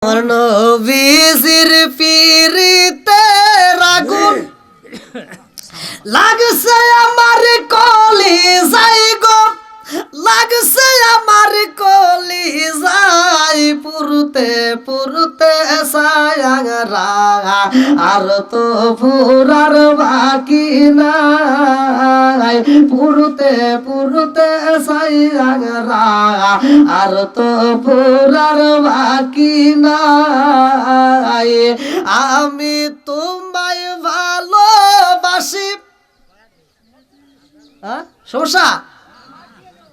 নবীজির পিরিতে আগুন লাগছে আমার কলিজায় গো, লাগছে আমার কলিজায় পুরুতে পুরুতে সায়ারা আর তো পুরার বাকি নাই, পুরুতে পুরুতে সায়ারা আর তো পুরার বাকি নাই। আমি তোমায় ভালোবাসি। সমস্যা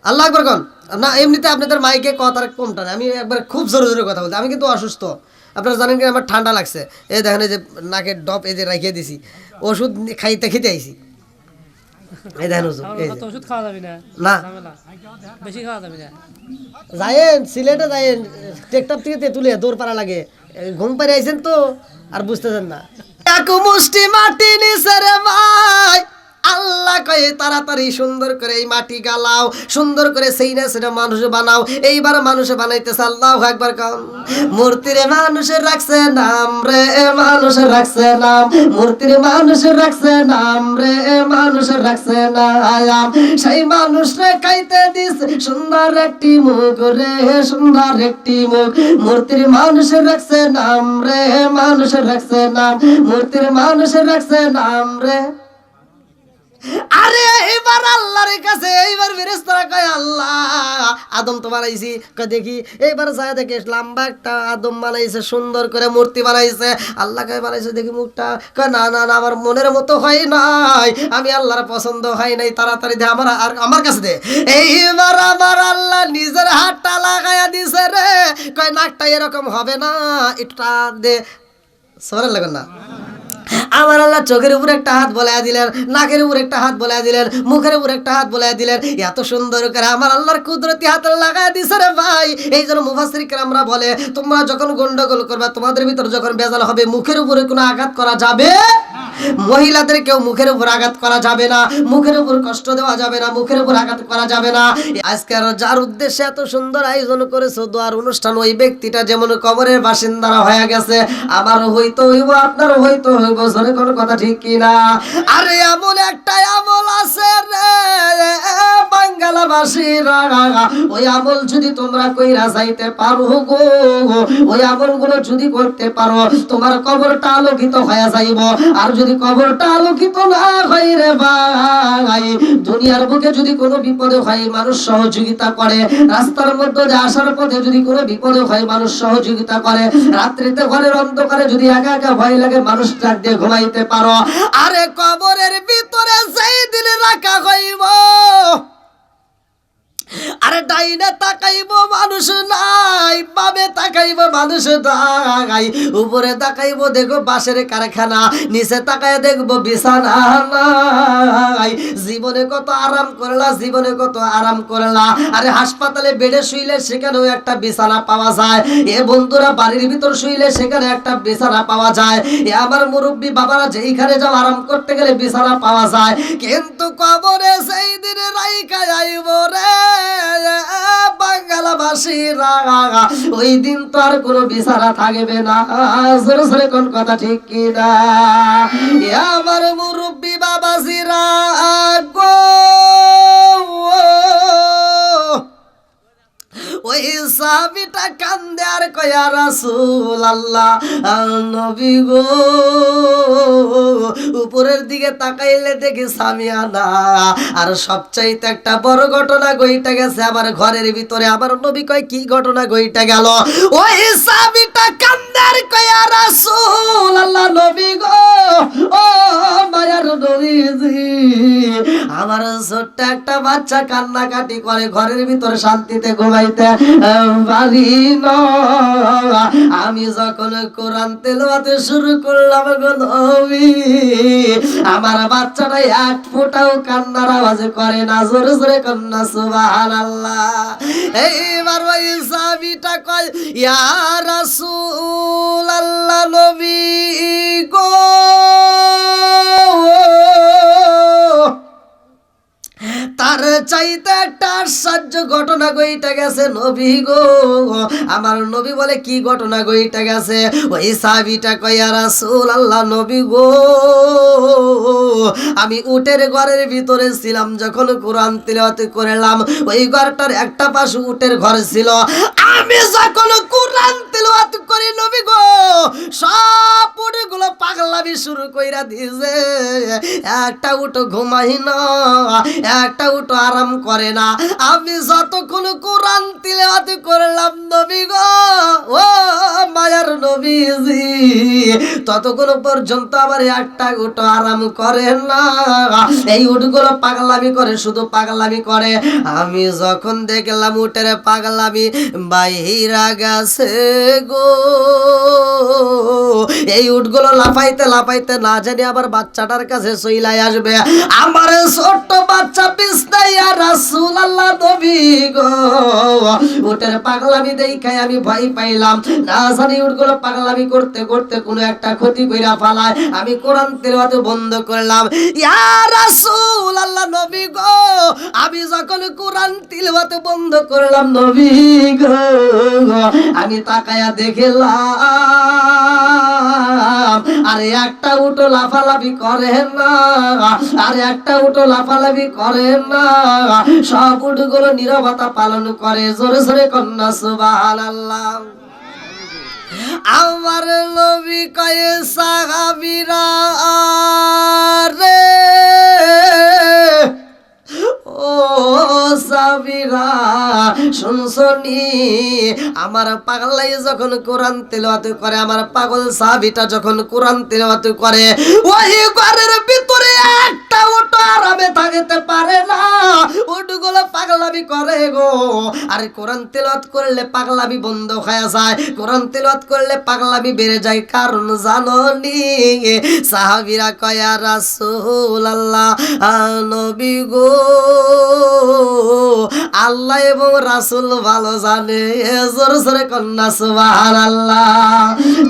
আল্লাহ আকবার কোন না, এমনিতে আপনাদের মাইকে কথার কমটা না, আমি একবার খুব জোরে জোরে কথা বলতে, আমি কিন্তু অসুস্থ, আপনারা জানেন কি আমার ঠান্ডা লাগছে। এই দেখেন এই যে নাকের ডপ এই যে রাখিয়ে দিছি, ওষুধ খাইতে খেতে আইছি। এই দেখেন ওষুধ খাওয়া যাবে না, বেশি খাওয়া যাবে না। যাইয়েন সিলেটে যাইয়েন, টেকটপ থেকে তেঁতুলে দৌড় পাড়া লাগে, ঘুম পাড়ে আইছেন তো আর বুঝতেছেন না। এক মুষ্টি মাটি নিছে রে ভাই, আল্লাহ কয়ে তাড়াতাড়ি সুন্দর করে এই মাটি গালাও, সুন্দর করে সেই না সেটা মানুষ বানাও। এইবার মানুষ বানাইতেছে, আল্লাহু আকবার কাম। মূর্তির মানুষের রাখছে নাম রে, মানুষের রাখছে নাম, মূর্তির মানুষের রাখছে নাম রে, মানুষের রাখছে নাম। সেই মানুষ রে খাইতে দিস সুন্দর একটি মুখ রে, সুন্দর একটি মুখ। মূর্তির মানুষের রাখছে নাম রে, মানুষের রাখছে নাম, মূর্তির মানুষের রাখছে নাম রে। আরে এবার আল্লাহর কাছে এইবার ফেরেশতারা কয় আল্লাহ আদম তো বানাইছি, কয় দেখি। এইবার যায় দেখে লম্বা একটা আদম বানাইছে, সুন্দর করে মূর্তি বানাইছে। আল্লাহ কয় বানাইছে দেখি মুখটা, কয় না না না আমার মনের মতো হয় নাই, আমি আল্লাহর পছন্দ হয় নাই, তাড়াতাড়ি দে আমার, আর আমার কাছে দে। এইবার আমার আল্লাহ নিজের হাতটা লাগাইয়া দিছে রে, কয় নাকটা এরকম হবে না, এটা দে। সরে লাগুন না। আমার আল্লাহ চোখের উপর একটা হাত বলাইয়া দিলেন, নাকের উপর একটা হাত বলাইয়া দিলেন, মুখের উপর একটা হাত বলাইয়া দিলেন। এত সুন্দর করে আমার আল্লাহর কুদরতি হাত লাগাইয়া দিছে রে ভাই। এই জন্য মুফাসসির কেরামরা বলে তোমরা যখন গন্ডগোল করবে, তোমাদের ভিতর যখন বেজাল হবে, মুখের উপরে কোনো আঘাত করা যাবে, মহিলাদের কেউ মুখের উপর আঘাত করা যাবে না, মুখের উপর কষ্ট দেওয়া যাবে না, মুখের উপর আঘাত করা যাবে না। আজকের যার উদ্দেশ্যে এত সুন্দর আয়োজন করেছো দোয়ার অনুষ্ঠান, ওই ব্যক্তিটা যেমন কবরের বাসিন্দারা হয়ে গেছে, আমারও হইতো হইব, আপনারও হইতো হইব, জোরে কোনো কথা ঠিক কিনা? আরে এমন একটা আমল আছে রে বাঙ্গালাবাসীরা, ওই আমল যদি তোমরা কইরা যাইতে পারো গো, ওই আমলগুলো যদি করতে পারো, তোমার কবরটা আলোকিত হয়ে যাইব। আর যদি কবরটা আলোকিত না হয় রে ভাই, দুনিয়ার বুকে যদি কোনো বিপদে হয় মানুষ সহযোগিতা করে, রাস্তার মধ্যে আসার পথে যদি কোনো বিপদে হয় মানুষ সহযোগিতা করে, রাত্রিতে ঘরের অন্ধকারে যদি একা একা ভয় লাগে মানুষ ডাক দিয়ে ঘুমাইতে পারো। আরে কবরের ভিতরে যেই দিন রাখা হইব, আরে ডাইনে তাকাইব মানুষ নাই, বামে তাকাইব মানুষ নাই, উপরে তাকাইব দেখো বাঁশের কারখানা, নিচে তাকায় দেখবো বিছানা নাই। জীবনে কত আরাম করলা, জীবনে কত আরাম করলা। আরে হাসপাতালে বেডে শুইলে সেখানেও একটা বিছানা পাওয়া যায়, এ বন্ধুরা বাড়ির ভিতর শুইলে সেখানে একটা বিছানা পাওয়া যায়, এ আমার মুরব্বী বাবারা যেইখানে যাও আরাম করতে গেলে বিছানা পাওয়া যায়। কিন্তু কবরে সেই দিনে রাইখা আইব রে বাঙ্গালাবাসীরা, ওই দিন তো আর কোনো বিছানা থাকবে না। জোরে জোরে কোন কথা ঠিক কিনা? আমার মুরব্বী বাবাজিরা গো, ওই সাহাবীটা কান্দে আর কয় ইয়া রাসূলুল্লাহ, নবী গো, উপরের দিকে তাকাইলে দেখি সামিয়ানা, আর সবচাইতে একটা বড় ঘটনা ঘইটা গেছে আমার ঘরের ভিতরে। আমার নবী কয় কি ঘটনা ঘইটা গেল? ওই সাহাবীটা কান্দে আর কয় ইয়া রাসূলুল্লাহ, নবী গো, ও মায়ার নবীজি, আমার ছোট্ট একটা বাচ্চা কান্নাকাটি করে, ঘরের ভিতরে শান্তিতে ঘুমাইতে পারি না। আমি যখন কোরআন তেলাওয়াত শুরু করলাম গো নবী, আমার বাচ্চাটা এক ফোঁটাও কান্নার আওয়াজ করে না। জোরে জোরে কন্যা সুবহানাল্লাহ। এইবার ওই সাহাবীটা কয় ইয়া রাসূলুল্লাহ, নবী গো, তার চাই বাড়িতে একটা আশ্চর্য ঘটনা ঘইটা গেছে নবী গো। আমার নবী বলে কি ঘটনা ঘইটা গেছে? ওই সাহাবীটা কয় ইয়া রাসূলুল্লাহ নবী গো, আমি উটের ঘরের ভিতরে ছিলাম, যখন কোরআন তিলাওয়াত করলাম ওই ঘরটার একটা পাশে উটের ঘর ছিল। আমি যখন কোরআন তিলাওয়াত করি নবী গো, সব উটগুলো পাগলামি শুরু কইরা দিয়েছে। একটা উট ঘুমাই না, একটা উট আরাম করে না। আমি যতক্ষণ কোরআন তিলাওয়াত করলাম নবী গো, ও মায়ার নবীজি, ততক্ষণ পর্যন্ত আমার একটা উট আরাম করে না। এই উটগুলো পাগলামি করে, শুধু পাগলামি করে। আমি যখন দেখলাম উটের পাগলামি বাইরা গেছে গো, এই উটগুলো লাফাইতে লাফাইতে না জানি আবার বাচ্চাটার কাছে চইলাই আসবে। আমার ছোট্ট বাচ্চা বিছনায় ইয়া রাসূলুল্লাহ নবী গো, উটের পাগলামি দেখায় আমি ভয় পাইলাম, না জানি উটগুলো পাগলামি করতে করতে কোনো একটা ক্ষতি কইরা ফালায়। আমি কোরআন তিলাওয়াত বন্ধ করলাম। ইয়া রাসূলুল্লাহ নবী গো, আমি যখন কোরআন তিলাওয়াত বন্ধ করলাম নবী গো, আমি তাকায়া দেখলাম আরে একটা উটো লাফালাফি করে না, আরে একটা উটো লাফালাফি করে না, সব উটগুলো নীরবতা পালন করে। জোরে জোরে কন্যা সুবহানাল্লাহ। আমার নবী কয়ে সাহাবীরা রে, ও সাবিরা শুনছনি, আমার পাগলাই যখন কোরআন তিলাওয়াত করে, আমার পাগল সাহাবীটা যখন কোরআন তিলাওয়াত করে, ওই ঘরের ভিতরে একটা উট আরামে থাকতে পারে না, উটগুলো পাগলামি করে গো। আর কোরআন তিলাওয়াত করলে পাগলামি বন্ধ হয়ে যায়, কোরআন তিলাওয়াত করলে পাগলামি বেড়ে যায়। কারণ জানোনি, সাহাবীরা কয় ইয়া রাসূলুল্লাহ নবী গো, আল্লাহ এবং রাসূল ভালো জানে। জোরে জোরে কন্যা সুবহানাল্লাহ।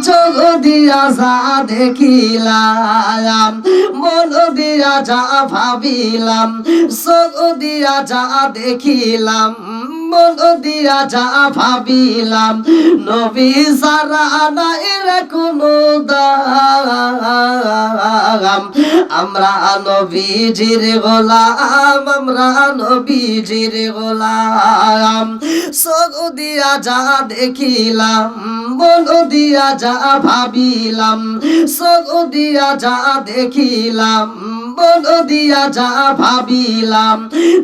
চোখ দিয়া যা দেখিলাম, মন দিয়া যা ভাবিলাম, চোখ দিয়া যা দেখিলাম, মন দিয়া যা ভাবিলাম, নবী সারা নাই রে কোনো দাম। আমরা নবীজির গোলাম, আমরা নবীজির গোলাম। চোখ দিয়া যা দেখিলাম, মন দিয়া যা ভাবিলাম, চোখ দিয়া যা দেখিলাম, মন দিয়া যা ভাবিলাম,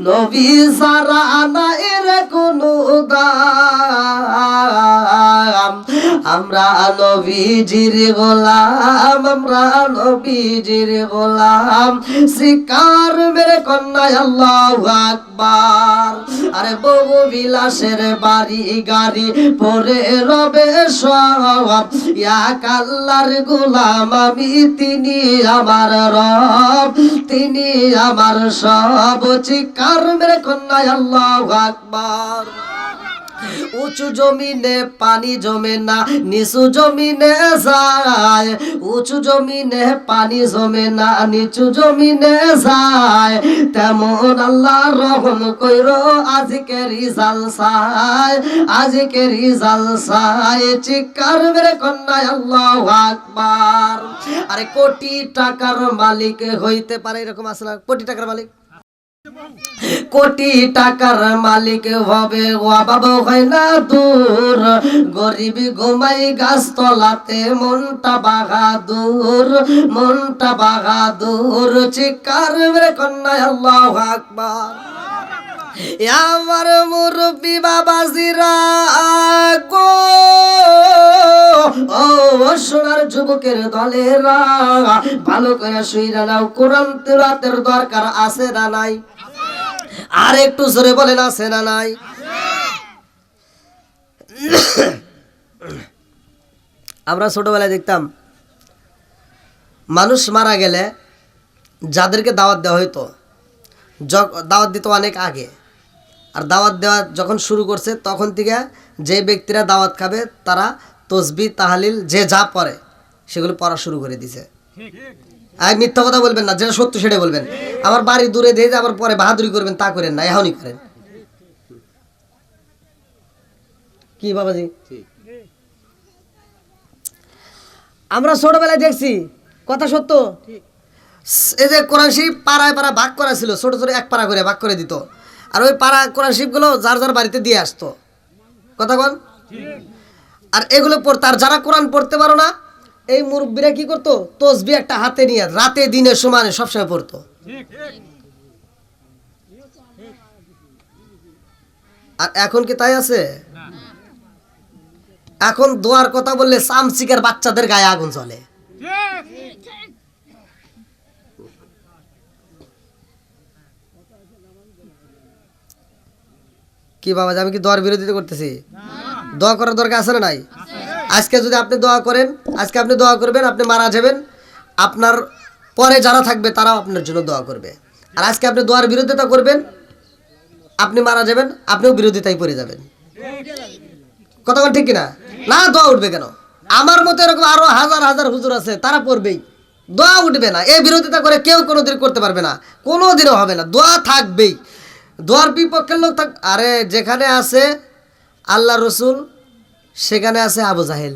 নবী সারা নাই রে কোনো দাম। আমরা নবীজির গোলাম, আমরা নবীজির গোলাম। শিকার মেরে কন্যায় আল্লাহু আকবার। আরে বহু বিলাসের বাড়ি গাড়ি পরে রবে সব, এক আল্লাহর গোলাম আমি, তিনি আমার রব, তিনি আমার সব। শিকার মেরে কন্যায় আল্লাহু আকবার। উঁচু জমিনে পানি জমে না, নিচু জমিনে যায়, উঁচু জমিনে পানি জমে না, নিচু জমিনে যায়, তেমন আল্লাহ রহম কইরো আজকে রিজাল চাই, আজকে রিজাল চাই। চিৎকার মেরে কন্যায় আল্লাহু আকবার। আরে কোটি টাকার মালিক হইতে পারে, এরকম আছে না? কোটি টাকার মালিক, কোটি টাকার মালিক হবে, অভাব হয় না দূর, গরিব ঘুমাই গাছ তলাতে, মনটা বাহাদুর, মনটা বাহাদুর। চিৎকার মেরে কন্যায় আল্লাহু আকবার। আমার মুরব্বি বাবাজিরা গো, ও সোনার যুবকের দলেরা, ভালো করে শুইরা নাও। কোরআন তিলাওয়াতের দরকার আছে না নাই? আর একটু জোরে বলেন আছে না নাই? আমরা ছোটবেলায় দেখতাম মানুষ মারা গেলে যাদেরকে দাওয়াত দেওয়া হইতো, দাওয়াত দিত অনেক আগে, আর দাওয়াত দেওয়া যখন শুরু করছে তখন থেকে যে ব্যক্তিরা দাওয়াত খাবে তারা তসবিহ তাহলিল যে যা পড়ে সেগুলো পড়া শুরু করে দিছে। আর মিথ্যা কথা বলবেন না, যেটা সত্য সেটাই বলবেন। আমার বাড়ি দূরে দিয়ে যে আবার পরে বাহাদুরি করবেন তা করেন না, এখনই করেন। কি বাবাজি, আমরা ছোটবেলায় দেখছি, কথা সত্য। এই যে কোরআন শরীফ পাড়ায় পাড়া ভাগ করা ছিল, ছোট ছোট এক পাড়া করে ভাগ করে দিত, আর ওই পাড়া কোরআন শরীফগুলো যার যার বাড়িতে দিয়ে আসতো, কথা বল। আর এগুলো পড়তে, আর যারা কোরআন পড়তে পারো না, এই মুরব্বীরা কি করতো, তসবিহ একটা হাতে নিয়ে রাতে দিনে সমানে সবসময় পড়তো। আর এখন কি তাই আছে? এখন দোয়ার কথা বললে চামচিকের বাচ্চাদের গায়ে আগুন জ্বলে। কি বাবা, আমি কি দোয়ার বিরোধিতা করতেছি? দোয়া করার দরকার আছে না নাই? আজকে যদি আপনি দোয়া করেন, আজকে আপনি দোয়া করবেন, আপনি মারা যাবেন, আপনার পরে যারা থাকবে তারাও আপনার জন্য দোয়া করবে। আর আজকে আপনি দোয়ার বিরোধিতা করবেন, আপনি মারা যাবেন, আপনিও বিরোধিতায় পড়ে যাবেন। কথা বল ঠিক কিনা? না, দোয়া উঠবে কেন? আমার মতো এরকম আরো হাজার হাজার হুজুর আছে, তারা পড়বেই, দোয়া উঠবে না। এই বিরোধিতা করে কেউ কোনোদিন করতে পারবে না, কোনোদিনও হবে না। দোয়া থাকবেই, দোয়ার বিপক্ষের লোক থাক। আরে যেখানে আছে আল্লাহ রসুল, সেখানে আছে আবু জাহেল,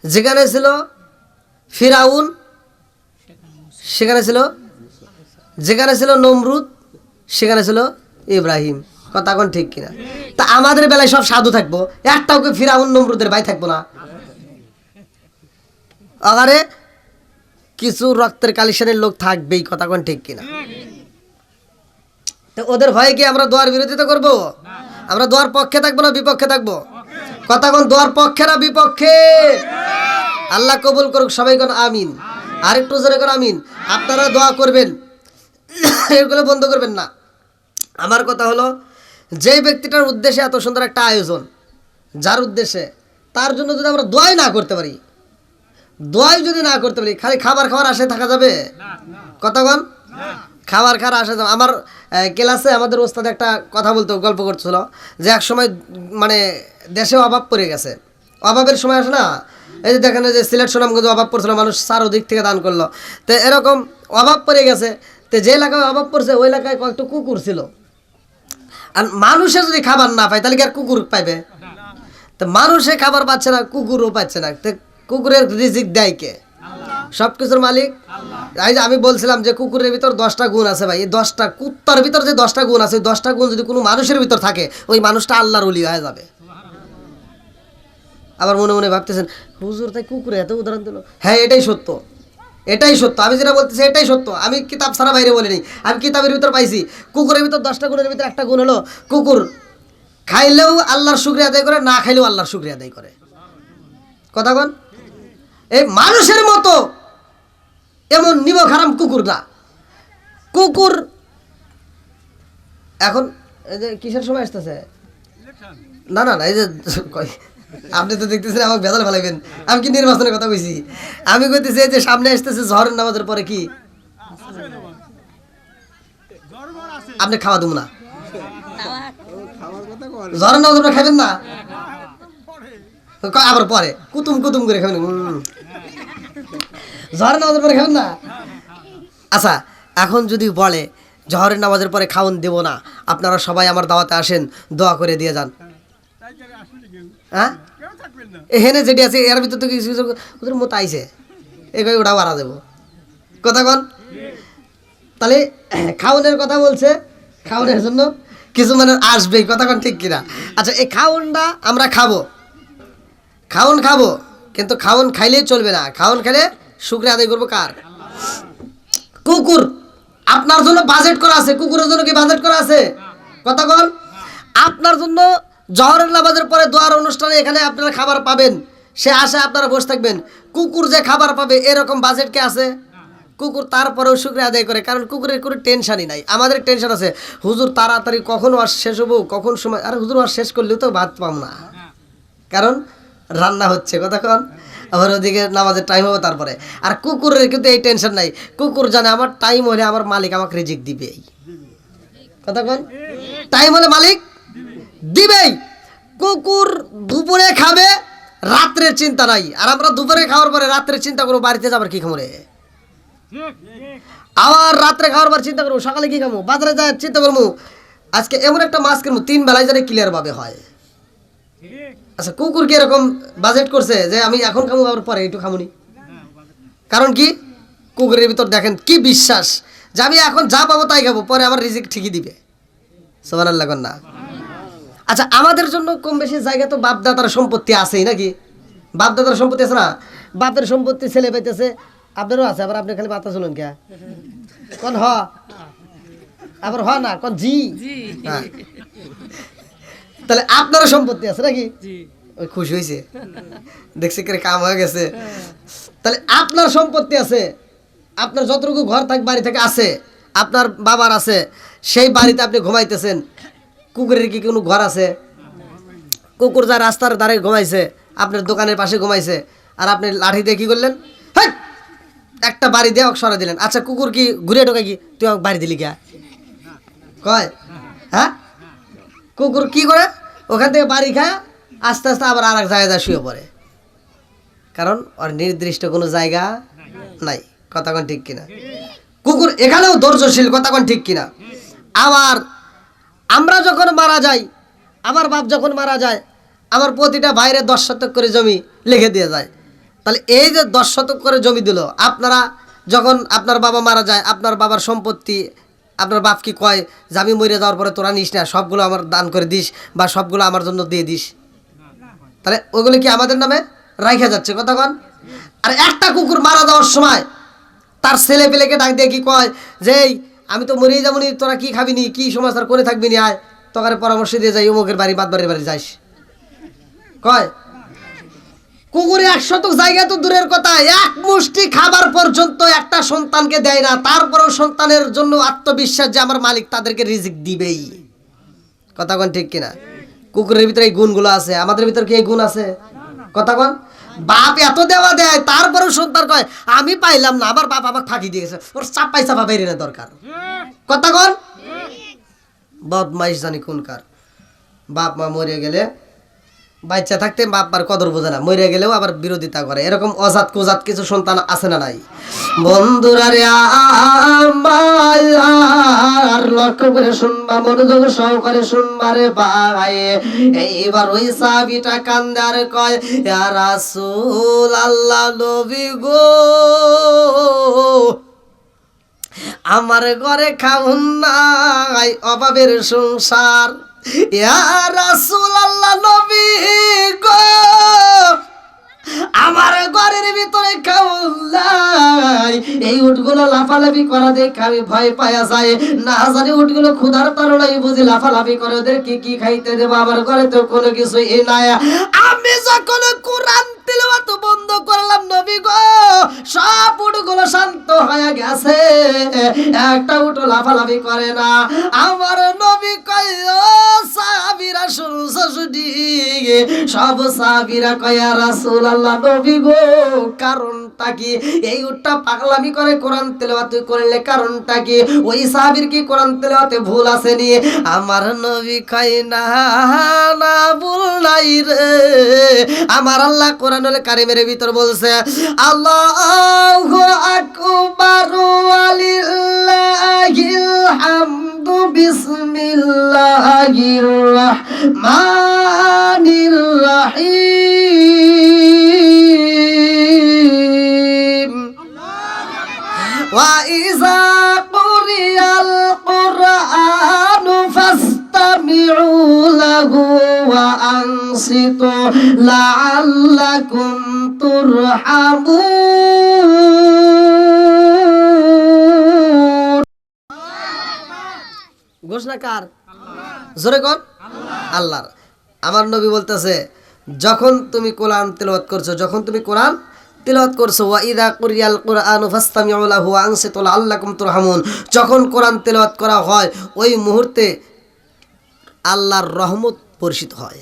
যেখানে ছিল ফিরাউন, সেখানে ছিল, যেখানে ছিল নমরুদ, সেখানে ছিল ইব্রাহিম। কথা কোন ঠিক কিনা? তা আমাদের বেলায় সব সাধু থাকবো, একটাও কি ফিরাউন নমরুদের ভাই থাকবো না? আরে কিছু রক্তের কালিশানের লোক থাকবেই, কথা কোন ঠিক কিনা? তো ওদের ভয়ে কি আমরা দোয়ার বিরোধিতা করব? আমরা দোয়ার পক্ষে থাকবো না বিপক্ষে থাকবো? কথা কোন, দোয়ার পক্ষে না বিপক্ষে? আল্লাহ কবুল করুক, সবাই কোন আমিন। আরেকটু জোরে কোন আমিন। আপনারা দোয়া করবেন, এগুলো বন্ধ করবেন না। আমার কথা হলো, যেই ব্যক্তিটার উদ্দেশ্যে এত সুন্দর একটা আয়োজন, যার উদ্দেশ্যে, তার জন্য যদি আমরা দোয়াই না করতে পারি, দোয়াই যদি না করতে পারি, খালি খাবার খাওয়ার আশায় থাকা যাবে? কথা বল, খাবার খাওয়ার আশায় যাবে। আমার ক্লাসে আমাদের ওস্তাদ একটা কথা বলতো, গল্প করছিল, যে এক সময় মানে দেশে অভাব পড়ে গেছে। অভাবের সময় আসে না, এই যে দেখেন যে সিলেট সুনামগঞ্জে অভাব পড়ছিল, মানুষ চারদিক থেকে দান করলো। তো এরকম অভাব পড়ে গেছে, তো যে এলাকায় অভাব পড়ছে ওই এলাকায় কয়েকটা কুকুর ছিল। আর মানুষে যদি খাবার না পায় তাহলে কি আর কুকুর পাইবে? তো মানুষে খাবার পাচ্ছে না, কুকুরও পাচ্ছে না, তো কুকুরের রিজিক দেয় কে? সব কিছুর মালিক। এই যে আমি বলছিলাম যে কুকুরের ভিতর 10টা গুণ আছে ভাই, এই 10টা, কুত্তার ভিতর যে 10টা গুণ আছে, 10টা গুণ যদি কোনো মানুষের ভিতর থাকে, ওই মানুষটা আল্লাহর ওলি হয়ে যাবে। আবার মনে মনে ভাবতেছেন, হুজুর তাই কুকুরে এত উদাহরণ দিল। হ্যাঁ, এটাই সত্য, এটাই সত্য। আমি যেটা বলতেছি এটাই সত্য, আমি কিতাব ছাড়া বাইরে বলিনি, আমি কিতাবের ভিতর পাইছি। কুকুরের ভিতর 10টা গুণের ভিতর একটা গুণ হলো, কুকুর খাইলেও আল্লাহর শুকরিয়া আদায় করে, না খাইলেও আল্লাহর শুকরিয়া আদায় করে। কথা বল, এই মানুষের মতো এমন নিমক হারাম কুকুর না। কুকুর এখন এই যে কিসের সময় আসতেছে, না না না, এই যে আপনি তো দেখতেছেন আমাকে ভেজাল ফেলাইবেন, আমি কি নির্বাচনের কথা কইছি? আমি কইতেছি এই যে সামনে আসতেছে জহরের নামাজের পরে, কি আপনি খাওয়া দেবো না? জহরের নামাজের পরে খাবেন না, আবার পরে কুতুম কুতুম করে খাবেন, জহরের নামাজের পরে খাবেন না? আচ্ছা, এখন যদি বলে জহরের নামাজের পরে খাওন দেব না, আপনারা সবাই আমার দাওয়াতে আসেন, দোয়া করে দিয়ে যান, হ্যাঁ এখানে যেটি আছে এর ভিতর তো কিছু ওদের মতো আইসে, এগুলো ওটা বাড়া দেবো। কথা কন, তাহলে খাওনের কথা বলছে, খাওনের জন্য কিছু মানে আসবেই, কথা কন ঠিক কিনা? আচ্ছা, এই খাওনটা আমরা খাবো, খাওন খাবো, কিন্তু খাওন খাইলেই চলবে না, খাওন খেলে শুকরিয়া আদায় করবো কার? কুকুর আপনার জন্য বাজেট করা আছে, কুকুরের জন্য কি বাজেট করা আছে? কথা বল, আপনার জন্য জহরের নামাজের পরে দোয়ার অনুষ্ঠানে এখানে আপনারা খাবার পাবেন, সে আশায় আপনারা বসে থাকবেন। কুকুর যে খাবার পাবে এরকম বাজেট কে আছে? কুকুর তারপরেও শুকরিয়া আদায় করে, কারণ কুকুরের কোনো টেনশনই নাই। আমাদের টেনশন আছে, হুজুর তাড়াতাড়ি কখন ওয়াজ শেষ হবো, কখন সময়। আরে হুজুর ওয়াজ শেষ করলেও তো ভাত পাম না, কারণ রান্না হচ্ছে। কতক্ষণ আবার ওদিকে নামাজের টাইম হবে তারপরে। আর কুকুরের কিন্তু এই টেনশন নাই, কুকুর জানে আমার টাইম হলে আমার মালিক আমাকে রিজিক দিবেই। কতক্ষণ টাইম হলে মালিক দিবেই। কুকুর দুপুরে খাবে, রাত্রে দিনের চিন্তা নাই, আর আমরা দুপুরে খাওয়ার পরে রাত্রে চিন্তা করবো বাড়িতে যাবার কি খামো রে, আবার রাত্রে খাওয়ার পর চিন্তা করবো সকালে কি খামো, বাজারে যায় চিন্তা করবো আজকে এমন একটা মাছ কিনবো 3 বেলায় যেন ক্লিয়ার ভাবে হয়। আচ্ছা কুকুর কি এরকম বাজেট করছে যে আমি এখন খামো আবার পরে একটু খামুনি? কারণ কি কুকুরের ভিতর দেখেন কি বিশ্বাস যে আমি এখন যা পাবো তাই খাবো, পরে আমার রিজিক ঠিকই দিবে। সুবহানাল্লাহ না? আচ্ছা আমাদের জন্য কম বেশি জায়গা তো বাপ দাদার সম্পত্তি আছেই নাকি? বাপ দাদার সম্পত্তি আছে না? বাপের সম্পত্তি ছেলে পাইতেছে, আপনারও আছে, আবার আপনি খালি বাতা শুনুন কে কোন হ আবার হ না কোন জি, হ্যাঁ তাহলে আপনারও সম্পত্তি আছে নাকি? ওই খুশি হয়েছে দেখছি করে কাম হয়ে গেছে। তাহলে আপনার সম্পত্তি আছে, আপনার যতটুকু ঘর থাক বাড়ি থেকে আছে, আপনার বাবার আছে, সেই বাড়িতে আপনি ঘুমাইতেছেন। কুকুরের কি কোনো ঘর আছে? কুকুর যা রাস্তার ধারে ঘুমাইছে, আপনার দোকানের পাশে ঘুমাইছে, আর আপনি লাঠি দিয়ে কি করলেন, হেই একটা বাড়ি দিয়ে সরা দিলেন। আচ্ছা কুকুর কি ঘুরে ঢোকায় কি তুই আমাকে বাড়ি দিলি কে কয়? হ্যাঁ কুকুর কি করে ওখান থেকে বাড়ি খায় আস্তে আস্তে আবার আর এক জায়গায় শুয়ে পড়ে, কারণ ওর নির্দিষ্ট কোনো জায়গা নাই। কথা কোন ঠিক কিনা? কুকুর এখানেও ধৈর্যশীল, কথা কোন ঠিক কিনা? আবার আমরা যখন মারা যাই, আমার বাপ যখন মারা যায়, আমার প্রতিটা ভাইরে 10 শতক করে জমি লিখে দিয়ে যায়। তাহলে এই যে 10 শতক করে জমি দিল, আপনারা যখন আপনার বাবা মারা যায়, আপনার বাবার সম্পত্তি আপনার বাপ কি কয় যে আমি মরে যাওয়ার পরে তোরা নিস না, সবগুলো আমার দান করে দিস বা সবগুলো আমার জন্য দিয়ে দিস? তাহলে ওইগুলো কি আমাদের নামে রাইখা যাচ্ছে? কথা কন। আর একটা কুকুর মারা যাওয়ার সময় তার ছেলে পেলেকে ডাক দিয়ে কি কয় যে আমি তো মরেই যাবো নি, তোরা কি খাবি নি, কি সমাচার করে থাকবি নি, আয় তোকে পরামর্শ দিয়ে যাই অমুকের বাড়ি বাদবাড়ির বাড়ি যাইস কয়। কুকুরে 1 শতক জায়গা তো দূরের কথা, এক মুষ্টি খাবার পর্যন্ত একটা সন্তানকে দেয় না, তারপরেও সন্তানের জন্য আত্মবিশ্বাস যে আমার মালিক তাদেরকে রিজিক দিবেই। কথা কন ঠিক কিনা? কুকুরের ভিতরে এই গুণগুলো আছে, আমাদের ভিতরে কি এই গুণ আছে? কথা কন। বাপ এত দেওয়া দেয়, তারপরেও সন্তান কয় আমি পাইলাম না, আবার বাপ আমাকে ফাঁকি দিয়েছে, ওর চাপাই চাপা বেরিয়ে না দরকার। কথা কন। বদমাইশ জানি কোনকার। বাপ মা মরে গেলে বাচ্চা থাকতে বাপ মার কদর বোঝে না, মরে গেলেও আবার বিরোধিতা করে। এরকম অজাত কুজাত কিছু সন্তান আছে না নাই? বন্ধুরা রে আমার লক্ষ্য করে শুনবা, মনোযোগ সহকারে শুনবা রে ভাই। এইবার ওই সাহাবীটা কান্দে আর কয় ইয়া রাসূল আল্লাহ নবী গো, আমার ঘরে খাউন নাই, অভাবের সংসার। ইয়া রাসূলুল্লাহ নবী গো, আমার ঘরের ভিতরে খাউন নাই, এই উটগুলো লাফালাফি করা দেখে আমি ভয় পায়া যায়, না জানি উটগুলো ক্ষুধার তাড়নায় বুঝি লাফালাফি করে, ওদেরকে কি খাইতে দেব, আমার ঘরে তো কোনো কিছুই নাই। আমি যখন কোরআন তিলাওয়াত বন্ধ করলাম নবী গো, সব উটগুলো শান্ত হয়ে গেছে, একটা উট লাফালাফি করে না। আমার নবী কয় ও সাহাবীরা শুনছো শুনি? সব সাহাবীরা কয় ইয়া রাসূলুল্লাহ নবী গো, কারণটা কি? এই উটটা পাগলামি করে কোরআন তেলাওয়াত করলে কারণটা কি? ওই সাহাবীর কি কোরআন তেলাওয়াতে ভুল আসেনি? আমার নবী কয় না না ভুল নাই রে, আমার আল্লাহ কোরআনুল কারীমের ভিতর বলছে আল্লাহু আকবার ওয়ালিল্লাহিল হামদু বিসমিল্লাহির রাহমানির রাহিম ওয়া ইযা কুরিয়াল কুরআনু ফাসতামিউ লাহু ওয়া আনসিতু লাআল্লাকুম তুরহামুন। ঘোষণা কার? জোরে কর আল্লাহর। আমার নবী বলতেছে যখন তুমি কোরআন তেলাওয়াত করছো, যখন তুমি কোরআন তেলাওয়াত করছো, ওয়া ইযা কুরিয়াল কুরআনু ফাসতামিউ লাহু ওয়া আনসিতু লাআল্লাকুম তুরহামুন, যখন কোরআন তেলাওয়াত করা হয় ওই মুহূর্তে আল্লাহর রহমত বর্ষিত হয়।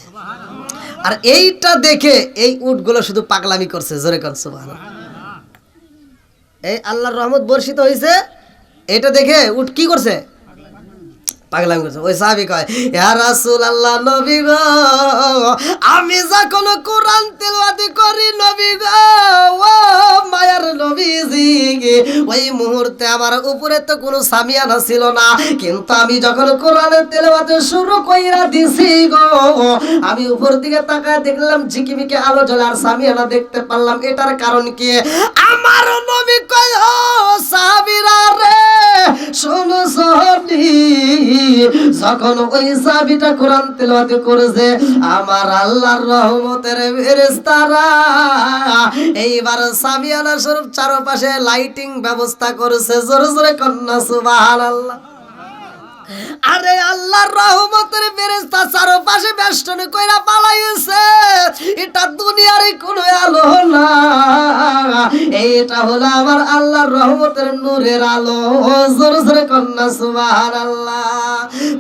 আর এইটা দেখে এই উটগুলো শুধু পাগলামি করছে। জোরে কর সুবহানাল্লাহ। এই আল্লাহর রহমত বর্ষিত হয়েছে, এটা দেখে উট কি করছে? পাগলামি করছে। ওই সাহাবী কয় ইয়া রাসূলুল্লাহ নবী গো, আমি যখন কোরআন তেলাওয়াত করি নবী গো, ও মায়ার নবীজি, ওই মুহূর্তে আমার উপরে তো কোনো সামিয়ানা ছিল না, কিন্তু আমি যখন কোরআনের তেলাওয়াত শুরু কইরা দিছি গো, আমি উপর দিকে তাকায় দেখলাম ঝিকিমিকি আলো জ্বলে আর সামিয়ানা দেখতে পারলাম। এটার কারণ কি? আমার নবী কয়, ও সাহাবীরা রে শোনো সহনি, যখন ওই সাহাবীটা কোরআন তেলাওয়াত করেছে, আমার আল্লাহর রহমতের ফেরেশতারা এইবার সামিয়ানা স্বরূপ চারপাশে লাইটিং ব্যবস্থা করেছে। জোরে জোরে কন্যা সুবহানাল্লাহ। আরে আল্লাহর রহমতের ফেরেশতা চারপাশে বেষ্টন কইরা পালাইছে। এটা দুনিয়ার কোনো আলো না, এটা হলো আমার আল্লাহর রহমতের নূরের আলো। জোরে জোরে কন্যা সুবহানাল্লাহ।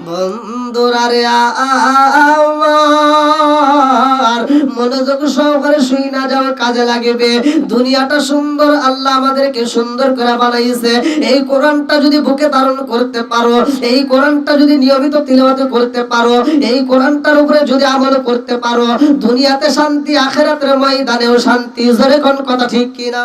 বন্ধুরা রে আমার মনোযোগ সহকারে শুই না যাও, কাজে লাগবে। দুনিয়াটা সুন্দর, আল্লাহ আমাদেরকে সুন্দর করে বানাইছে। এই কোরআনটা যদি বুকে ধারণ করতে পারো, এই কোরআনটা যদি নিয়মিত তিলাওয়াত করতে পারো, এই কোরআনটার উপরে যদি আমল করতে পারো, দুনিয়াতে শান্তি, আখিরাতের ময়দানেও শান্তি। জোরে কোন কথা ঠিক কি না?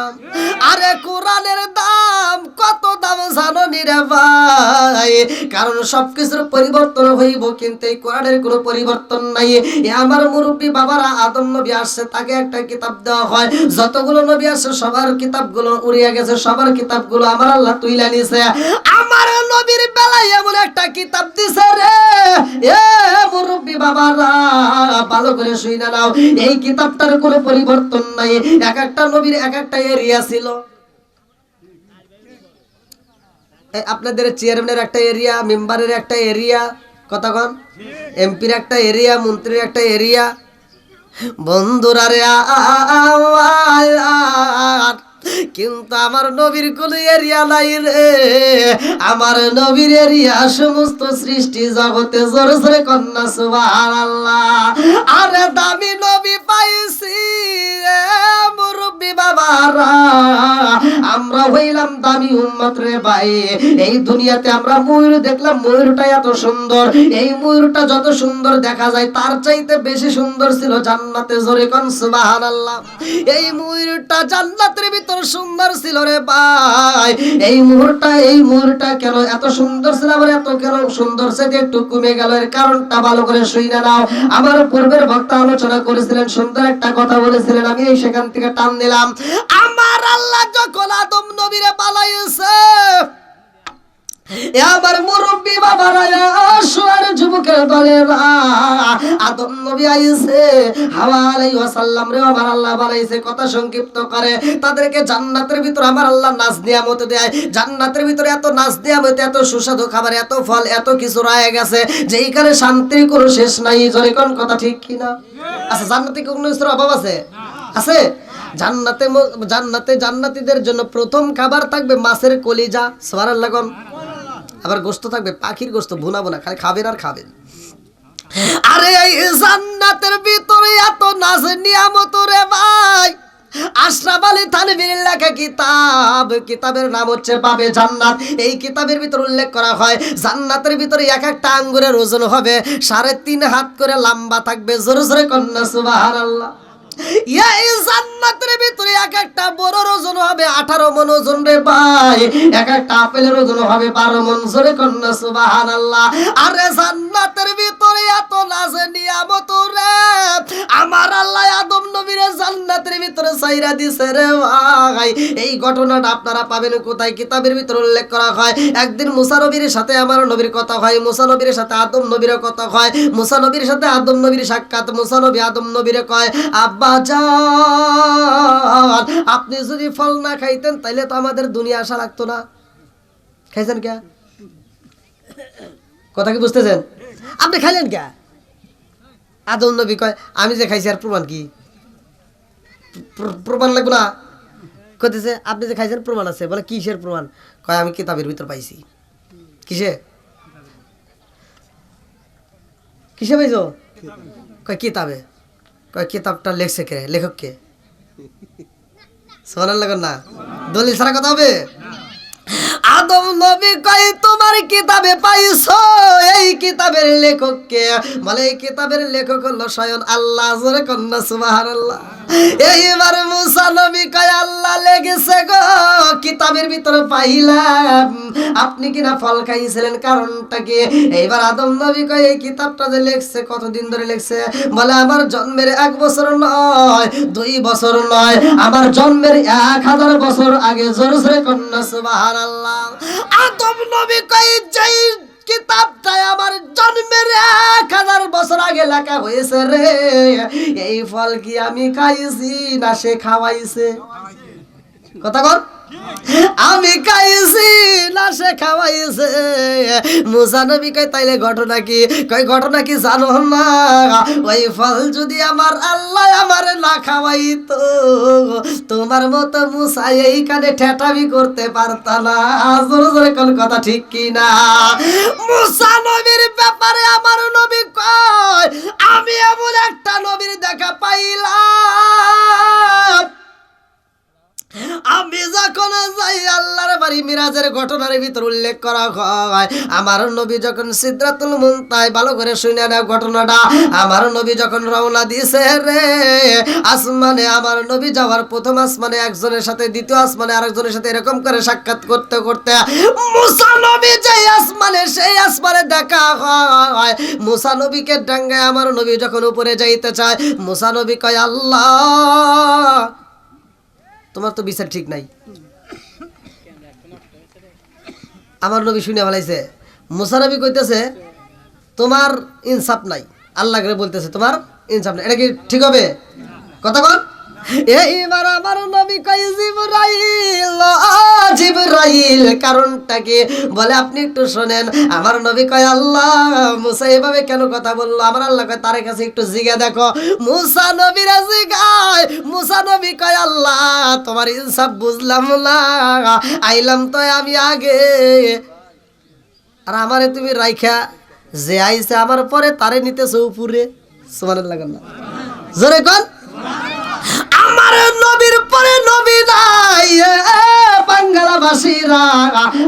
আরে কোরআনের দাম কত, দাম জানো নি রে ভাই? কারণ সবকিছুর পরিবর্তন হইব, কিন্তু এই কোরআনের কোনো পরিবর্তন নাই। এ আমার মুরব্বী বাবারা, আদম নবী আসছে, তাকে একটা কিতাব দেওয়া হয়। যতগুলো নবী আসছে সবার কিতাবগুলো উড়িয়ে গেছে, সবার কিতাবগুলো আমার আল্লাহ তুইলা নিছে। আমার নবীর বেলায় এমন একটা কিতাব দিছে রে, এ মুরব্বী বাবারা ভালো করে শুইনা নাও, এই কিতাবটার কোনো পরিবর্তন নাই। এক একটা নবীর এক একটা এরিয়া ছিল। আপনাদের চেয়ারম্যানের একটা এরিয়া, মেম্বারের একটা এরিয়া, কতক্ষণ এমপির একটা এরিয়া, মন্ত্রীর একটা এরিয়া। বন্ধুরা রে কিন্তু আমার নবীর কোন এরিয়া নাই রে। আমার নবীর এরিয়া সমস্ত সৃষ্টি জগতে। জোরে জোরে কন্যা সুবহানাল্লাহ। আরে দামি নবী পাইছি রে মুরব্বী বাবারা, আমরা হইলাম দামি উম্মত রে ভাই। এই দুনিয়াতে আমরা ময়ূর দেখলাম, ময়ূরটা এত সুন্দর, এই ময়ূরটা যত সুন্দর দেখা যায় তার চাইতে বেশি সুন্দর ছিল জান্নাতে। জোরে কোন সুবহানাল্লাহ। এই ময়ূরটা জান্নাতের ভিতর সুন্দর ছিল রে ভাই। এই ময়ূরটা কেন এত সুন্দর ছিল, আবার এত কেন সুন্দর সে একটু কমে গেল, এর কারণটা ভালো করে শুইনা নাও। আমার পূর্বের বক্তা আলোচনা করেছিলেন, সুন্দর একটা কথা বলেছিলেন, আমি এই সেখান থেকে টান দিলাম। আমার আল্লাহ যখন আদম নবীরে পালাইছে, আমার মুরব্বী বাবারা, আসোয়ার যুবকের দলেরা, আদম নবী আইছে, হাওয়া আলাইহিস সালাম রে আমার আল্লাহ বানাইছে। কথা সংক্ষিপ্ত করে তাদেরকে জান্নাতের ভিতর আমার আল্লাহ নাজ নিয়ামত দেয়। জান্নাতের ভিতরে এত নাজ নিয়ামত, এত সুস্বাদু খাবার, এত ফল, এত কিছু রয়ে গেছে যে এইখানে শান্তির কোনো শেষ নাই। জোরে কোন কথা ঠিক কি না? আচ্ছা, জান্নাতে কোনো কিছুর অভাব আছে? আছে। জান্নাতীদের জন্য প্রথম খাবার থাকবে মাছের কলিজা, সুবহানাল্লাহ। আবার গোশত থাকবে পাখির গোশত, ভুনা ভুনা, খালি খাবেন আর খাবেন। আরে এই জান্নাতের ভিতরে এত নাজ নিয়ামত রে ভাই। আশরাফ আলী থানভীর লেখা কিতাব, কিতাবের নাম হচ্ছে বাবে জান্নাত। এই কিতাবের ভিতর উল্লেখ করা হয় জান্নাতের ভিতরে এক একটা আঙ্গুরের ওজন হবে 3.5 হাত করে লম্বা থাকবে। জোরে জোরে কন্যা সুবহানাল্লাহ। এই জান্নাতের ভিতরে এক একটা বড়র ওজন হবে 18 মণ ওজন রে ভাই। এক একটা আপেলের ওজন হবে 12 মণ। জোরে কন্যা সুবহানাল্লাহ। আরে জান্নাতের ভিতরে এত নাজ নিয়ামত রে, আমার আল্লাহ আদম নবীর জান্নাতের ভিতরে ছাইরা দিছে রে ভাই। এই ঘটনাটা আপনারা পাবেন কোথায়? কিতাবের ভিতরে উল্লেখ করা হয় একদিন মুসা নবীর সাথে আমার নবীর কথা হয়, মুসা নবীর সাথে আদম নবীর কথা হয়, মুসা নবীর সাথে আদম নবীর সাক্ষাৎ। মুসা নবী আদম নবীর কয়, আব্বা জান, আপনি যদি ফল না খাইতেন তাইলে তো আমাদের দুনিয়া আসা লাগতো না। খাইছেন কে? কথা কি বুঝতেছেন? আপনি খাইলেন কে? আদম নবী কয়, আমি যে খাইছি আর প্রমাণ কি? প্রমাণ লাগবে না? কইতেছে আপনি যে খাইছেন প্রমাণ আছে। বলে কিসের প্রমাণ? কয় আমি কিতাবের ভিতর পাইছি। কিসে কিসে পাইছো? কয় কিতাবে। কয় কিতাবটা লেখছে কে? লেখক কে? সুবহানাল্লাহ না? দলিল ছাড়া কথা হবে? আদম নবী কয় তোমার কিতাবে পাইছো এই কিতাবের লেখক কে? বলে এই কিতাবের লেখক হলো স্বয়ং আল্লাহ। জোরে কন্যা সুবহানাল্লাহ। এইবার মুসা নবী কয় আল্লাহ লেগেছে গো, কিতাবের ভিতরে পাইলাম আপনি কিনা ফল খাইছিলেন, কারণটা কি? এইবার আদম নবী কয় এই কিতাবটা যে লেখছে কতদিন ধরে লেখছে? বলে আমার জন্মের 1 বছর নয়, 2 বছর নয়, আমার জন্মের 1000 বছর আগে। জোরে জোরে কন্যা সুবহানাল্লাহ। আদম নবী কয় যেই কিতাবটাই আমার জন্মের 1000 বছর আগে লেখা হয়েছে রে, এই ফল কি আমি খাইছি না সে খাওয়াইছে? কথা কর, আমি খাইছি না সে খাওয়াইছে? মুসা নবী কয় তাইলে ঘটনা কি? কয় ঘটনা কি জানো না? ওই ফল যদি আমার আল্লাহ আমারে না খাওয়াইতো, তোমার মতো মুসা এইখানে ঠেটামি করতে পারত না। জোরে জোরে কোন কথা ঠিক কি না? মুসা নবীর ব্যাপারে আমার নবী কয় আমি এমন একটা নবীর দেখা পাইলাম, আমি যখন যাই আল্লাহর বাড়ি মিরাজের ঘটনার ভিতর উল্লেখ করা হয়, আমার নবী যখন সিদরাতুল মুনতাহায়, ভালো করে শুনে নাও ঘটনাটা, আমার নবী যখন রওনা দিয়েছে রে আসমানে, আমার নবী যাওয়ার প্রথম আসমানে একজনের সাথে, দ্বিতীয় আসমানে আরেকজনের সাথে, এরকম করে সাক্ষাৎ করতে করতে মুসা নবী যেই আসমানে সেই আসমানে দেখা হয়। মুসা নবীকে ডাঙ্গায় আমার নবী যখন উপরে যাইতে চায়, মুসা নবী কয় আল্লাহ তোমার তো বিচার ঠিক নাই। আমার নবী শুনে ফেলাইছে, মুসা নবী কইতেছে তোমার ইনসাফ নাই। আল্লাহ করে বলতেছে তোমার ইনসাফ নাই, এটা কি ঠিক হবে? কথা বল। এইবার আমার নবী কয় জিবরাইল, জিবরাইল, কারণটা কি? বলে আপনি একটু শোনেন। আমার নবী কয় আল্লাহ মুসা এভাবে কেন কথা বললো? আমার আল্লাহ কয় তার কাছে একটু জিজ্ঞা দেখো। মুসা নবীরা জিগায়, মুসা নবী কয় আল্লাহ তোমার ইনসাফ বুঝলাম না, আইলাম তো আমি আগে, আর আমারে তুমি রাইখা যে আইছে আমার পরে তারে নিতেছো উপরে। সুবহানাল্লাহ, জোরে কোন আমার নবীর পরে নবী নাই। বাংলাভাষীরা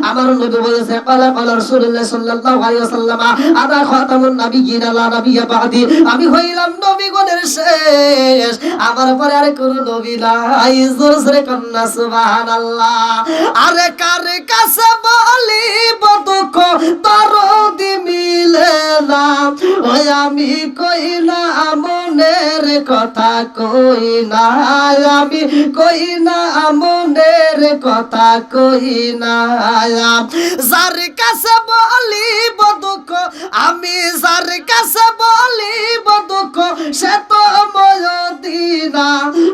আমার নবী বলেছে ক্বালা ক্বালা রাসূলুল্লাহ সাল্লাল্লাহু আলাইহি ওয়াসাল্লাম আদা খাতামুন নাবিয়্যিন লা নাবিয়্যা বাদি, আমি হইলাম নবীগণের শেষ, আমার পরে আর কোন নবী নাই। জোরে জোরে কন্না সুবহানাল্লাহ। আরে কার কাছে বলিব দুঃখ দরদি মিলে না, ওই আমি কই না মনের কথা, কই না আমি, কই না মনের কথা, কই না। যার কাছে বলিব দুঃখ আমি, যার কাছে বলিব দুঃখ সে তো ময়দিনা,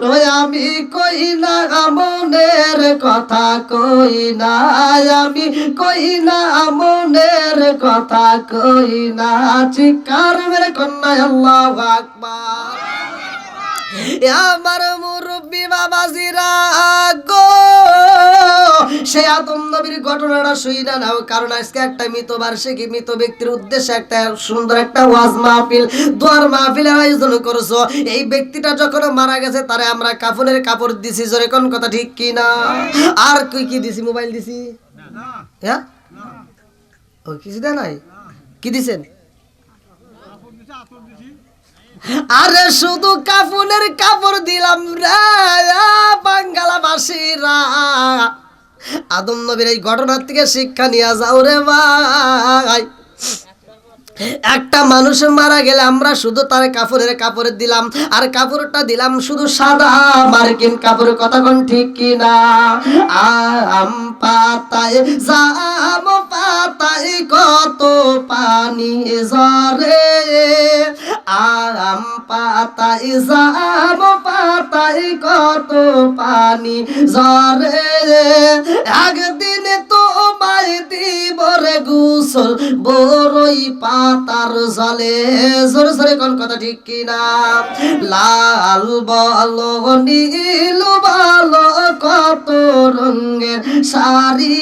ওই আমি কই না মনের কথা, কই না আমি, কই না মনের কথা, কই না। চিৎকার মেরে কন্যা আল্লাহু আকবার। আমার মুরব্বি বাবাজিরা গো, সে আদম নবীর ঘটনাটা শুইনা নাও, কারণ আজকে একটা মৃত বার্ষিকী, মৃত ব্যক্তির উদ্দেশ্যে একটা সুন্দর একটা ওয়াজ মাহফিল, দোয়ার মাহফিলের আয়োজন করছো। এই ব্যক্তিটা যখন মারা গেছে তারে আমরা কাফনের কাপড় দিছি। জোরে কোন কথা ঠিক কি না? আর কি দিছি? মোবাইল দিছি? হ্যাঁ, ও কিছু দেয় নাই? কি দিছেন? আরে শুধু কাফনের কাপড় দিলাম রে বাংলাভাষীরা। আদম নবীর এই ঘটনার থেকে শিক্ষা নিয়ে যাও রে ভাই। একটা মানুষ মারা গেলে আমরা শুধু তার কাপড়ের কাপড় দিলাম, আর কাপড়টা দিলাম শুধু সাদা মার্কিন কাপড়। কথা কোন ঠিক কি না? আম পাতায় জাম পাতায় কত পানি ঝরে, আম পাতায় জাম পাতায় কত পানি ঝরে, একদিন তোমায় দিব রে গোসল বড়ই পাতার জলে। জোরে জোরে কোন কথা ঠিক কি না? লাল বলো নীল বলো কত রঙের শাড়ি,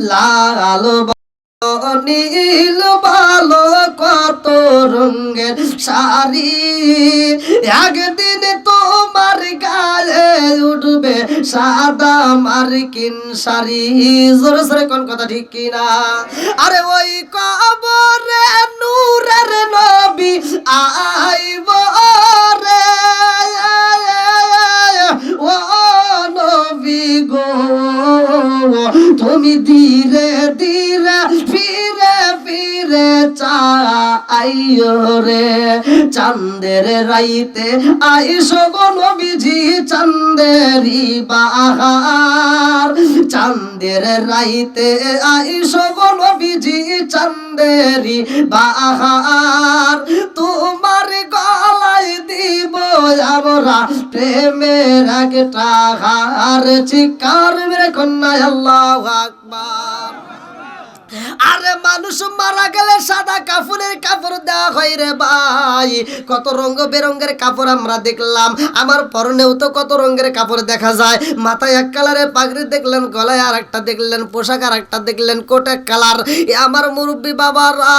লাল নীল বলো কত রঙের শাড়ি, একদিন তোমার গায়ে উঠবে সাদা মার্কিন শাড়ি। জোরে জোরে কোন কথা ঠিক কিনা? আরে ওই কবরে নূরের নবী আইব রে, ও নবী গো তুমি ধীরে ধীরে ফিরে ফিরে চাইও রে। চাঁদের রাইতে আইসো গো নবীজি চাঁদেরি বাহার, চাঁদের রাইতে আইসো গো নবীজি চাঁদেরি বাহার। তোমার গলায় দিব আমরা প্রেমের একটা হার। চিৎকার মেরে কন্যা আল্লাহু আকবার। আরে মানুষ মারা গেলে সাদা কাফনের কাপড় দেওয়া হয় রে ভাই। কত রঙ বেরঙের কাপড় আমরা দেখলাম, আমার পরনেও তো কত রঙের কাপড় দেখা যায়। মাথায় এক কালারের পাগড়ি দেখলেন, গলায় আর একটা দেখলেন, পোশাক আর একটা দেখলেন কোট এক কালার। আমার মুরব্বী বাবারা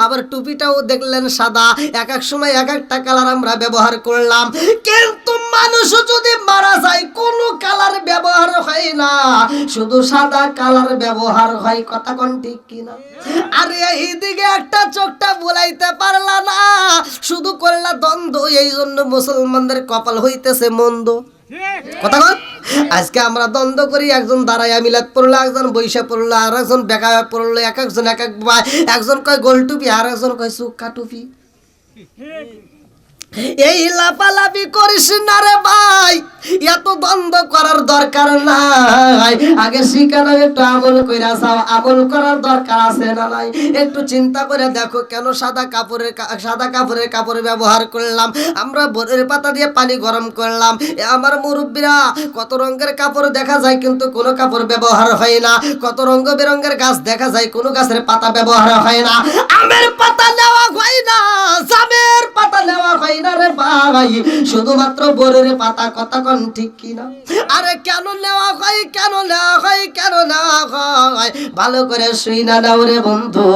আবার টুপিটাও দেখলেন সাদা। এক এক সময় এক একটা কালার আমরা ব্যবহার করলাম, কিন্তু মানুষ যদি মারা যায় কোনো কালার ব্যবহার হয় না, শুধু সাদা কালার ব্যবহার হয়। কথা কোনটি কিনা? আরে এইদিকে একটা চোখটা বুলাইতে পারলা না, শুধু করলা দ্বন্দ্ব। এই জন্য মুসলমানদের কপাল হইতেছে মন্দ। কথা বল। আজকে আমরা দ্বন্দ্ব করি, একজন দাঁড়াইয়া মিলাদ পড়লো, একজন বৈশা পড়লো, আর একজন বেকা পড়লো, এক একজন এক এক ভাই। একজন কয় গোল টুপি, আর একজন কয় চুক্কা টুপি। এই লাপালাপি করিস না রে ভাই, এত দ্বন্দ্ব করার দরকার নাই। আগে শিখানো একটু আমল কইরা যাও, আমল করার দরকার আছে না নাই? একটু চিন্তা করে দেখো, কেন সাদা কাপড়ের কাপড় ব্যবহার করলাম আমরা? বরের পাতা দিয়ে পানি গরম করলাম। আমার মুরব্বীরা, কত রঙের কাপড় দেখা যায় কিন্তু কোনো কাপড় ব্যবহার হয় না। কত রঙ বেরঙের গাছ দেখা যায়, কোনো গাছের পাতা ব্যবহার হয় না। আমের পাতা নেওয়া হয় না, জামের পাতা নেওয়া হয় না রে ভাই, শুধুমাত্র বরের পাতা। কথা কোন ঠিক কিনা? আরে কেন নেওয়া হয়, কেন নেওয়া হয়, কেন নেওয়া হয়? ভালো করে শুই না নাও রে বন্ধু।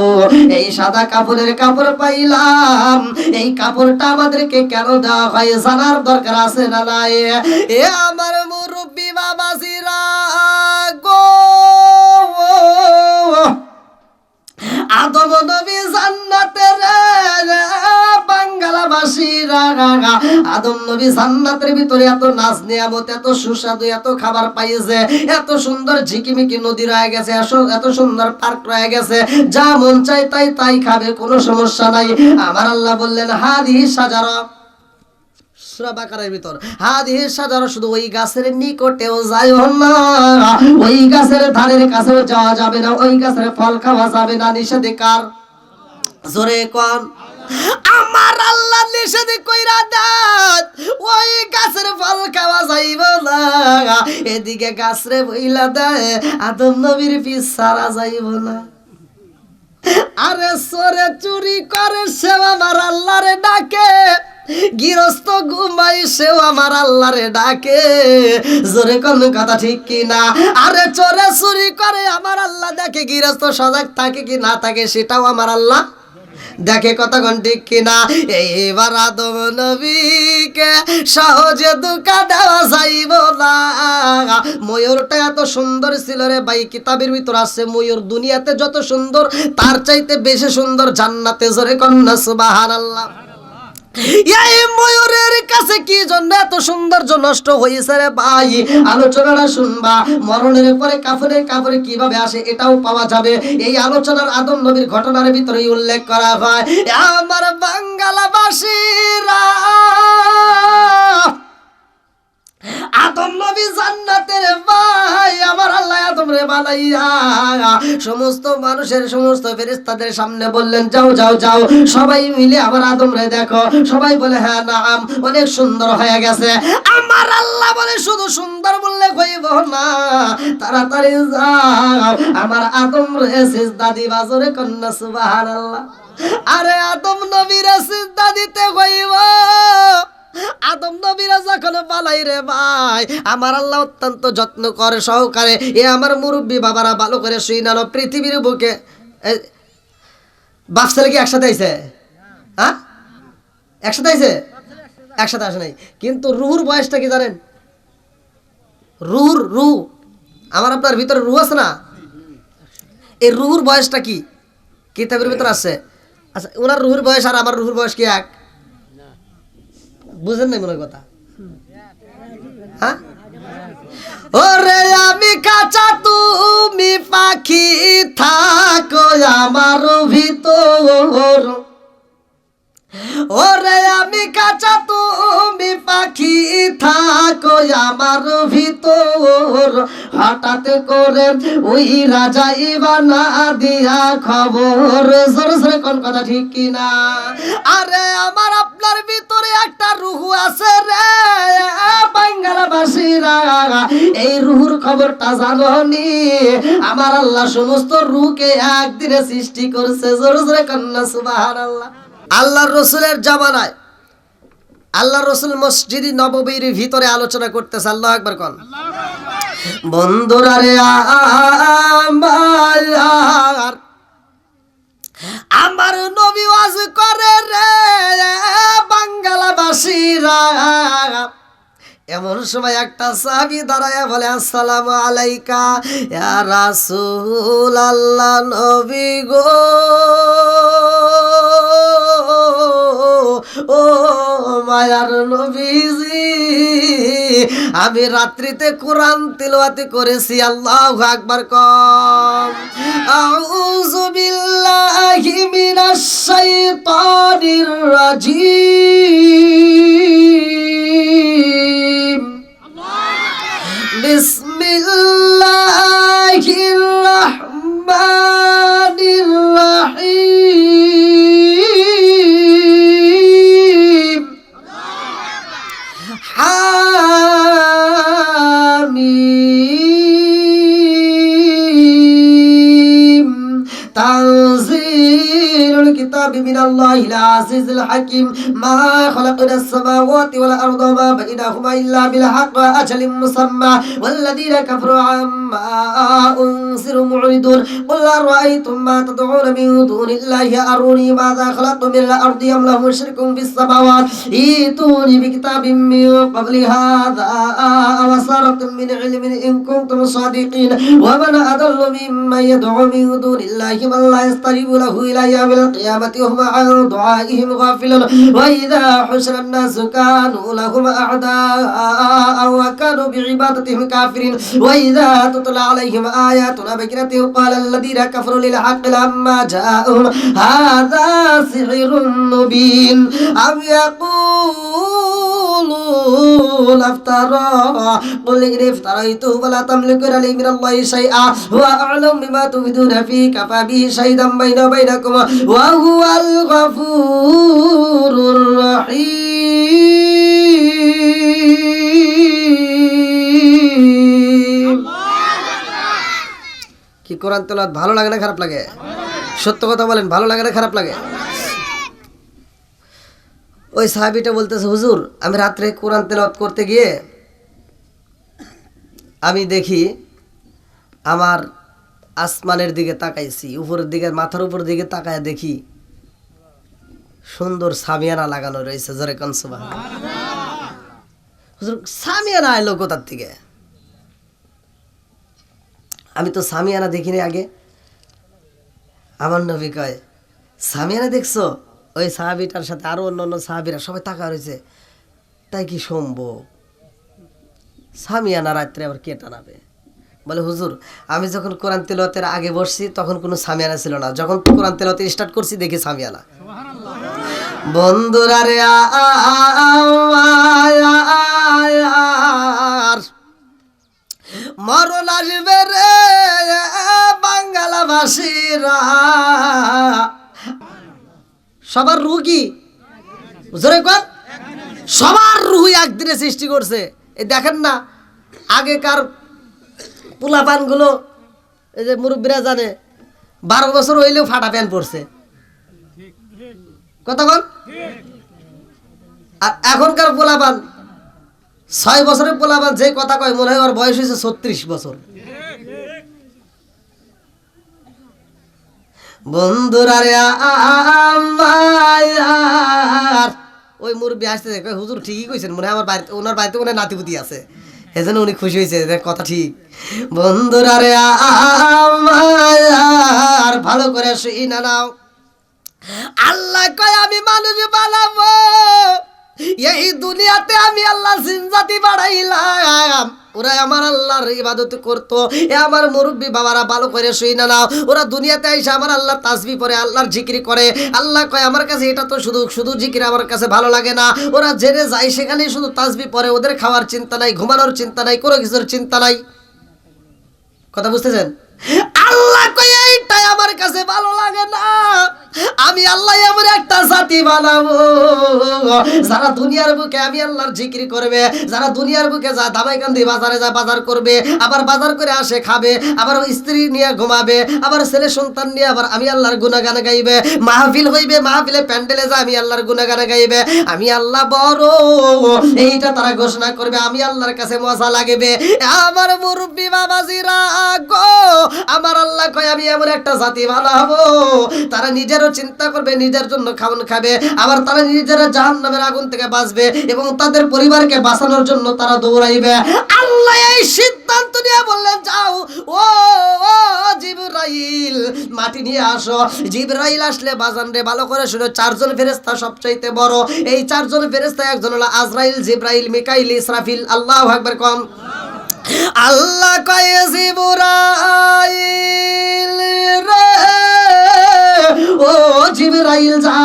এই সাদা কাপড়ের কাপড় পাইলাম, এই কাপড়টা আমাদেরকে কেন দেওয়া হয় জানার দরকার আছে না নাই? এ আমার মুরব্বী বাবাজিরা গো, আদম নবী জান্নাতের বাঙ্গালাবাসীরা, আদম নবী জান্নাতের ভিতরে এত নাজ নিয়ামত, এত সুস্বাদু, এত খাবার পাইয়েছে, এত সুন্দর ঝিকিমিকি নদী রয়ে গেছে, এত সুন্দর পার্ক রয়ে গেছে, যা মন চাই তাই তাই খাবে, কোনো সমস্যা নাই। আমার আল্লাহ বললেন হাদিহি সাজারা, সূরা বাকারার ভিতর, হাদিহি সাজারা, শুধু ওই গাছের নিকটেও যাইও না, ওই গাছের ধারের কাছেও যাওয়া যাবে না, ওই গাছের ফল খাওয়া যাবে না। নিষেধাজ্ঞার জোরে কোন? আমার আল্লাহ নিষেধ কইরা দেন, ওই গাছের ফল খাওয়া যাইব না। এদিকে গাছরে বইলা দেয় আদম নবীর পিছ ছাড়া যাইব না। আরে সরে চুরি করে সেও আমার আল্লাহরে ডাকে, গৃহস্থ ঘুমাই সেও আমার আল্লাহরে ডাকে। জোরে কোন কথা ঠিক কিনা? আরে চোরে চুরি করে আমার আল্লাহ দেখে, গৃহস্থ সজাগ থাকে কি না থাকে সেটাও আমার আল্লাহ দেখে। কথা কোন ঠিক কিনা? এইবার আদম নবীকে সহজে ধোঁকা দেওয়া যাইব না। ময়ূরটা এত সুন্দর ছিল রে ভাই, কিতাবের ভিতর আছে ময়ূর দুনিয়াতে যত সুন্দর তার চাইতে বেশি সুন্দর জান্নাতে। জোরে কন্যা সুবহানাল্লাহ। এই ময়ূরের কাছে কি জন্য এত সৌন্দর্য নষ্ট হয়েছে রে ভাই? আলোচনাটা শুনবা। মরণের পরে কাফনের কাপড়ে কিভাবে আসে এটাও পাওয়া যাবে। এই আলোচনার আদম নবীর ঘটনার ভিতরে উল্লেখ করা হয়। আমার বাঙ্গালাবাসীরা, আদম নবী জান্নাতের ভাই, আমার আল্লাহ আদম রে বানাইয়া সমস্ত মানুষের, সমস্ত ফেরেশতাদের সামনে বললেন যাও যাও যাও, সবাই মিলে আমার আদম রে দেখো। সবাই বলে হ্যাঁ নাম, অনেক সুন্দর হয়ে গেছে। আমার আল্লাহ বলে শুধু সুন্দর বললে হইব না, তাড়াতাড়ি যাও আমার আদম রে সিজদা দিবা। জোরে কন্যা সুবহানাল্লাহ। আরে আদম নবীর সিজদা দিতে হইব। আদম নবীরা যখন বালাই রে ভাই, আমার আল্লাহ অত্যন্ত যত্ন করে সহকারে। এ আমার মুরব্বী বাবারা ভালো করে শুই না, পৃথিবীর বুকে বাপ ছেলে কি একসাথে আইছে? হ্যাঁ, একসাথে আইছে? একসাথে আসে নাই, কিন্তু রুহুর বয়সটা কি জানেন? রুহ আমার আপনার ভিতরে রুহ আছে না, এই রুহুর বয়সটা কি কিতাবের ভিতরে আছে? আচ্ছা, ওনার রুহুর বয়স আর আমার রুহুর বয়স কি এক? বুঝেন নাই মনে হয় কথা? হ্যাঁ, ওরে আমি কাঁচা তুমি পাখি থাকো আমার ভিতর, ওরে আমি কাঁচা তুমি পাখি থাকো আমার ভিতর, হঠাৎ করে ওই রাজা ইবানা দিয়া খবর। জোরে জোরে কোন কথা ঠিক কিনা? আরে আমার আপনার ভিতরে একটা রুহ আছে রে বাঙ্গালাবাসীরা, এই রুহুর খবরটা জানোনি? আমার আল্লাহ সমস্ত রুহকে একদিনে সৃষ্টি করছে। জোরে জোরে কন্যা সুবহানাল্লাহ। আল্লাহর রসুলের জামানায় আল্লাহর রসুল মসজিদ নববীর ভিতরে আলোচনা করতেছে। আল্লাহু আকবার কোন। বন্ধুরা রে আমার নবী ওয়াজ করে রে বাঙ্গালাবাসীরা, এমন সময় একটা সাহাবী দাঁড়ায়া বলে, আসসালামু আলাইকা ইয়া রাসূলুল্লাহ, নবী গো ও মায়ার নবীজি, আমি রাত্রিতে কোরআন তিলাওয়াত করেছি। আল্লাহু আকবার কম। আউযু বিল্লাহি মিনাশ শাইতানির রাজিম। বিসমিল্লাহির রাহমানির রাহিম। হামিম। তানজিলুল কিতাবি মিনাল্লাহিল আজিজিল হাকিম। মা খালাকনাস সামাওয়াতি ওয়াল আরদা ওয়া মা বাইনাহুমা ইল্লা বিল হাক্কি ওয়া আজালিম মুসাম্মা ওয়াল্লাযীনা কাফারু আম্মা উনজিরু মু'রিদুন। কুল আরাআইতুম মা তাদউনা মিন দুনিল্লাহি আরুনি মাযা খালাকতুম মিনাল আরদি আম লাহুম শিরকুন ফিস সামাওয়াতি ইতুনি বিকিতাবিম মিন ক্বাবলি হাযা আও আসারাতুম মিন ইলমিন ইন কুনতুম সাদিকিন। ওয়া মান আদাল্লু মিম্মান ইয়াদউ মিন দুনিল্লাহি মান লা ইয়াস্তাজিবু লাহু ইলা ইয়াউমিল কিয়ামাতি ওয়া হুম আন দুআইহিম গাফিলুন। ওয়া ইযা হুশিরান নাসু কানু লাহুম আ'দাআ ওয়া কানু বিইবাদাতিহিম কাফিরিন। ওয়া ইযা তুতলা আলাইহিম আয়াতুনা বাইয়িনাতিন ক্বালা আল্লাযীনা কাফারু লিল হাক্কি লাম্মা জাআহুম হাযা সিহরুন মুবিন। আম ইয়াকুলুনা ইফতারা কুল ইন ইফতারাইতু ফালা তামলিকুনা লি মিনাল্লাহি শাইআ ওয়া আ'লামু বিমা তুফিদুনা ফি কাফা বিহি শাহিদান বাইনা ওয়া বাইনাকুম ওয়া হুয়াল গফুরুর রহিম। কি কোরআন তেলাওয়াত ভালো লাগে না খারাপ লাগে? সত্য কথা বলেন, ভালো লাগে না খারাপ লাগে? ওই সাহাবীটা বলতেছে, হুজুর আমি রাত্রে কোরআন তেলাওয়াত করতে গিয়ে আমি দেখি আমার আসমানের দিকে তাকাইছি, উপরের দিকে, মাথার উপর দিকে তাকায় দেখি সুন্দর সামিয়ানা লাগানো রয়েছে। জোরে কোন সুবহানাল্লাহ। হুজুর সামিয়ানা এলো কোথার থেকে? আমি তো সামিয়ানা দেখিনি আগে। আমার নবী কয়, সামিয়ানা দেখছো? ওই সাহাবীটার সাথে আরো অন্যান্য সাহাবীরা সবাই তাকা রয়েছে। তাই কি সম্ভব? সামিয়ানা রাত্রে আবার কে টানাবে? বলে, হুজুর আমি যখন কোরআন তেলাওয়াতের আগে বসছি তখন কোনো সামিয়ানা ছিল না, যখন কোরআন তেলাওয়াত স্টার্ট করছি দেখি সামিয়ানা। বন্ধুরা রে মরণ আসবে রে বাঙ্গালাবাসীরা। সবার রুহ কি? জোরে কোন। সবার রুহ একদিনে সৃষ্টি করছে। এই দেখেন না আগেকার পোলাপান গুলো, এই যে মুরব্বীরা জানে 12 বছর হইলেও ফাটা প্যান্ট পরছে। কথা বল। আর এখনকার পোলাপান 6 বছরের পোলাপান যে কথা কয় মনে হয় ওর বয়স হয়েছে 36 বছর। বন্ধুরা রে আমার ওই মুরব্বী আসতে দেখে, হুজুর ঠিকই কইছেন, মনে হয় আমার বাড়িতে, ওনার বাড়িতে মনে হয় নাতিপুতি আছে। এজন্য উনি খুশি হয়েছে, কথা ঠিক। বন্ধুরা রে আমার ভালো করে শুইনা নাও, আল্লাহ কয় আমি মানুষ বানাবো, এই দুনিয়াতে আমি আল্লাহ জিনজাতি বাড়াইলাম, ওরা আমার আল্লাহর ইবাদত করতো। এ আমার মুরব্বী বাবারা ভালো করে শুই না নাও, ওরা দুনিয়াতে আইসা আমার আল্লাহ তাসবিহ পড়ে, আল্লাহর জিকির করে। আল্লাহ কয় আমার কাছে এটা তো শুধু শুধু জিকির আমার কাছে ভালো লাগে না, ওরা জেনে যায় সেখানে শুধু তাসবিহ পড়ে, ওদের খাওয়ার চিন্তা নাই, ঘুমানোর চিন্তা নাই, কোনো কিছুর চিন্তা নাই। কথা বুঝতেছেন? আল্লাহ কয় এইটাই আমার কাছে ভালো লাগে না, আমি আল্লাহ এমন একটা জাতি বানাবো যারা দুনিয়ার বুকে আমি আল্লাহর জিকির করবে, যারা দুনিয়ার বুকে যা দামাইকান্দি বাজারে যা বাজার করবে, আবার বাজার করে আসে খাবে, আবার স্ত্রী নিয়ে ঘুমাবে, আবার ছেলে সন্তান নিয়ে আবার আমি আল্লাহর গুণগান গাইবে, মাহফিল হইবে, মাহফিলে প্যান্ডেলে যা আমি আল্লাহর গুণগান গাইবে, আমি আল্লাহ বড়, এইটা তারা ঘোষণা করবে, আমি আল্লাহর কাছে মজা লাগবে। আমার মুরব্বী বাবাজিরা গো, আমার আল্লাহ কয় আমি এমন একটা জাতি বানাবো তারা নিজেরও চিন্তা করবে, নিজের জন্য খাওয়ান খাবে, আবার তারা নিজেরা জাহান্নামের আগুন থেকে বাঁচবে এবং তাদের পরিবারকে বাঁচানোর জন্য তারা দৌড়াইবে। আল্লাহ এই সিদ্ধান্ত নিয়ে বললেন যাও ও জিবরাইল মাটি নিয়ে আসো। জিবরাইল আসলে বাজান রে ভালো করে শুনে, চারজন ফেরেশতা সবচাইতে বড়, এই চারজন ফেরেশতা একজন হলো আজরাইল, জিবরাইল, মিকাইল, ইসরাফিল। আল্লাহু আকবার কোন। আল্লাহ কয় জিবরাইল রে ও জিবরাইল যা,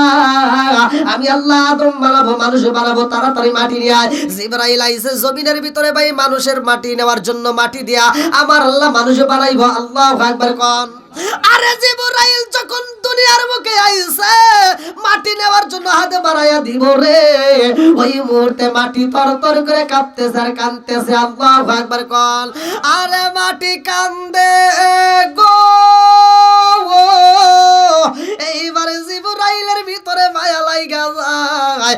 আমি আল্লাহ আদম বানাবো, মানুষ বানাবো, তাড়াতাড়ি মাটি নিয়ে আয়। জিবরাইল আইছে জমিনের ভিতরে ভাই মানুষের মাটি নেওয়ার জন্য, মাটি দিয়া আমার আল্লাহ মানুষ বানাইবো। আল্লাহু আকবার কোন। আরে জিবরাইল যখন দুনিয়ার মুখে আইছে মাটি নেওয়ার জন্য হাতে বাড়াইয়া দিব রে, ওই মুহূর্তে মাটি তরতর করে কাঁপতেছে আর কাঁদতেছে। আল্লাহু আকবার কোন। আরে মাটি কান্দে গো, এইবারে জিবরাইলের ভিতরে মায়া লাইগা যায়।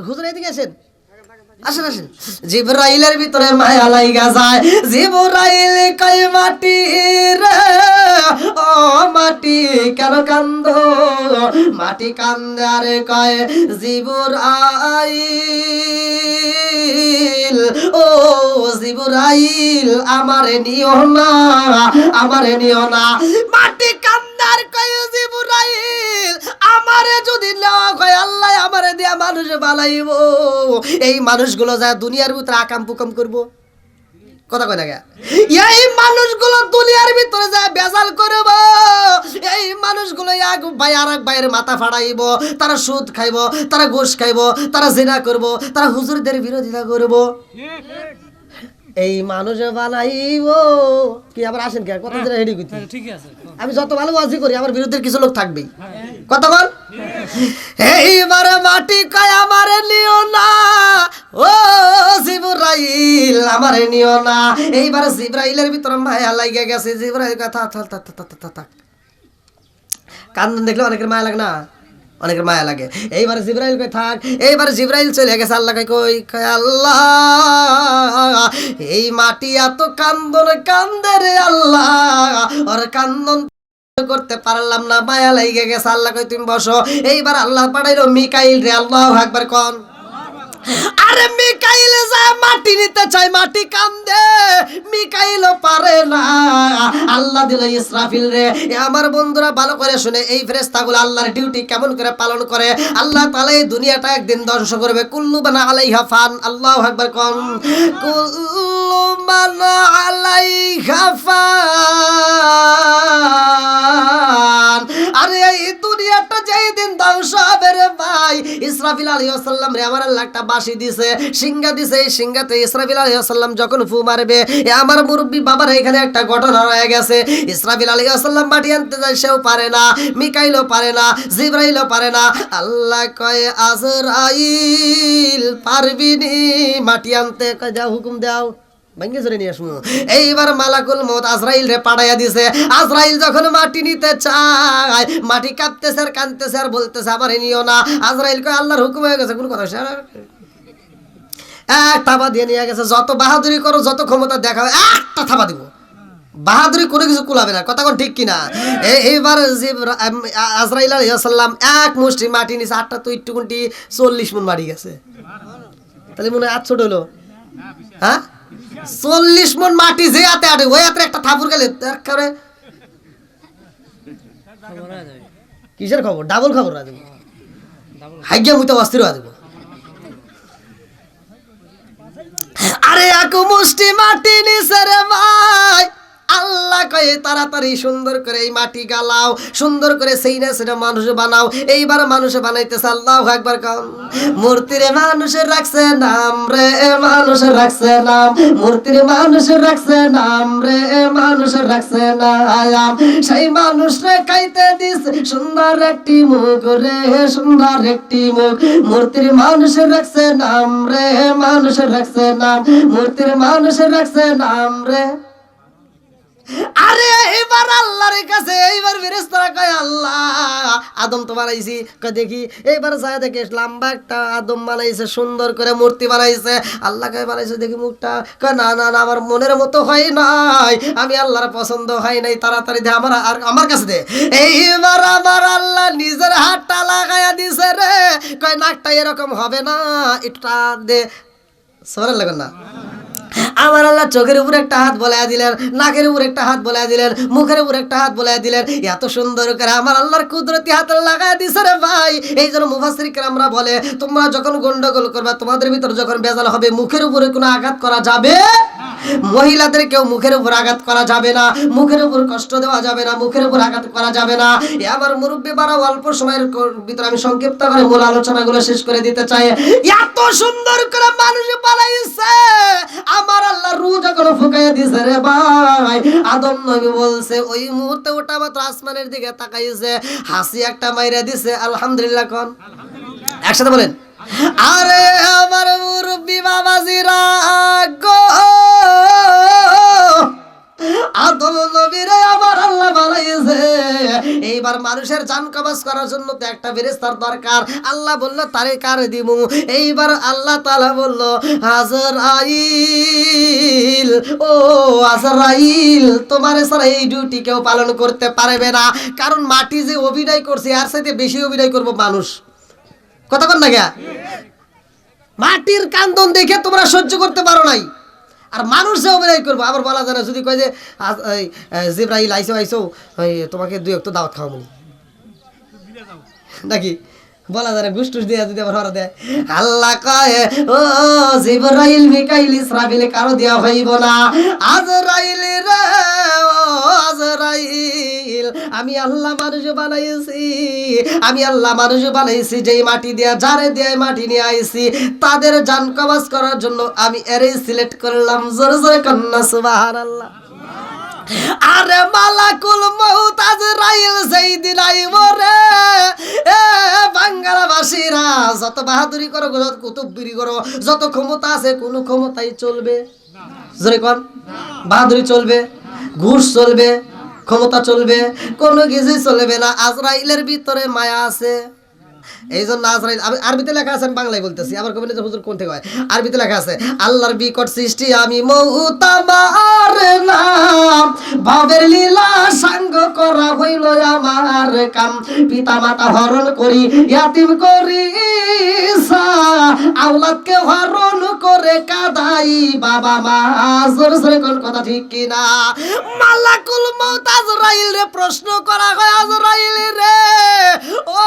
হুজুর এদিকে আসেন, আসেন আসেন। জিবরাইলের ভিতরে মায়া লাইগা যায়। জিবরাইল কয় মাটি রে ও মাটি কেন কান্দো, মাটি কান্দে আরে কয় জিবরাইল ও জিবরাইল আমারে নিও না, আমারে নিও না। মাটি কান্দার কয় জিবরাইল আমারে যদি নেওয়া হয় আল্লাহ আমারে দিয়া মানুষ বানাইবো, এই মানুষগুলো যায় দুনিয়ার ভিতরে আকাম পুকাম করবো। কথা কয় না গে, এই মানুষগুলো দুনিয়ার ভিতরে যায় বেজাল করব, এই মানুষগুলো এক ভাই আর এক ভাইয়ের মাথা ফাড়াইব, তারা সুদ খাইব, তারা ঘুষ খাইব, তারা জিনা করব, তারা হুজুরদের বিরোধিতা করব, এই মানুষ বানাইব। কি আবার আসেন কে কথা দিলে হেডি কইতে, ঠিক আছে আমি যত ভালো ওয়াজি করি আমার বিরুদ্ধে কিছু লোক থাকবেই। কথা বল। এইবারে মাটি কয় আমারে নিও না ও জিবরাইল আমারে নিও না। এইবারে জিবরাইলের ভিতরে মায়া লাগিয়ে গেছে। জিবরাইল কথা থাক, কান্দন দেখলে অনেকের মায়া লাগে না, অনেকের মায়া লাগে। এইবারে জিবরাইল কই থাক, এইবারে জিবরাইল চলে গেছে। আল্লাহ কই আল্লাহ এই মাটি এত কান্দন কান্দে রে আল্লাহ, ওর কান্দন করতে পারলাম না, মায়া লাগে গেছে। আল্লাহ কই তুমি বসো। এইবার আল্লাহ পাঠাইলো মিকাইল রে। আল্লাহু আকবার কোন। আরে মিকাইল যায় মাটি নিতে চাই, মাটি কান্দে, মিকাইলও পারে না। আল্লাহ দিল ইসরাফিল রে। আমার বন্ধুরা ভালো করে শুনে, এই ফেরেশতাগুলো আল্লাহর ডিউটি কেমন করে পালন করে। আল্লাহ তাআলা এই দুনিয়াটা একদিন ধ্বংস করবে। কুল্লু বানা আলাইহা ফান। আল্লাহু আকবার কোন। কুল্লু বানা আলাইহা ফান। আরে এই দুনিয়াটা যেই দিন ধ্বংস হবে রে ভাই, ইসরাফিল আলাইহিস সালাম রে আমার আল্লাহ একটা বাঁশি দিছে, সিংহা দিছে। এই সিংহাতে ইসরাফিল আলাইহিস সালাম যখন ফু মারবে, আমার মুরব্বি বাবার এখানে একটা ঘটনা হয়ে গেছে। ইসরাফিল আলাইহিস সালাম মাটি আনতে যায়, সেও পারে না, মিকাইলও পারে না, জিবরাইলও পারে না। আল্লাহ কয় আজরাইল পারবি নি মাটি আনতে? কয় দাও, হুকুম দাও, ভাঙ্গে জোরে নিয়ে আসবো। এইবার মালাকুল মউত আজরাইল রে পাঠাইয়া দিছে। আজরাইল যখন মাটি নিতে চায়, মাটি কাঁপতেছে আর কাঁদতেছে আর বলতেছে আমারে নিও না। আজরাইল কয় আল্লাহর হুকুম হয়ে গেছে, কোন কথা এক থাবা দিয়ে নিয়ে গেছে। যত বাহাদুরি করো, যত ক্ষমতা দেখাও, একটা থাবা দিব, বাহাদুরি কোনো কিছু কুলাবে না। কথা কোন ঠিক কিনা? এইবার আজরাইল আলাইহিস সালাম এক মুষ্টি মাটি নিছে, 8টা তো একটু 40 মণ মাটি গেছে। তাহলে মনে হয় 8 ছোট হলো, হ্যাঁ 40 মণ মাটি যে হাতে আটে ওই হাতে একটা থাপুর গেলে একেবারে কিসের খবর? ডাবল খবর রাজব, হাইগিয়া মুইতে অস্থির হয়ে যাব। আরে এক মুষ্টি মাটি নিছে রে ভাই, আল্লাহ কয়ে তাড়াতাড়ি সুন্দর করে এই মাটি গালাও, সুন্দর করে সেই না সেটা মানুষ বানাও। এইবার মানুষ বানাইতেছে, আল্লাহু আকবার কাম। মূর্তিরে মানুষের রাখছে নাম রে, মানুষের রাখছে নাম, মূর্তির মানুষের রাখছে নাম রে, মানুষের রাখছে নাম। সেই মানুষ রে খাইতে দিস সুন্দর একটি মুখ রে, সুন্দর একটি মুখ। মূর্তির মানুষের রাখছে নাম রে, মানুষের রাখছে নাম, মূর্তির মানুষের রাখছে নাম রে। আরে এবার আল্লাহর কাছে এইবার ফেরেশতারা কয় আল্লাহ আদম তো বানাইছি, কয় দেখি। এইবার যায় দেখে লম্বা একটা আদম বানাইছে, সুন্দর করে মূর্তি বানাইছে। আল্লাহ কয় বানাইছে দেখি মুখটা, কয় না না না আমার মনের মতো হয় নাই, আমি আল্লাহর পছন্দ হয় নাই, তাড়াতাড়ি দে আমার, আর আমার কাছে দে। এইবার আমার আল্লাহ নিজের হাতটা লাগাইয়া দিছে রে, কয় নাকটা এরকম হবে না, এটা দে। সরে লাগান না। আমার আল্লাহ চোখের উপর একটা হাত বলাইয়া দিলেন, নাকের উপর একটা হাত বলাইয়া দিলেন, মুখের উপর একটা হাত বলাইয়া দিলেন। এত সুন্দর করে আমার আল্লাহর কুদরতি হাত লাগাইয়া দিছে রে ভাই। এই জন্য মুফাসসির কেরামরা বলে তোমরা যখন গন্ডগোল করবে, তোমাদের ভিতর যখন বেজাল হবে, মুখের উপরে কোনো আঘাত করা যাবে, মহিলাদের কেউ মুখের উপর আঘাত করা যাবে না, মুখের উপর কষ্ট দেওয়া যাবে না, মুখের উপর আঘাত করা যাবে না। এ আমার মুরব্বী বাড়া অল্প সময়ের ভিতরে আমি সংক্ষিপ্ত করে মূল আলোচনাগুলো শেষ করে দিতে চাই। এত সুন্দর করে মানুষ বানাইছে, আমার আল্লাহ রূহ যখন ফুঁকাইয়া দিছে রে ভাই, আদম নবী বলছে ওই মুহূর্তে ওটা মাত্র আসমানের দিকে তাকাইছে, হাসি একটা মাইরা দিছে। আলহামদুলিল্লাহ কোন একসাথে বলেন। আরে আমার মুরব্বী বাবাজিরা গো, আদম নবীরে আমার আল্লাহ বানাইছে। এইবার মানুষের জান কবজ করার জন্য তো একটা ফেরেশতার দরকার। আল্লাহ বলল তারে কার দিমু। এইবার আল্লাহ তাআলা বলল আজরাইল, ও আজরাইল তোমার ছাড়া এই ডিউটি কেউ পালন করতে পারবে না। কারণ মাটি যে অভিনয় করছে আর সাথে বেশি অভিনয় করব মানুষ। কথা কন না গা, মাটির কান্দন দেখে তোমরা সহ্য করতে পারো নাই, আর মানুষ যে অভিনয় করবো। আবার বলা যায় না, যদি কয় যে জিবরাইল আইসো আইসো তোমাকে 2 ওয়াক্ত দাওয়াত খাওয়াবো নাকি, বলা যায় না, গুসটুস দিয়ে যদি আবার হরা দেয়। আল্লাহ কয় ও জিবরাইল মিকাইল ইসরাফিল কারো দেওয়া হইব না। আজরাইল রে ও আজরাইল, আমি আল্লাহ মানুষ বানাইছি, আমি আল্লাহ মানুষ বানাইছি, যেই মাটি দিয়া যারে দিয়ে মাটি নিয়ে আইছি তাদের জান কবজ করার জন্য আমি এরে সিলেক্ট করলাম। জোরে জোরে কন্না সুবহানাল্লাহ। আরে মালাকুল মউত আজরাইল যেই দিন আইব রে, এ বাঙ্গালাবাসীরা যত বাহাদুরি করো, যত কুতুবগিরি করো, যত ক্ষমতা আছে কোন ক্ষমতাই চলবে জোরে কোন, বাহাদুরি চলবে, ঘুষ চলবে, ক্ষমতা চলবে, কোনো কিছুই চলবে না। আজরাইলের ভিতরে মায়া আছে। এই জন্য আজরাইল, আরবিতে লেখা আছে, আমি বাংলায় বলতেছি, আবার কবিতা হুজুর কোন থেকে হয়, আরবিতে লেখা আছে আল্লাহর বিকট সৃষ্টি আমি মউত আমার নাম, ভাবের লীলা সাঙ্গ করা হইল আমার কাম, পিতা মাতা হরণ করি ইয়াতিম করি, আওলাদকে হরণ করে কাদাই বাবা মা। জোরে জোরে কোন কথা ঠিক কিনা? মালাকুল মউত আজরাইল রে প্রশ্ন করা হয়, আজরাইল রে ও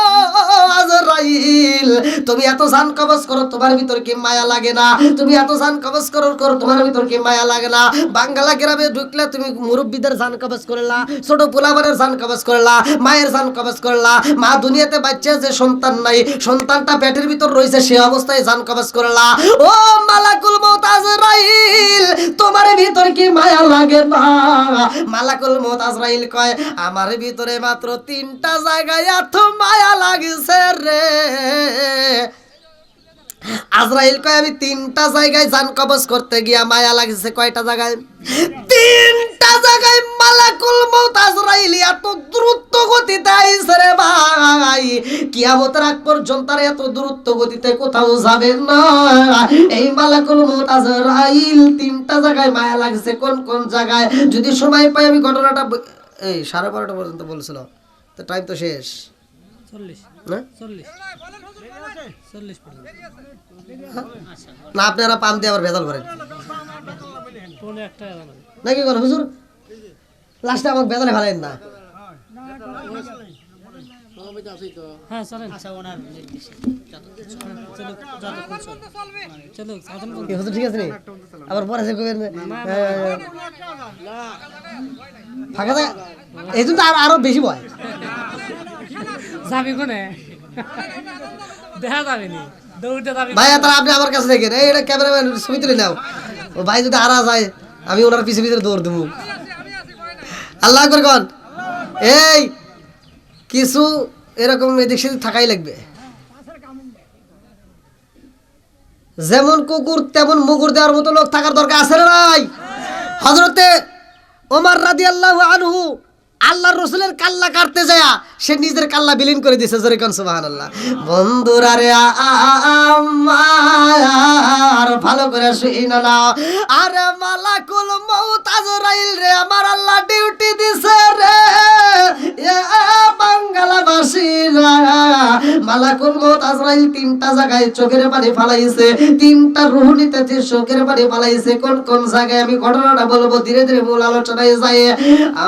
আজরাইল তুমি এত জান কবজ করো, তোমার ভিতর কি মায়া লাগে না? তুমি এত জান কবজ করো তোমার ভিতর কি মায়া লাগে না? বাঙ্গালা গ্রামে ঢুকলে তুমি মুরব্বীদের জান কবজ করলা, ছোট পোলাবারের জান কবজ করলা, মায়ের জান কবজ করলা, মা দুনিয়াতে বাচ্চা যে সন্তান নাই, সন্তানটা পেটের ভিতর রয়েছে সে অবস্থায় জান কবজ করলা। ও মালাকুল মউত আজরাইল তোমার ভিতর কি মায়া লাগে না? মালাকুল মউত আজরাইল কয় আমার ভিতরে মাত্র 3টা জায়গায় এত মায়া লাগছে রে। আজরাইল কয় আমি 3টা জায়গায় জান কবজ করতে গিয়া মায়া লাগছে। কয়টা জায়গায়? 3টা জায়গায় মালাকুল মউত আজরাইল এত দ্রুত গতিতে আইছে রে ভাই, কিয়ামতের আগ পর্যন্ত আর এত দ্রুত গতিতে কোথাও যাবে না। এই মালাকুল মউত আজরাইল 3টা জায়গায় মায়া লাগছে। কোন কোন জায়গায়? যদি সময় পাই আমি ঘটনাটা এই 12:30 পর্যন্ত বলছিল, তো টাইম তো শেষ। 40 না 40 না আপনারা পাম দিয়ে আবার ভেজাল করেন। নাকি কোন হুজুর লাস্টে আমাকে বেদনে ফেলেন না। কি হুজুর ঠিক আছে নি? আবার পরে যে কইবেন ফাঁকা থাকে এই জন্য আরো বেশি ভয় যাবি কোনে দেখা যাবে নি দৌড়তে যাবি ভাই। তাহলে আপনি আমার কাছে দেখেন, এই এটা ক্যামেরাম্যান ছবি তুলে নাও। ও ভাই যদি আরা যায় আমি ওনার পিছে পিছে দৌড় দেবো। আল্লাহ আকবার কোন। এই কিছু এরকম এদিক সেদিক থাকাই লাগবে। যেমন কুকুর তেমন মুগুর দেওয়ার মতো লোক থাকার দরকার আছে না নাই? হযরতে ওমর রাদিয়াল্লাহু আনহু আল্লাহর রাসূলের কাল্লা কাটতে যায় সে নিজের কাল্লা বিলীন করে দিয়েছে। জোরে কোন সুবহানাল্লাহ। বন্ধুরা রে আমার ভালো করে শুইনা নাও। আরে মালাকুল মউত আজরাইল রে আমার আল্লাহ ডিউটি দিছে রে এ বাংলাবাসীরা। মালাকুল মউত আজরাইল তিনটা জায়গায় চোখের পানি ফালাইছে, তিনটা রূহ নিতেছে চোখের পানি ফালাইছে। কোন কোন জায়গায় আমি ঘটনাটা বলবো, ধীরে ধীরে মূল আলোচনায় যাই।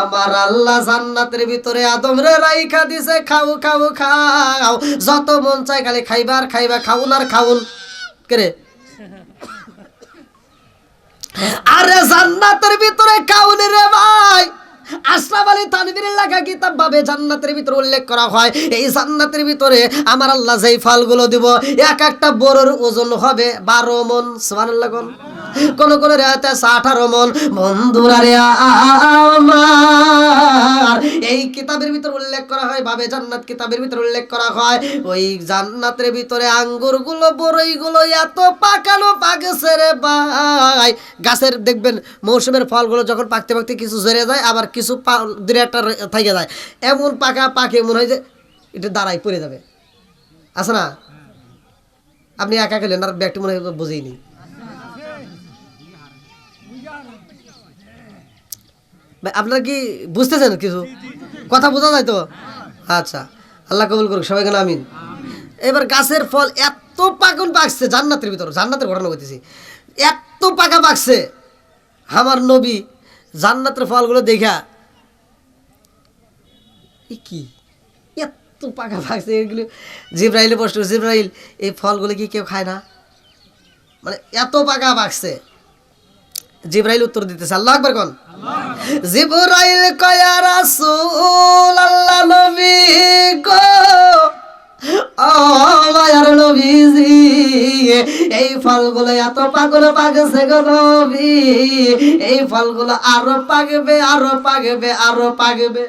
আমার আল্লাহ জান্নাতের ভিতরে আদম রে রাইখা দিছে, খাও খাও খাও, যত মন চাই খালি খাইবার খাইবা, খাউন আর খাউন করে। আরে জান্নাতের ভিতরে খাউন রে ভাই। আশরাফ আলী তানভীরের লেখা কিতাব ভাবে জান্নাতের ভিতরে উল্লেখ করা হয়, এই জান্নাতের ভিতরে আমার আল্লাহ যেই ফলগুলো দিব এক একটা বড়র ওজন হবে 12 মণ। সুবহানাল্লাহ কোন। কোন কোন রাতে 18 মণ। বন্ধুরা রে আমার এই কিতাবের ভিতর উল্লেখ করা হয়, ভাবে জান্নাত কিতাবের ভিতর উল্লেখ করা হয়, ওই জান্নাতের ভিতরে আঙ্গুরগুলো বড়ইগুলো এত পাকানো পাকছে রে ভাই। গাছের দেখবেন মৌসুমের ফলগুলো যখন পাকতে পাকতে কিছু ঝরে যায়, আবার কিছু দূরে একটা থেকে যায়, এমন পাকা পাকে মনে হয় যে এটা দাঁড়াই পড়ে যাবে। আছে না? আপনি একা খেলেন আর ব্যাগটি মনে হয় বুঝেই নি। আপনারা কি বুঝতেছেন কিছু কথা বোঝা যায় তো? আচ্ছা, আল্লাহ কবুল করুক সবাই কেন আমিন। এবার গাছের ফল এত পাকন পাকছে জান্নাতের ভিতর, জান্নাতের ঘটনা বলতেছি, এত পাকা পাকছে আমার নবী জান্নাতের ফলগুলো দেখা কি এত পাকা পাকছে এগুলো। জিবরাইলে প্রশ্ন, জিবরাইল এই ফলগুলো কি কেউ খায় না? মানে এত পাকা পাকছে। জিবরাইল উত্তর দিতেছে, আল্লাহু আকবার কোন। জিবরাইল কয় ইয়া রাসূল আল্লাহ নবী গো, ও মায়ার নবীজি এই ফলগুলো এত পাগল পাকছে গো নবী, এই ফলগুলো আরো পাকবে আরো পাকবে আরো পাকবে।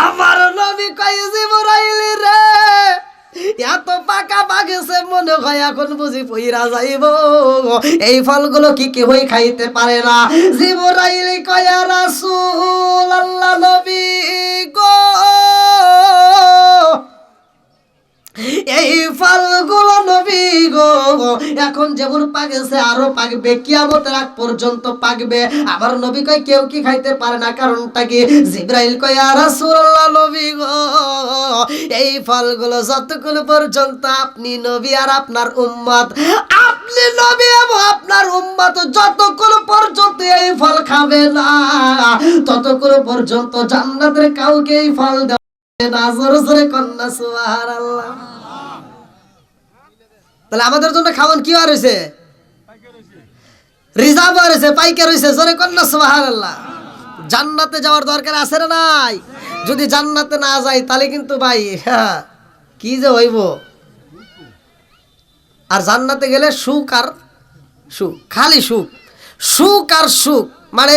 আমার নবী কয় জিবরাইল রে এত পাকা পাকেছে মনে হয় এখন বুঝি পইরা যাইব, এই ফলগুলো কি কেউই খাইতে পারে না। জিবরাইল কয় ইয়া রাসূল আল্লাহ নবী গো, এই ফলগুলো নবী গো এখন যেমন পাকেছে আরো পাকবে, কিয়ামতের আগ পর্যন্ত পাকবে। আমার নবী কয় কেউ কি খাইতে পারে না, কারণটা কি? জিবরাইল কয় ইয়া রাসূলুল্লাহ নবী গো এই ফলগুলো যতক্ষণ পর্যন্ত আপনি নবী আর আপনার উম্মত, আপনি নবী এবং আপনার উম্মত যতক্ষণ পর্যন্ত এই ফল খাবে না ততক্ষণ পর্যন্ত জান্নাতের কাউকে এই ফল দেওয়া না। জোরে জোরে কন্যা সুবহানাল্লাহ। তাহলে আমাদের জন্য খাওয়ান কি আর হইছে? রিজার্ভ হয়েছে, পাইকার হয়েছে। জোরে কন্যা সুবহানাল্লাহ। জান্নাতে যাওয়ার দরকার আছে না নাই? যদি জান্নাতে না যাই তাহলে কিন্তু ভাই কি যে হইব। আর জান্নাতে গেলে সুখ আর সুখ, খালি সুখ, সুখ আর সুখ, মানে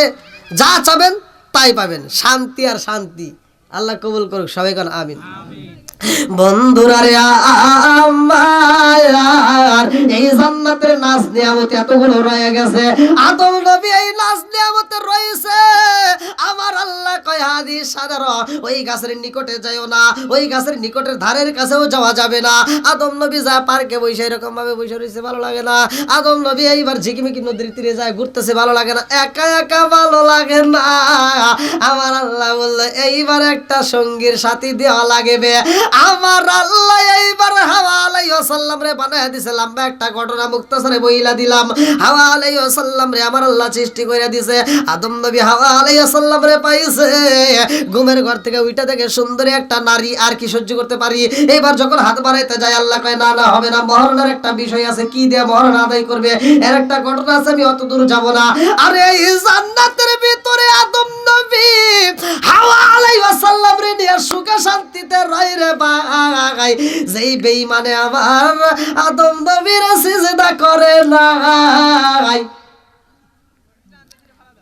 যা চাবেন তাই পাবেন, শান্তি আর শান্তি। আল্লাহ কবুল করুক সবাই কোন আমিন। বন্ধুরা রে আমার এই জান্নাতের নাজ নিয়ামত এতগুলো রয়ে গেছে, আদম নবী এই নাজ নিয়ামতে রয়েছে। আমার আমার আল্লাহ কয় হাদিস সাধারণ, ওই গাছের নিকটে যাইও না, ওই গাছের নিকটের ধারের কাছেও যাওয়া যাবে না। আদম নবী যা পার্কে বসে এরকম ভাবে বসে রয়েছে, ভালো লাগে না। আদম নবী এইবার ঝিকিমিকি নদীর তীরে যায় ঘুরতেছে, ভালো লাগে না, একা একা ভালো লাগে না। আমার আল্লাহ বললো এইবার একটা সঙ্গীর সাথী দেওয়া লাগবে। আমার আল্লাহ এইবার হাওয়া আলাইহিস সালাম রে বানায় দিছে। লম্বা একটা ঘটনা মুক্তাসারে বইলা দিলাম। হাওয়া আলাইহিস সালাম রে আমার আল্লাহ সৃষ্টি করে দিছে। আদম নবী হাওয়া আলাইহিস সালাম রে পাইছে, ঘুমের ঘর থেকে উইটা থেকে সুন্দরী একটা নারী, আর কি সহ্য করতে পারি। এবার যখন হাত বাড়াইতে যায় আল্লাহ কয় না না হবে না, মহরণের একটা বিষয় আছে, কি দিয়ে মহরণ আদায় করবে এর একটা ঘটনা আছে, আমি অত দূর যাব না। আরে এই জান্নাতের ভিতরে আদম নবী হাওয়া আলাইহিস সালাম রে নিয়ে সুখে শান্তিতে রয় রে ভাই। যেই বেঈমানে আমার আদম নবীর সিজদা করে না,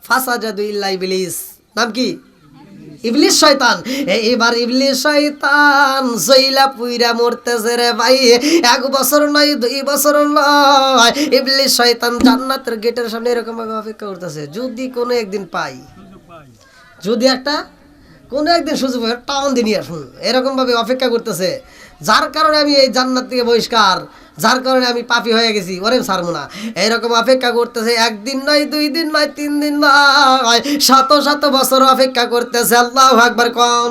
ফাসাজাদু ইল্লা ইবলিস, নাম কি? ইবলিস শয়তান। এইবার ইবলিস শয়তান জইলা পুইরা মরতেছে রে ভাই। 1 বছর নয় 2 বছর নয়, ইবলিস শয়তান জান্নাতের গেটের সামনে এরকম ভাবে অপেক্ষা করতেছে, যদি কোনো একদিন পাই, যদি একটা কোনো একদিন সুযোগ হয় টাউন দিনই আসুন, এরকম ভাবে অপেক্ষা করতেছে। যার কারণে আমি এই জান্নাত থেকে বহিষ্কার, যার কারণে আমি পাপী হয়ে গেছি, ওরে ছাড়বো না, এরকম অপেক্ষা করতেছে। 1 দিন নয় 2 দিন নয় 3 দিন নয়, শত শত বছর অপেক্ষা করতেছে। আল্লাহু আকবার কোন।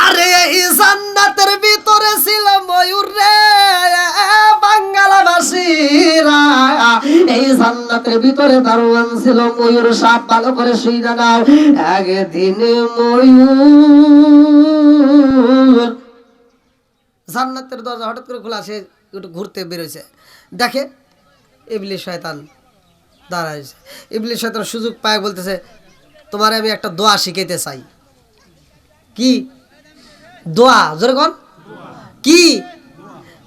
আরে এই জান্নাতের ভিতরে ছিল ময়ূর রে বাঙ্গালাবাসীরা, এই জান্নাতের ভিতরে দারোয়ান ছিল ময়ূর। সাপ ভালো করে শুইরা নাও, একদিন ময়ূর জান্নাতের দরজা হঠাৎ করে খোলা, সে একটু ঘুরতে বেরোছে, দেখে ইবলিস শয়তান দাঁড়াইছে। ইবলিস শয়তান সুযোগ পায় বলতেছে তোমারে আমি একটা দোয়া শিখাইতে চাই। কি দোয়া? জোরে কোন কি?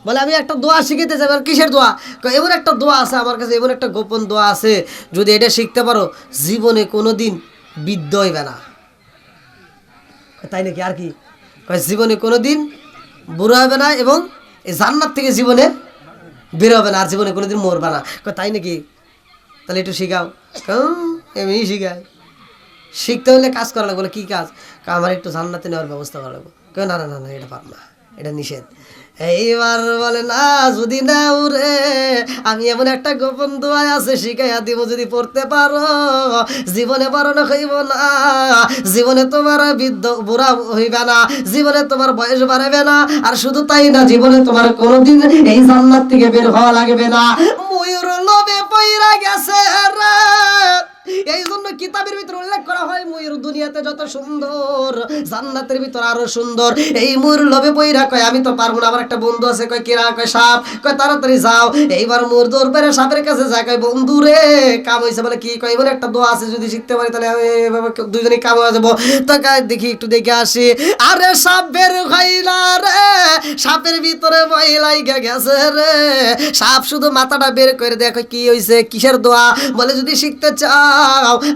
বলে আমি একটা দোয়া শিখাইতে চাই। কিসের দোয়া? এমন একটা দোয়া আছে আমার কাছে, এমন একটা গোপন দোয়া আছে, যদি এটা শিখতে পারো জীবনে কোনোদিন বৃদ্ধ হইবে না। তাই নাকি? আর কি? জীবনে কোনোদিন বুড়ো হবে না এবং এই জান্নাত থেকে জীবনে বের হবে না, আর জীবনে কোনোদিন মরবে না। তাই নাকি? তাহলে একটু শিখাও। এমনি শিখায়। শিখতে হলে কাজ করা লাগবে। বলে কি কাজ? আমার একটু জান্নাতে নেওয়ার ব্যবস্থা করা লাগবে। না না না না, এটা পার না, এটা নিষেধ। এইবার বলে না, যদি না উরে আমি এমন একটা গোপন দোয়া আছে শিখাইয়া দিব, যদি পড়তে পারো জীবনে বাড়ানো হইব না, জীবনে তোমার বৃদ্ধ বুড়া হইবে না, জীবনে তোমার বয়স বাড়াবে না, আর শুধু তাই না, জীবনে তোমার কোনোদিন এই জান্নাত থেকে বের হওয়া লাগবে না। ময়ূর লোভে পইরা গেছে রে। এই জন্য কিতাবের ভিতরে উল্লেখ করা হয় ময়ূর দুনিয়াতে যত সুন্দর, জান্নাতের ভিতর আরো সুন্দর। এই ময়ূর লোভে পইরা কয় আমি তো পারবো না, আমার একটা বন্ধু আছে, কয় কিরা? কয় সাপ। কয় তাড়াতাড়ি যাও। এইবার ময়ূর দৌড় পেরে সাপের কাছে যায়, কয় বন্ধু রে কাম হয়েছে। বলে কি? কয় এবার একটা দোয়া আছে, যদি শিখতে পারি তাহলে দুজনেই কাম হয়ে যাবো। তো দেখি একটু দেখে আসি। আরে সাপ বের হয় না রে, সাপের ভিতরে মহিলাই গেছে রে। সাপ শুধু মাথাটা বের করে দেখো কি হয়েছে, কিসের দোয়া? বলে যদি শিখতে চাও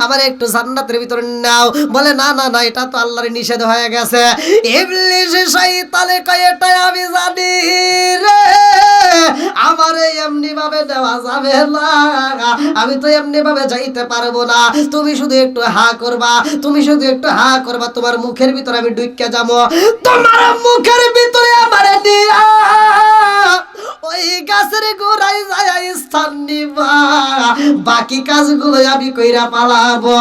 আমার একটু জান্নাতের ভিতরে নাও। বলে না না না, এটা তো আল্লাহর নিষেধ হয়ে গেছে। ইবলিস শয়তানে কয় এটাই আমি জানি রে, আমারে এমনি ভাবে দেওয়া যাবে না, আমি তো এমনি ভাবে যাইতে পারবো না। তুমি শুধু একটু হা করবা, তুমি শুধু একটু হা করবা, তোমার মুখের ভিতরে আমি ঢুকে যাবো, তোমার মুখের ভিতরে আমারে দিয়া ওই গাছের গোড়ায় যায় স্থান নিবা, বাকি কাজগুলো আমি কইরা পালাবো।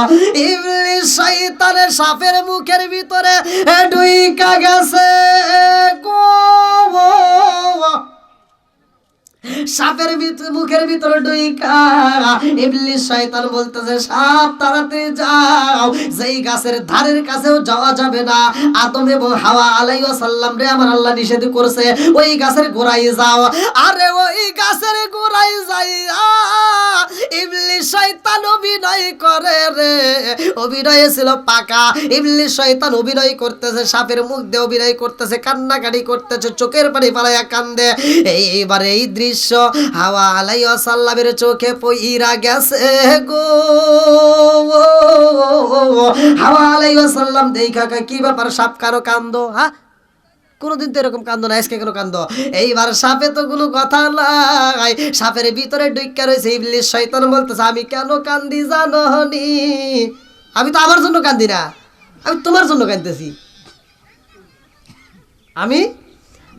ইবলিস শয়তানের সাপের মুখের ভিতরে ঢুইকা গেছে গো। সাপের মুখের ভিতরে ঢুইকা ইবলিস শয়তান বলতেছে সাপ তাড়াতাড়ি যাও, যেই গাছের ধারের কাছেও যাওয়া যাবে না। আদম এবং হাওয়া আলাইহিস সালাম রে আমার আল্লাহ নিষেধ করেছে ওই গাছের গোড়ায় যাও। আরে ওই গাছের গোড়ায় যাইয়া ইবলিস শয়তান অভিনয় করে রে, অভিনয় ছিল পাকা। ইবলিস শয়তান অভিনয় করতেছে, সাপের মুখ দিয়ে অভিনয় করতেছে, কান্নাকাটি করতেছে, চোখের পানি ফালাইয়া কান্দে। এইবারে এই দৃশ্য হাওয়া আলাইহিস সালামের চোখে পইরা গেছে গো। হাওয়া আলাইহিস সালাম দেখা কি ব্যাপার, সাপ কারো কান্দো? হ্যাঁ, কোনোদিন তো এরকম কান্দো না, আজকে কেন কান্দো? এইবার সাপে তো কোনো কথা নাই, সাপের ভিতরে ঢুইকা রয়েছে। ইবলিস শয়তান বলতেছে আমি কেন কান্দি জানো নি? আমি তো আমার জন্য কান্দি না, আমি তোমার জন্য কাঁদতেছি। আমি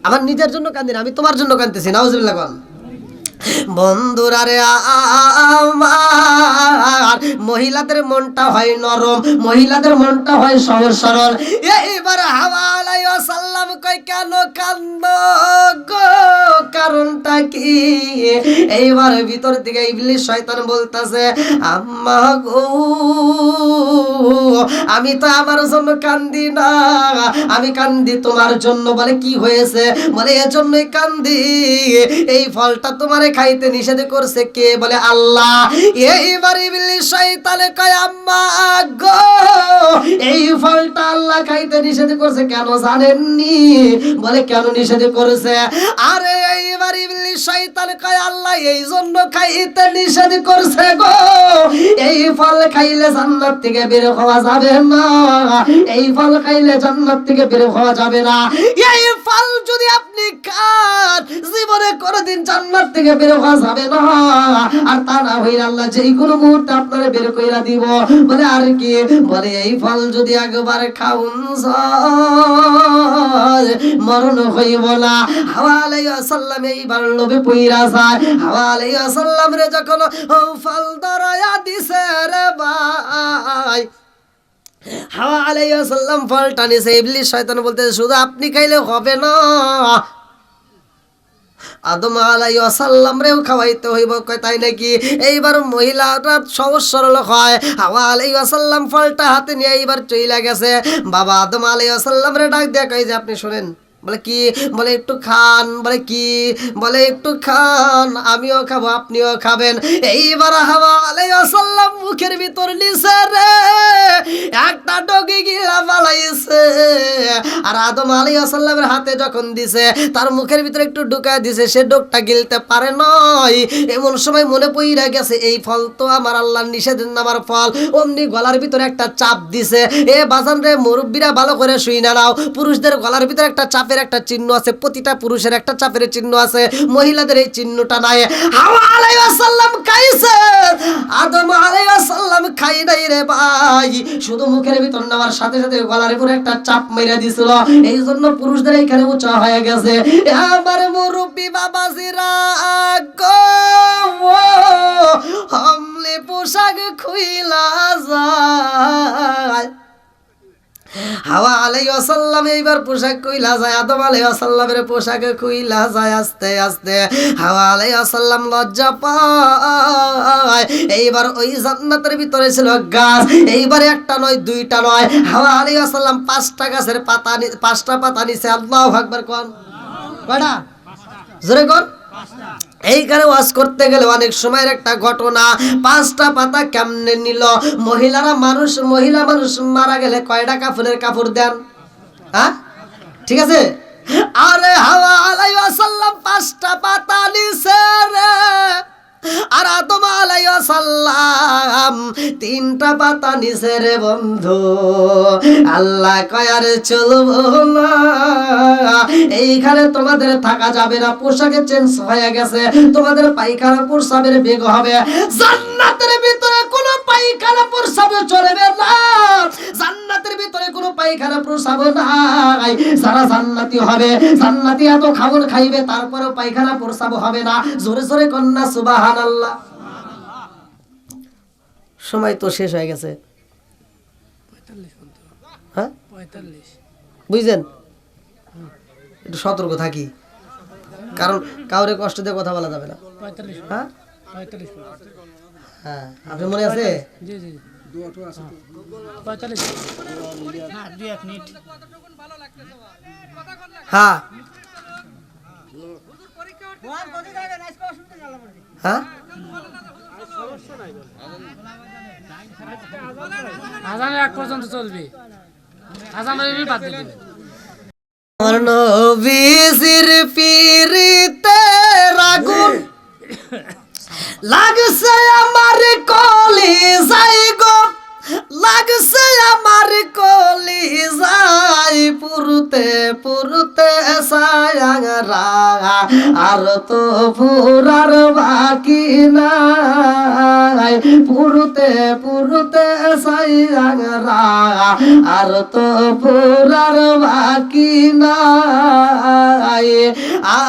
আমার নিজের জন্য কান্দি না, আমি তোমার জন্য কাঁদতেছি। নাউজুবিল্লাহ কোন বন্ধুরা রে আমার, মহিলাদের মনটা হয় নরম, মহিলাদের মনটা হয় সহজ সরল। এইবার হাওয়া আলাইহিস সালাম কই কেন কান্দ গো, কারণটা কি? এইবার ভিতর থেকে ইবলিস শয়তান বলতাছে আম্মা গো, আমি তো আমার জন্য কান্দি না, আমি কান্দি তোমার জন্য। বলে কি হয়েছে? বলে এজন্যই কান্দি, এই ফলটা তোমারে খাইতে নিষেধ করছে কে? বলে আল্লাহ। এইবার ইবলিস শয়তানে কয় আম্মা গো, এই ফলটা আল্লাহ খাইতে নিষেধ করছে কেন জানেননি? বলে কেন নিষেধ করেছে? আরে এইবার ইবলিস শয়তান কয় আল্লাহ এই জন্য খাইতে নিষেধ করছে গো, এই ফল খাইলে জান্নাত থেকে বের হওয়া যাবে না, এই ফল খাইলে জান্নাত থেকে বের হওয়া যাবে না। এই ফল যদি আপনি খান জীবনে কোনোদিন জান্নাত থেকে বের হওয়া যাবে না, আর তা না হইলে আল্লাহ যেই কোনো মুহূর্তে আপনারা বের কইরা দিব। বলে আর কি? বলে এই ফল যদি একবার খাউন মরণ হইব না। হাওয়া আলাইহিস সালাম এইবার লোভে পইরা যায়। হাওয়া আলাইহিস সালাম রে যখন ফল ধরায়া দিছে রে ভাই, হাওয়া আলাইহিস সালাম ফলটা নিছে। ইবলিস শয়তান বলতেছে শুধু আপনি খাইলে হবে না, আদম আলাইহিস সালাম রেও খাওয়াইতে হইব। কয় তাই নাকি? এইবার মহিলাটা সহজ সরল হয়। হাওয়া আলাইহিস সালাম ফলটা হাতে নিয়ে এইবার চইলা গেছে। বাবা আদম আলাইহিস সালাম রে ডাক দেয়া কয় যে আপনি শুনেন। বলে কি? বলে একটু খান। বলে কি? বলে একটু খান, আমিও খাবো আপনিও খাবেন। এইবার হাওয়া আলাইহিস সালাম মুখের ভিতর নিছে রে একটা ডগি গিলা বালাইছে, আর আদম আলাইহিস সালামের হাতে যখন দিছে তার মুখের ভিতরে একটু ঢুকায় দিছে, সে ডগটা গিলতে পারে নাই। এমন সময় মনে পইরা গেছে এই ফল তো আমার আল্লাহর নিষেধের নামার ফল। অমনি গলার ভিতরে একটা চাপ দিছে। এ বাজান রে মুরব্বীরা ভালো করে শুই না নাও, পুরুষদের গলার ভিতরে একটা চাপের একটা চিহ্ন আছে, প্রতিটা পুরুষের একটা চাপের চিহ্ন আছে, মহিলাদের এই চিহ্নটা নাই। হাওয়া আলাইহিস সালাম খাইছে, আদম আলাইহিস সালাম খাই নাই রে ভাই, শুধু মুখের ভিতর নেওয়ার সাথে সাথে গলার উপরে একটা চাপ মাইরা দিছিল। এই জন্য পুরুষদের এইখানে উঁচা হয়ে গেছে। আমার মুরব্বী বাবাজিরা গো, হামলে পোশাক খুইলা যায়। হাওয়া আলাইহিস সালাম এইবার পোশাক কইলা যায়, আদম আলাইহিস সালামের পোশাক কইলা যায়। আস্তে আস্তে হাওয়া আলাইহিস সালাম লজ্জা পায়। এইবার ওই জান্নাতের ভিতরে ছিল গাছ, এইবার একটা নয় দুইটা নয়, হাওয়া আলাইহিস সালাম 5টা গাছের পাতা, 5টা পাতা নিছে। আল্লাহু আকবার কোন কয়টা? জোরে কোন? এইখানে ওয়াজ করতে গেলে অনেক সময়ের একটা ঘটনা। 5টা পাতা কেমনে নিল? মহিলা মানুষ মারা গেলে কয়টা কাফনের কাপড় দেন? হ্যাঁ ঠিক আছে। আরে হাওয়া আলাইহিস সালাম 5টা পাতা নিছে রে, আর আদম আলাইহিস সালাম 3টা পাতা নিছে রে বন্ধু। আল্লাহ কয় আরে চলবো না, এইখানে তোমাদের থাকা যাবে না, পোশাকে চেঞ্জ হয়ে গেছে, তোমাদের পায়খানা প্রস্রাবের বেগ হবে। জান্নাতের ভিতরে কোনো পায়খানা প্রস্রাব চলবে না, জান্নাতের ভিতরে কোনো পায়খানা প্রস্রাব নাই। যারা জান্নাতি হবে, জান্নাতি এত খাবার খাইবে তারপরেও পায়খানা প্রস্রাব হবে না। জোরে জোরে কন্যা সুবহানাল্লাহ। সময় তো শেষ হয়ে গেছে। হ্যাঁ 45 বুঝলেন? একটু সতর্ক থাকি, কারণ কাউরে কষ্ট দিয়ে কথা বলা যাবে না। 45 হ্যাঁ 45 হ্যাঁ আপনি মনে আছে? জি জি 45 না 2 মিনিট। হ্যাঁ হ্যাঁ আজানের আগ পর্যন্ত চলবে, আজানের বাদ দিবে। আমার নবীজির পিরিতে আগুন লাগছে আমার কলিজায় গো, লাগছে আমার কলিজায়, পুরুতে পুরুতে সায়ারা আর তো পুরার বাকি নাই পুরুতে পুরুতে সাইরা আর তো পুরার বাকি নাই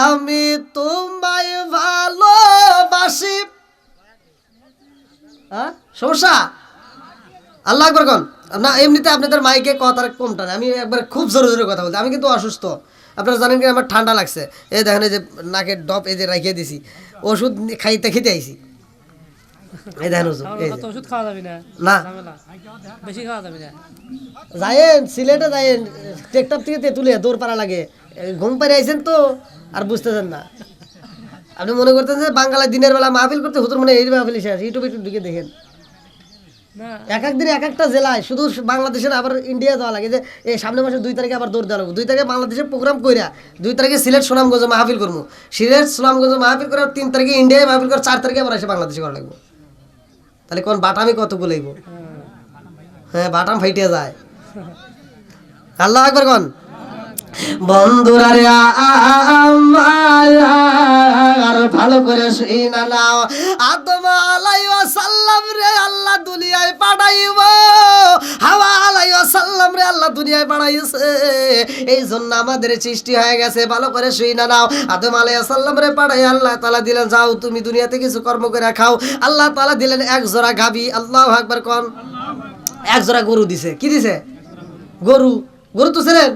আমি তোমায় ভালোবাসি হ্যাঁ সমস্যা আল্লাহ আকবার কোন না এমনিতে আপনাদের মাইকে কথার কমটা না আমি একবার খুব জোরে জোরে কথা বলছি আমি কিন্তু অসুস্থ আপনারা জানেন কি আমার ঠান্ডা লাগছে এই দেখেন এই যে নাকের ডপ এই যে রাখিয়ে দিছি ওষুধ খাইতে খেতে আইছি এই দেখেন ওষুধ এই যে। ওষুধ খাওয়া যাবে না না ঝামেলা বেশি খাওয়া যাবে না যাইয়েন সিলেটে যাইয়েন টেকটপ থেকে তেঁতুলে দৌড় পাড়া লাগে ঘুম পাড়ে আইছেন তো আর বুঝতেছেন না আপনি মনে করতেন যে বাঙালি দিনের বেলা মাহফিল করতে হুতুর মনে এই মাহফিল শেষ ইউটিউবে একটু ঢুকে দেখেন না এক এক দিনে এক একটা জেলায় শুধু বাংলাদেশের আবার ইন্ডিয়া যাওয়া লাগে যে এই সামনের মাসে 2 তারিখে আবার দৌড় দেওয়া লাগবে 2 তারিখে বাংলাদেশের প্রোগ্রাম কইরা 2 তারিখে সিলেট সুনামগঞ্জ মাহফিল করবো সিলেট সুনামগঞ্জ মাহফিল করে 3 তারিখে ইন্ডিয়ায় মাহফিল করে 4 তারিখে আবার এসে বাংলাদেশে করা লাগবে তাহলে কোন বাটামি কত গুলাইব হ্যাঁ বাটাম ফাইটিয়া যায় আল্লাহ আকবার কোন বন্ধুরা রে আমার ভালো করে শুইনা নাও আদম আলাইহিস সালাম রে আল্লাহ দুনিয়ায় পাঠাইব হাওয়া আলাইহিস সালাম রে আল্লাহ দুনিয়ায় পাঠাইছে এই জন্য আমাদের সৃষ্টি হয়ে গেছে ভালো করে শুইনা নাও আদম আলাইহিস সালাম রে পাঠাই আল্লাহ তাআলা দিলেন যাও তুমি দুনিয়াতে কিছু কর্ম করে খাও আল্লাহ তাআলা দিলেন এক জোড়া গাবি আল্লাহু আকবার কোন এক জোড়া গরু দিছে কি দিছে গরু গরু তো ছিলেন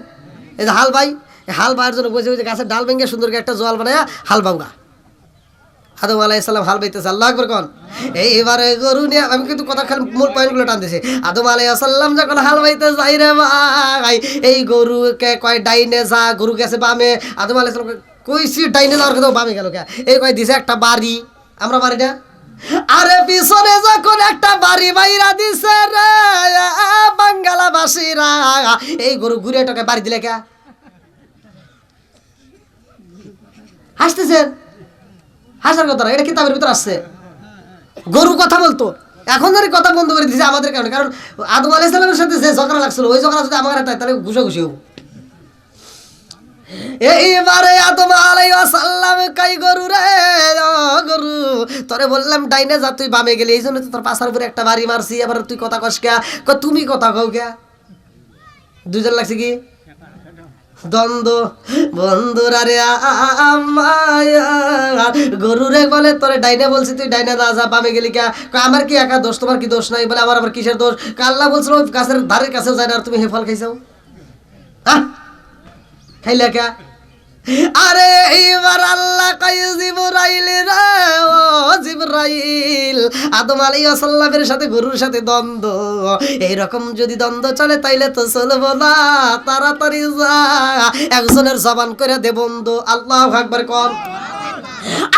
এই যে হাল ভাই হাল বাইয়ের জন্য বসে বসে গাছের ডাল ভেঙে সুন্দর একটা জোয়াল বানায় হাল বাউগা আদম আলাইহিস সালাম হাল বাইতেছে আল্লাহু আকবার কোন এইবারে গরু নিয়ে আমি কিন্তু কথা খালি মূল পয়েন্টগুলো টানতেছি আদম আলাইহিস সালাম যখন হাল বাইতে যাই রে ভাই এই গরুকে কয় ডাইনে যা গরু গেছে বামে আদম আলাইহিস সালাম কইছি ডাইনে যাওয়ার কথা বামে গেল কে এই কয় দিছে একটা বাড়ি আমরা বাড়ি না আরে পিছনে যখন একটা বাড়ি বাইরা দিছে রে বাঙ্গালাবাসীরা এই গরু ঘুরে টাকা বাড়ি দিলে কে হাসতেছেন হাসার কথা না এটা কিতাবের ভিতর আসছে গরু কথা বলতো এখন ধরে কথা বন্ধ করে দিয়েছে আমাদের কারণে কারণ আদম আলাইহিস সালামের সাথে যে ঝগড়া লাগছিল ওই ঝগড়া যদি আমার হাতে তাহলে ঘুষাঘুষি হবো এইবারে আদম আলাইহিস সালাম কই গরু রে গরু তোরে বললাম ডাইনে যা তুই বামে গেলি এইজন্য তো তোর পাছার উপরে একটা বাড়ি মারছি আবার তুই কথা কস কে তুমি কথা কও কে দুইজন লাগছে কি দ্বন্দ্ব বন্ধুরা রে আমার গরু রে বলে তোরে ডাইনে বলছি তুই ডাইনে না যা বামে গেলি কে আমার কি একা দোষ তোমার কি দোষ নাই বলে আমার আবার কিসের দোষ আল্লাহ বলছিল ওই গাছের ধারের কাছেও যায় না আর তুমি হে ফল খাইছো হ্যাঁ খাইলা কে আরে এইবার আল্লাহ কই জিবরাইল রে ও জিবরাইল আদম আলাইহিস সালামের সাথে গরুর সাথে দ্বন্দ্ব এই রকম যদি দ্বন্দ্ব চলে তাইলে তো চলবো না তাড়াতাড়ি যা একজনের জবান করে দে বন্ধ আল্লাহু আকবার কোন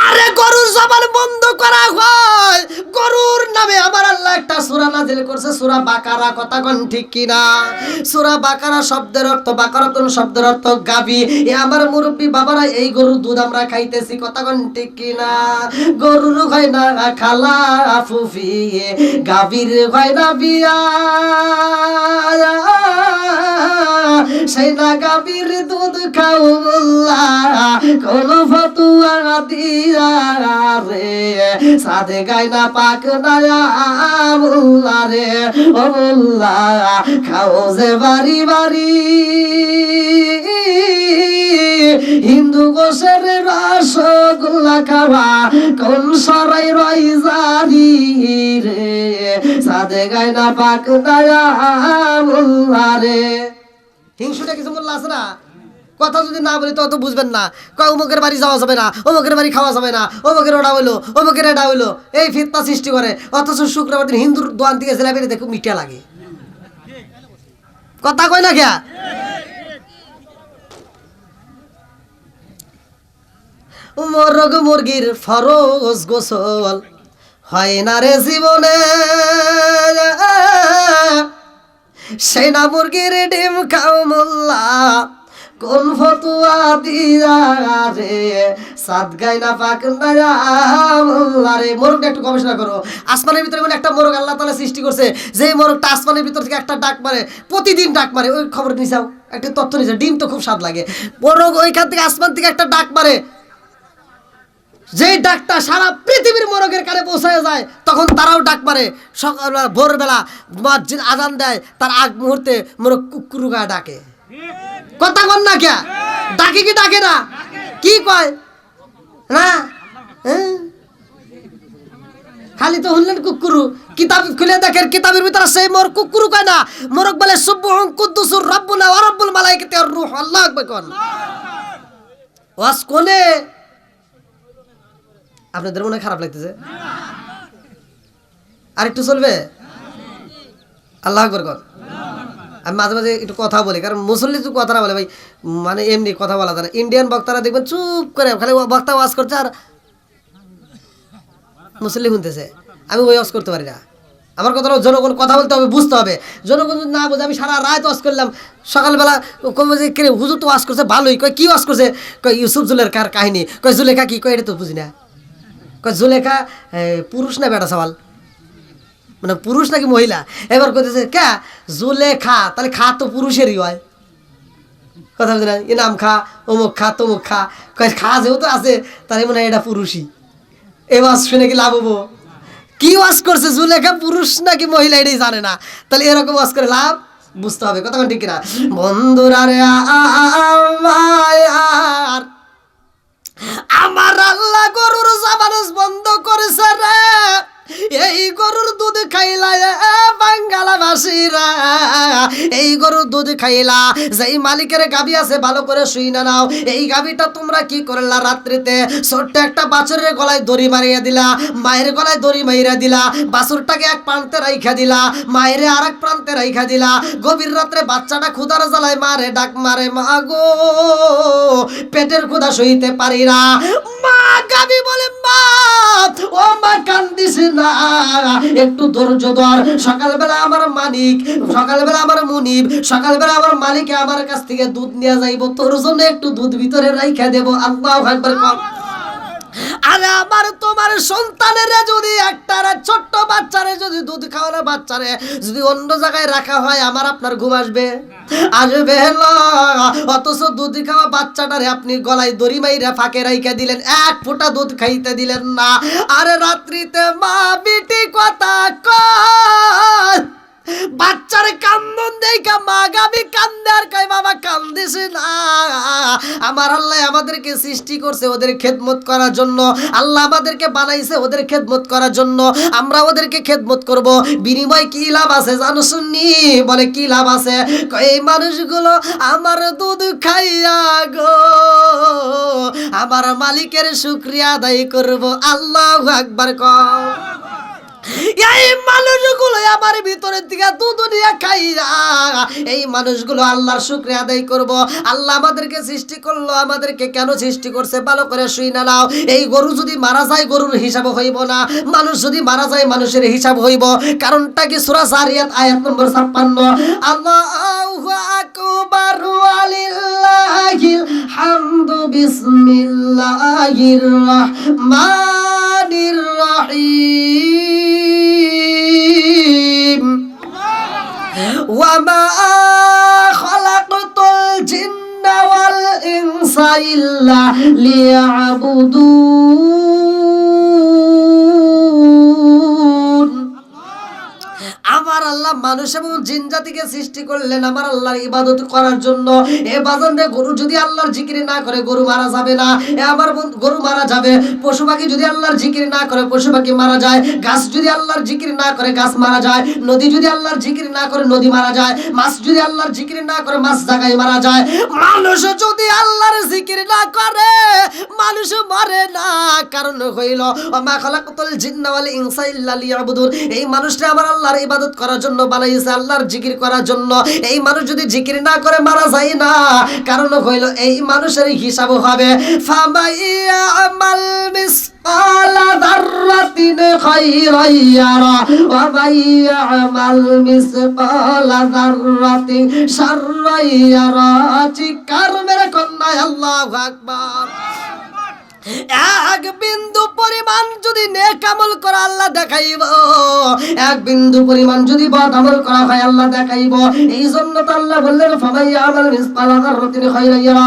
আরে গরুর জবান বন্ধ করা হয় গরুর নামে আমার আল্লাহ একটা সূরা নাযিল করছে সূরা বাকারা কথা কোন ঠিক কি না সূরা বাকারা শব্দের অর্থ বাকারাতুন শব্দের অর্থ গাবি এ আমার মুরব্বি বাবারা এই গরুর দুধ আমরা খাইতেছি কথা কোন ঠিক কি না গরুর হয় না খালা ফুফি গাবির হয় না বিয়া সেই না গাবির দুধ খাও আল্লাহ কোন ফতুয়া দিয়া রে সাথে গায়না পাক না আল্লাহ রে ও আল্লাহ খাও যে বাড়ি বাড়ি হিন্দু গোসের রসগোল্লা খাওয়া কোন সরাই রই জানি রে সাথে গায়না পাক না আল্লাহ রে হিংসুটা কিছু বললা আছে না কথা যদি না বলি তো বুঝবেন না কয় অমুকের বাড়ি যাওয়া যাবে না অমুকের বাড়ি খাওয়া যাবে না অমুকের ওটা হইলো অমুকের এটা হইলো এই ফিতনা সৃষ্টি করে অথচ শুক্রবার দিন হিন্দুর দোয়ান থেকে জিলাপি দেখো মিঠা লাগে কথা কয় না কে মোরগ মুরগির ফরজ গোসল হয় না রে জীবনে সেনা মুরগির ডিম খাও মোল্লা কোন ফতুয়া দিয়া রে সাত গায়না পাক না মোল্লা রে মোরগটা একটু গবেষণা করো আসমানের ভিতরে মানে একটা মোরগ আল্লাহ তাআলা সৃষ্টি করছে যেই মোরগটা আসমানের ভিতর থেকে একটা ডাক মারে প্রতিদিন ডাক মারে ওই খবর নিছাও একটা তথ্য নিছাও ডিম তো খুব স্বাদ লাগে মোরগ ওইখান থেকে আসমান থেকে একটা ডাক মারে যেই ডাকটা সারা পৃথিবীর মোরগের কানে পৌঁছায় যায়, তখন তারাও ডাক মারে। সকালবেলা ভোরবেলা মসজিদ আজান দেয়, তার আগ মুহূর্তে মোরগ কুকুরু গায়ে ডাকে। কথা কন না কে? ডাকে কি ডাকে না? কি কয় না? খালি তো শুনলেন কুকুরু, কিতাব খুলে দেখেন, কিতাবের ভিতরে সেই মোর কুকুরু কয় না, মোরগ বলে সুবহুন কুদ্দুসুর রাব্বুনা ওয়া রাব্বুল মালাইকাতি ওয়ার রূহ। আল্লাহু আকবার কোন ওয়াজ কোনে? আপনাদের মনে খারাপ লাগতেছে? আর একটু চলবে? আল্লাহু আকবার কোন। আমি মাঝে মাঝে একটু কথা বলি, কারণ মুসল্লি তো কথা না বলে ভাই, মানে এমনি কথা বলা যায় না। ইন্ডিয়ান বক্তারা দেখবেন চুপ করে খালি বক্তা ওয়াজ করছে আর মুসল্লি শুনতেছে। আমি ওই ওয়াজ করতে পারি না। আমার কথা হলো জনগণ কথা বলতে হবে, বুঝতে হবে। জনগণ যদি না বোঝে, আমি সারা রাত ওয়াজ করলাম, সকালবেলা কবে যে কে হুজুর তো ওয়াজ করছে ভালোই, কয় কি ওয়াজ করছে, কয় ইউসুফ জুলেখার কাহিনী, কয় জুলেখা কি, কয় এটা তো বুঝি না। কয় জুলেখা পুরুষ না বেটা সওয়াল, মানে পুরুষ নাকি মহিলা? এবার কইতেছে কে জুলেখা, তাহলে খা তো পুরুষেরই হয়। কথা বুঝি না, ইনাম খা, অমুক খা, তমুক খা, কয় খা যেহেতু আছে তাহলে মনে হয় এটা পুরুষই। এই ওয়াজ শুনে কি লাভ হবো? কি ওয়াজ করছে জুলেখা পুরুষ নাকি মহিলা এটাই জানে না, তাহলে এরকম ওয়াজ করে লাভ? বুঝতে হবে কথা ঠিক কিনা? বন্ধুরা রে আমার আল্লাহ গরুর জাবানস বন্ধ করেছে রে। এই গরুর দুধ খাইলা বাঙ্গালাবাসীরা, এই গরুর দুধ খাইলা, যেই মালিকের গাবি আছে ভালো করে শুই না নাও। এই গাবিটা তোমরা কি করলা, রাত্রিতে ছোট্ট একটা বাছুরের গলায় দড়ি মারিয়া দিলা, মায়ের গলায় দড়ি মাইরা দিলা, বাছুরটাকে এক প্রান্তে রাইখা দিলা, মায়ের আর এক প্রান্তে রাইখা দিলা। গভীর রাত্রে বাচ্চাটা ক্ষুধার জ্বালায় মারে ডাক মারে, মা গো পেটের ক্ষুধা সইতে পারি না। মা গাবি বলে, মা ও মা কান্দিস না, একটু ধৈর্য ধর। সকালবেলা আমার মালিক, সকালবেলা আমার মুনিব, সকালবেলা আমার মালিকে আমার কাছ থেকে দুধ নিয়ে যাইব, তোর জন্য একটু দুধ ভিতরে রাইখা দেব। আল্লাহু আকবার কর। আরে আমার তোমার সন্তানেরা যদি একটা ছোট্ট বাচ্চারে যদি দুধ খাওয়ানো বাচ্চারে যদি অন্য জায়গায় রাখা হয়, আমার আপনার ঘুম আসবে? আসবে না। অথচ দুধ খাওয়া বাচ্চাটারে আপনি গলায় দড়ি মাইরা ফাঁকে রাইখা দিলেন, এক ফোঁটা দুধ খাইতে দিলেন না। আরে রাত্রিতে মা বিটি কথা কয়, বাচ্চার কান্দন দেখা মা গাবি কান্দে আর কয় বাবা কান্দিস না। আমার আল্লাহ আমাদেরকে সৃষ্টি করছে ওদের খেদমত করার জন্য, আল্লাহ আমাদেরকে বানাইছে ওদের খেদমত করার জন্য, আমরা ওদেরকে খেদমত করব। বিনিময় কি লাভ আছে জানো শুনি? বলে কি লাভ আছে? এই মানুষগুলো আমার দুধ খাইয়া গো আমার মালিকের শুকরিয়া আদায় করব। আল্লাহু আকবার কও। এই মানুষগুলো আমার ভিতরের দিকে দুধ নিয়ে খাইয়া, এই মানুষগুলো আল্লাহর শুকরিয়া আদায় করব। আল্লাহ আমাদেরকে সৃষ্টি করলো, আমাদেরকে কেন সৃষ্টি করছে ভালো করে শুই না নাও। এই গরু যদি মারা যায় গরুর হিসাব হইব না, মানুষ যদি মারা যায় মানুষের হিসাব হইব। কারণটা কি? সূরা যারিয়াত আয়াত নম্বর 56। আল্লাহু আকবার ওয়ালিল্লাহিল হামদু বিসমিল্লাহির রাহমানির রাহিম। ওয়ামা খালাকতুল জিন্না ওয়াল ইনসা ইল্লা লিয়াবুদুন। আমার আল্লাহ মানুষ এবং জিন জাতিকে সৃষ্টি করলেন আমার আল্লাহর ইবাদত করার জন্য। এ বাজারে গরু যদি আল্লাহর জিকির না করে গরু মারা যাবে না, এ আমার গরু মারা যাবে। পশু পাখি যদি আল্লাহর জিকির না করে পশু পাখি মারা যায়। গাছ যদি আল্লাহর জিকির না করে গাছ মারা যায়। নদী যদি আল্লাহর জিকির না করে নদী মারা যায়। মাছ যদি আল্লাহর জিকির না করে মাছ জায়গায় মারা যায়। মানুষ যদি আল্লাহর জিকির না করে মানুষ মরে না। কারণ হইল ওমা খালাকাতুল জিন্না ওয়াল ইনসা ইল্লা লিয়াবুদুন। এই মানুষটা আমার আল্লাহর ইবাদত করার জন্য বানাইছে, আল্লাহর জিকির করার জন্য। এই মানুষ যদি জিকির না করে মারা যায় না। কারণ হইল এই মানুষের হিসাব হবে ফামাইয়া আমাল মিসকালা যাররাতিন খায়রান ইয়ারা ওয়া মাইয়া আমাল মিসকালা যাররাতিন শাররান ইয়ারা। চিৎকার মেরে কন্যা আল্লাহু আকবার। এক বিন্দু পরিমাণ যদি নেক আমল করা আল্লাহ দেখাইব, এক বিন্দু পরিমাণ যদি বদ আমল করা হয় আল্লাহ দেখাইব। এই জন্য তো আল্লাহ বললেন ফামাইয়া আমাল মিসকালা যাররাতিন খায়রান ইয়ারা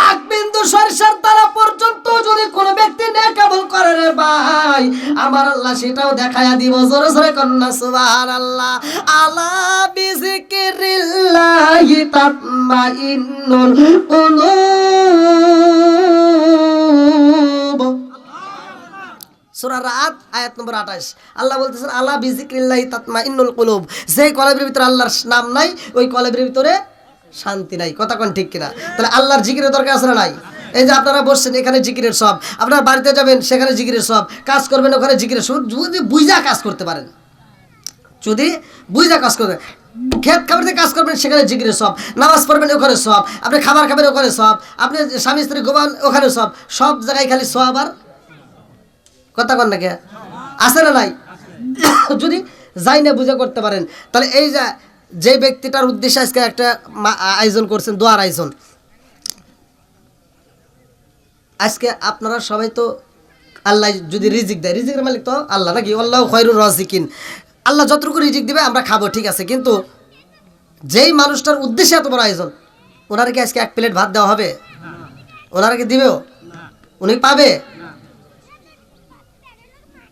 এক বিন্দু সরিষার দ্বারা পর্যন্ত যদি কোন ব্যক্তি নেক আমল করে রে ভাই, আমার আল্লাহ সেটাও দেখায়া দিব। জোরে জোরে কন্যা সুবহানাল্লাহ। আলা বিযিকিরিল্লাহি তাতমাইন্নুল কুলুব। সূরা রাত আয়াত নম্বর 28 আল্লাহ বলতেছেন আলা বিযিকিরিল্লাহি তাতমাইন্নুল কুলুব, যে কলবের ভিতরে আল্লাহর নাম নাই ওই কলবের ভিতরে শান্তি নাই। কথা কোন ঠিক কিনা? তাহলে আল্লাহর জিকিরের দরকার আছে না নাই? এই যে আপনারা বসছেন এখানে জিকিরের সব, আপনার বাড়িতে যাবেন সেখানে জিকিরের সব, কাজ করবেন ওখানে জিকিরের সব। যদি বুঝা কাজ করতে পারেন, যদি বুঝা কাজ করবেন, খেত খাবারতে কাজ করবেন সেখানে জিকিরের সব, নামাজ পড়বেন ওখানে সব, আপনি খাবার খাবেন ওখানে সব, আপনি স্বামী স্ত্রী ঘুমান ওখানে সব, সব জায়গায় খালি সব। আর কথা কন না কে আছে না নাই? যদি যাই না বুঝে করতে পারেন, তাহলে এই যে ব্যক্তিটার উদ্দেশ্যে আজকে একটা আয়োজন করছেন, দোয়ার আয়োজন, আজকে আপনারা সবাই তো আল্লাহ যদি রিজিক দেয়, রিজিকের মালিক তো আল্লাহ নাকি? আল্লাহু খায়রুর রাজিকিন। আল্লাহ যতটুকু রিজিক দিবে আমরা খাবো, ঠিক আছে, কিন্তু যেই মানুষটার উদ্দেশ্যে এত বড় আয়োজন, ওনার কি আজকে এক প্লেট ভাত দেওয়া হবে? ওনারা কি দিবেও? উনি পাবে?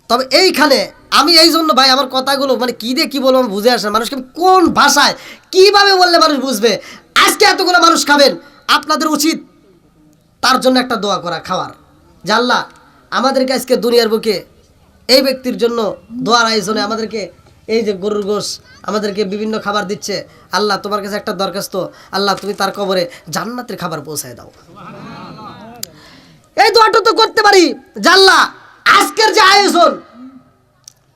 তবে এইখানে আমি এই জন্য ভাই আমার কথাগুলো মানে কি দিয়ে কি বলবো আমি বুঝে আসে, মানুষকে কোন ভাষায় কিভাবে বললে মানুষ বুঝবে। আজকে এতগুলো মানুষ খাবেন, আপনাদের উচিত তার জন্য একটা দোয়া করা, খাওয়ার, যে আল্লাহ আমাদেরকে আজকে দুনিয়ার বুকে এই ব্যক্তির জন্য দোয়ার আয়োজনে আমাদেরকে এই যে গরুর গোশ আমাদেরকে বিভিন্ন খাবার দিচ্ছে, আল্লাহ তোমার কাছে একটা দরখাস্ত, আল্লাহ তুমি তার কবরে জান্নাতের খাবার পৌঁছায় দাও। এই দোয়াটা তো করতে পারি যে আল্লাহ আজকের যে আয়োজন,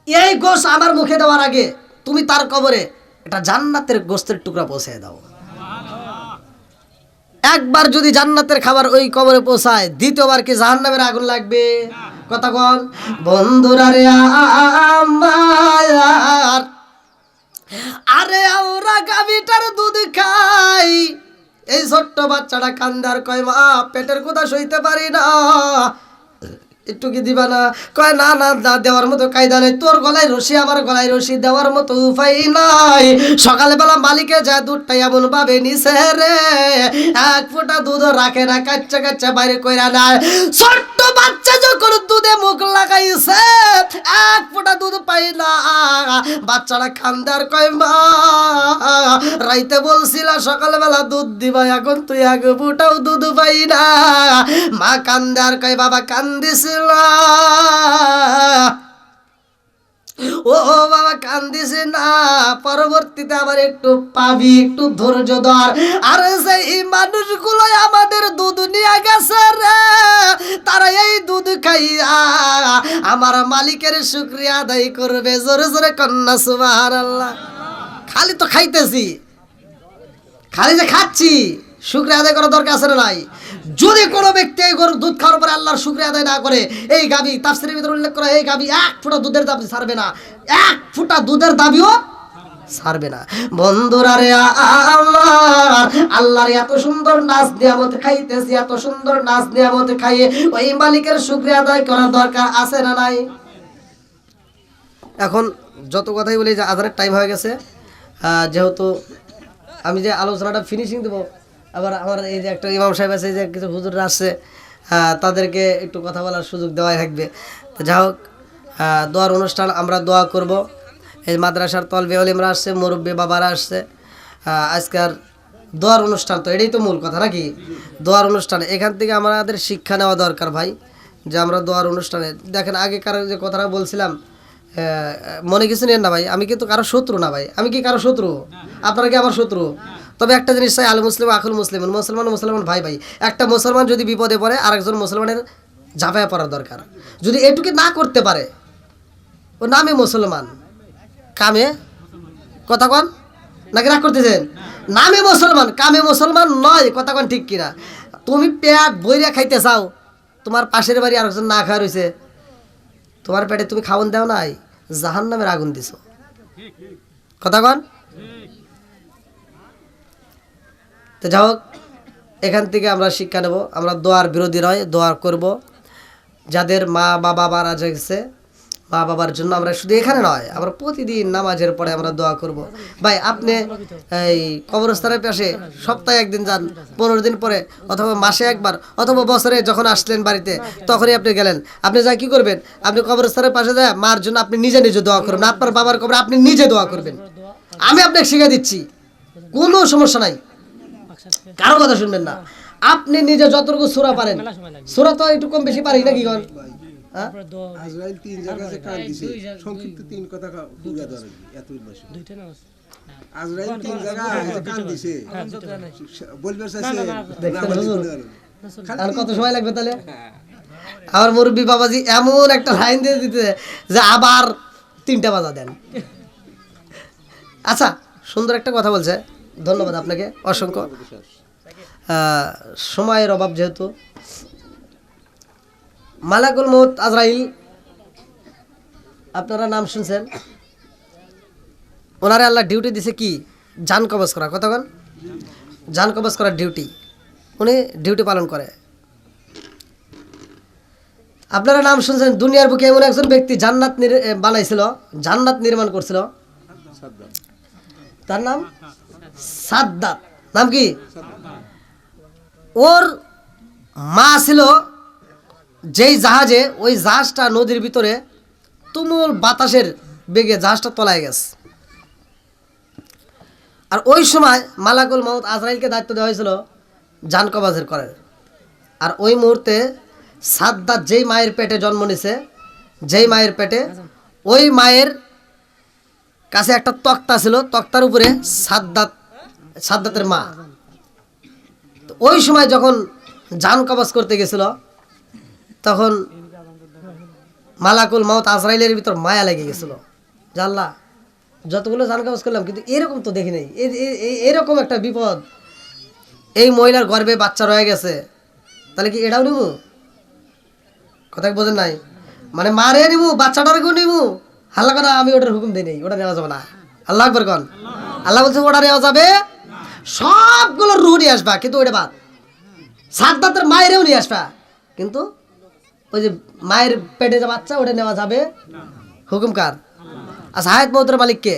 এই গোশ আমার মুখে দেওয়ার আগে তুমি তার কবরে একটা জান্নাতের গোশতের টুকরা পৌঁছায় দাও। একবার যদি জান্নাতের খাবার ওই কবরে পৌঁছায়, দ্বিতীয়বার কি জাহান্নামের আগুন লাগবে? কথা বল বন্ধুরা রে আমার, আরে আমরা গাভীটার দুধ খাই, এই ছোট্ট বাচ্চাটা কান্দার কয় মা পেটের কথা সইতে পারি না, একটু কি দিবা না? কয় না না না, দেওয়ার মতো কায়দা নেই, তোর গলায় রশি আমার গলায় রশি, দেওয়ার মতো উপায় নাই। সকালবেলা মালিকে যায় দুধটা এমন ভাবে নিছে রে, এক ফোঁটা দুধ রাখে না, কাচ্চা কাচ্চা বাইরে কইরা নেয়। ছোট্ট বাচ্চা যখন দুধে মুখ লাগাইছে, এক ফোঁটা দুধ পাই না, বাচ্চারা কান্দার কয় মা রাইতে বলছিলা সকালবেলা দুধ দিবা, এখন তুই এক ফোঁটাও দুধ পাই না। মা কান্দার কয় বাবা কান্দিস, ও বাবা কান্দিস না, পরবর্তীতে আবার একটু পাবি, একটু ধৈর্য ধর। আর সেই মানুষগুলো আমাদের দুধ নিয়ে গেছে রে, তারা এই দুধ খাইয়া আমার মালিকের শুকরিয়া আদায় করবে। জোরে জোরে কন্যা সুবহানাল্লাহ। খালি তো খাইতেছি, খালি যে খাচ্ছি, শুকরিয়া আদায় করার দরকার আছে না নাই? যদি কোনো ব্যক্তি এই গরুর দুধ খাওয়ার পরে আল্লাহর শুকরিয়া আদায় না করে, এই গাভী তাফসীরের ভিতরে উল্লেখ করা, এই গাভী এক ফোঁটা দুধের দাবি ছাড়বে না, এক ফোঁটা দুধের দাবিও ছাড়বে না। বন্ধুরা রে আমার, আল্লাহর এত সুন্দর নাচ নিয়ামত খাইতেছি, এত সুন্দর নাচ নিয়ামত খাইয়ে ওই মালিকের শুকরিয়া আদায় করার দরকার আছে না নাই? এখন যত কথাই বলি যে আজানের টাইম হয়ে গেছে, যেহেতু আমি যে আলোচনাটা ফিনিশিং দেবো, আবার আমার এই যে একটা ইমাম সাহেব আছে, এই যে কিছু হুজুররা আসছে, তাদেরকে একটু কথা বলার সুযোগ দেওয়াই থাকবে। তো যা হোক, দোয়ার অনুষ্ঠান আমরা দোয়া করব। এই মাদ্রাসার তলবে আলিমরা আসছে, মুরব্বী বাবারা আসছে, আজকের দোয়ার অনুষ্ঠান তো এটাই তো মূল কথা নাকি? দোয়ার অনুষ্ঠানে এখান থেকে আমাদের শিক্ষা নেওয়া দরকার ভাই, যে আমরা দোয়ার অনুষ্ঠানে দেখেন আগেকার যে কথাটা বলছিলাম, মনে কিছু নেন না ভাই, আমি কিন্তু কারো শত্রু না ভাই, আমি কি কারো শত্রু? আপনারা কি আমার শত্রু? তবে একটা জিনিস চাই, আল মুসলিম আখুল মুসলিম, মুসলমান মুসলমান ভাই ভাই। একটা মুসলমান যদি বিপদে পড়ে আরেকজন মুসলমানের ঝাঁপায় পড়ার দরকার। যদি এটুকু না করতে পারে, ও নামে মুসলমান কামে, কথা কন নাকি রাগ করতেছেন? নামে মুসলমান কামে মুসলমান নয়, কথা কন ঠিক কিনা? তুমি পেট বইরা খাইতে চাও, তোমার পাশের বাড়ি আরেকজন না খাওয়া রয়েছে, তোমার পেটে তুমি খাওয়ান দাও নাই, জাহান্নামের আগুন দিছো। কথা কন। তো যাই হোক, এখান থেকে আমরা শিক্ষা নেব, আমরা দোয়ার বিরোধী নয়, দোয়া করব। যাদের মা বাবা মারা গেছে মা বাবার জন্য আমরা শুধু এখানে নয়, আমরা প্রতিদিন নামাজের পরে আমরা দোয়া করব। ভাই আপনি এই কবরস্থানের পাশে সপ্তাহে একদিন যান, 15 দিন পরে, অথবা মাসে একবার, অথবা বছরে যখন আসলেন বাড়িতে তখনই আপনি গেলেন, আপনি যা কি করবেন, আপনি কবরস্থানের পাশে যায় মার জন্য আপনি নিজে নিজে দোয়া করবেন, আপনার বাবার কবরে আপনি নিজে দোয়া করবেন। আমি আপনাকে শিখিয়ে দিচ্ছি, কোনো সমস্যা নাই, কারো কথা শুনবেন না। আপনি নিজে যতটুকু সূরা পারেন, সূরা তো একটু কম বেশি পারি নাকি কোন? হ্যাঁ, আজরাইল 3 জায়গাতে কান দিছে, সংক্ষিপ্ত 3 কথা পুরা ধরে এতই মাস। আজরাইল 3 জায়গায় কান দিছে, বলবে চাইছে দেখছেন হুজুর, আর কত সময় লাগবে তাহলে? আমার মুরব্বী বাবাজি এমন একটা লাইন দিয়ে দিতে যে আবার 3টা বাজা দেন। আচ্ছা, সুন্দর একটা কথা বলছে, ধন্যবাদ আপনাকে অসংখ্য। সময়ের অভাব যেহেতু, মালাকুল মউত আজরাইল আপনারা নাম শুনছেন, ওনারে আল্লাহ ডিউটি দিছে কি? জান কবজ করা। কতক্ষণ? জান কবজ করার ডিউটি উনি ডিউটি পালন করে। আপনারা নাম শুনছেন, দুনিয়ার বুকে এমন একজন ব্যক্তি জান্নাত বানাইছিল, জান্নাত নির্মাণ করছিল, তার নাম সাদ্দাত। নাম কি? ওর মা ছিল যেই জাহাজে, ওই জাহাজটা নদীর ভিতরে তুমুল বাতাসের বেগে জাহাজটা তলায় গেছে। আর ওই সময় মালাকুল মউত আজরাইলকে দায়িত্ব দেওয়া হয়েছিল জান কবজের করার। আর ওই মুহূর্তে সাদ্দাত যেই মায়ের পেটে জন্ম নিছে, যেই মায়ের পেটে, ওই মায়ের কাছে একটা তক্তা ছিল, তক্তার উপরে সাদ্দাতের মা। তো ওই সময় যখন জান কবজ করতে গেছিল, তখন মালাকুল মউত আজরাইলের ভিতর মায়া লেগে গেছিল, জানলা যতগুলো জান কবজ করলাম কিন্তু এরকম তো দেখি নাই, এরকম একটা বিপদ, এই মহিলার গর্ভে বাচ্চা রয়ে গেছে, তাহলে কি এটাও নিবো? কথা বোঝেন নাই? মানে মারে নিবো, বাচ্চাটারকেও নিবো, হাল্লা করা, আমি ওটার হুকুম দিই নেই, ওটা নেওয়া যাবে না। আল্লাহ আকবার কন। আল্লাহ বলছে ওটা নেওয়া যাবে, সবগুলো রুহ নিয়ে আসবা, কিন্তু ওইটা বাদ। সাদ্দাতের মায়েরও নিয়ে আসবা, কিন্তু ওই যে মায়ের পেটে যে বাচ্চা, ওটা নেওয়া যাবে। হুকুম কার? আচ্ছা, হায়াত মউতের মালিক কে?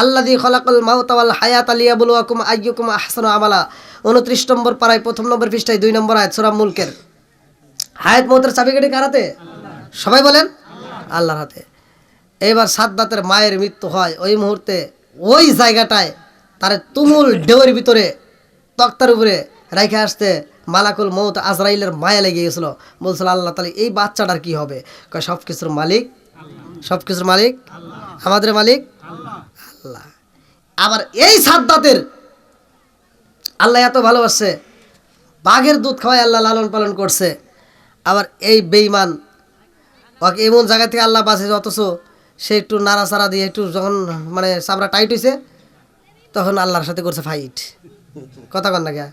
আল্লাযী খালাকাল মাউতা ওয়াল হায়াতা লিয়াবলুয়াকুম আইয়ুকুম আহসানু আমালা। 29 নম্বর পারায় 1 নম্বর পৃষ্ঠায় 2 নম্বর আয়াত সূরা মুলকের। হায়াত মউতের চাবিকাঠি কার হাতে? সবাই বলেন, আল্লাহর হাতে। এবার সাদ্দাতের মায়ের মৃত্যু হয়, ওই মুহূর্তে ওই জায়গাটায় তার তুমুল ঢেউয়ের ভিতরে তক্তার উপরে রেখে আসতে মালাকুল মউত আজরাইলের মায়া লেগে গেছিল। বলছিল আল্লাহ তাআলা এই বাচ্চাটার কি হবে? কয় সব কিছুর মালিক, সব কিছুর মালিক আমাদের মালিক আল্লাহ। আবার এই সাদ্দাতের আল্লাহ এত ভালোবাসে, বাঘের দুধ খাওয়ায় আল্লাহ লালন পালন করছে। আবার এই বেঈমান ওকে এমন জায়গা থেকে আল্লাহ বাঁচিয়েছে, অথচ সে একটু নাড়াচাড়া দিয়ে একটু যখন মানে চামড়া টাইট হয়েছে, তখন আল্লাহর সাথে করছে ফাইট। কথা কন না কে?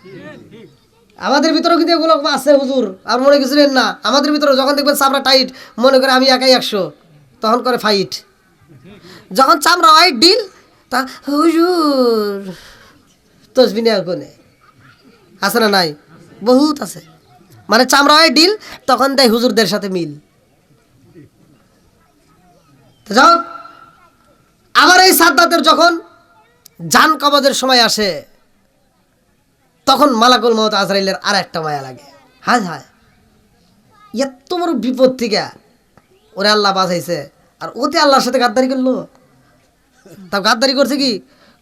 আমাদের ভিতরেও কিন্তু এগুলো আছে হুজুর, আর মনে কিছুলেন না। আমাদের ভিতরে যখন দেখবেন চামড়া টাইট, মনে করে আমি একাই 100, তখন করে ফাইট। যখন চামড়া হয় ডিল, তা হুজুর তসবি নেওয়া কোনে আছে না? নাই, বহুত আছে। মানে চামড়া হয় ডিল, তখন দেয় হুজুরদের সাথে মিল। যাও, আবার এই সাদ্দাতের যখন জান কবজের সময় আসে, তখন মালাকুল মউত আজরাইলের আর একটা মায়া লাগে। হায় হায়, এত বড় বিপদ থেকে ওরে আল্লাহ বাঁচাইছে, আর ওতে আল্লাহর সাথে গাদ্দারি করলো। তা গাদ্দারি করছে কি?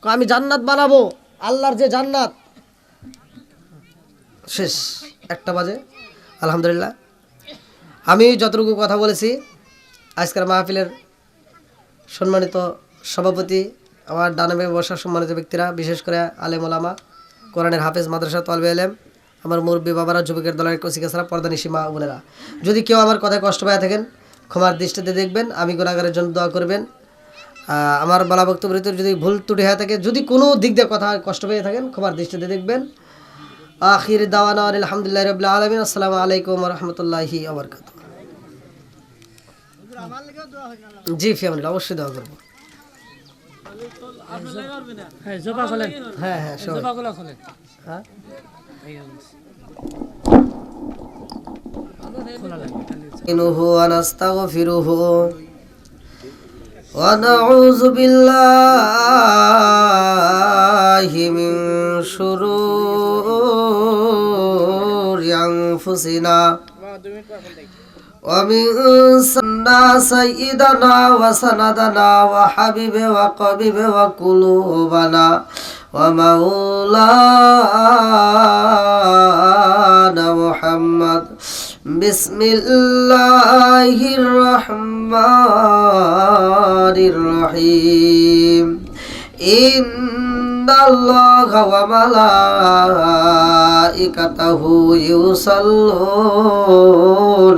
আমি জান্নাত বানাবো, আল্লাহর যে জান্নাত। শেষ 1টা বাজে। আলহামদুলিল্লাহ, আমি যতটুকু কথা বলেছি, আজকের মাহফিলের সম্মানিত সভাপতি, আমার ডানামে বসা সম্মানিত ব্যক্তিরা, বিশেষ করে আলেম ওলামা, কোরআনের হাফেজ, মাদ্রাসা তলবে এলেম, আমার মুরব্বী বাবারা, যুবকের দলের কচিকাছাড়া, পর্দানিশী মা বোনেরা, যদি কেউ আমার কথায় কষ্ট পায় থাকেন, ক্ষমার দৃষ্টিতে দেখবেন। আমি গুনাহগারের জন্য দোয়া করবেন। আমার বলা বক্তব্যের ভিতরে যদি ভুল ত্রুটি হয়ে থাকে, যদি কোনো দিক দিয়ে কথা কষ্ট পেয়ে থাকেন, ক্ষমার দৃষ্টিতে দেখবেন। আখির দাওয়ানা আলহামদুলিল্লাহি রাব্বিল আলামিন। আসসালামু আলাইকুম ওয়া রাহমাতুল্লাহি ওয়া বারাকাতুহু। জি ফিয়ামুল্লাহ, অবশ্যই দোয়া করব। হ্যাঁ, জোপা খোলেন। হ্যাঁ হ্যাঁ, সবাই। জোপাগুলো খোলেন। হ্যাঁ, খোলা লাগবে। ইনহু ওয়া নাস্তাগফিরুহু ونعوذ بالله من شرور أنفسنا ومن سيدنا وسندنا وحبيب وقبيب وقلوبنا ومولانا محمد بسم الله الرحمن الرحيم إن الله وملائكته يصلون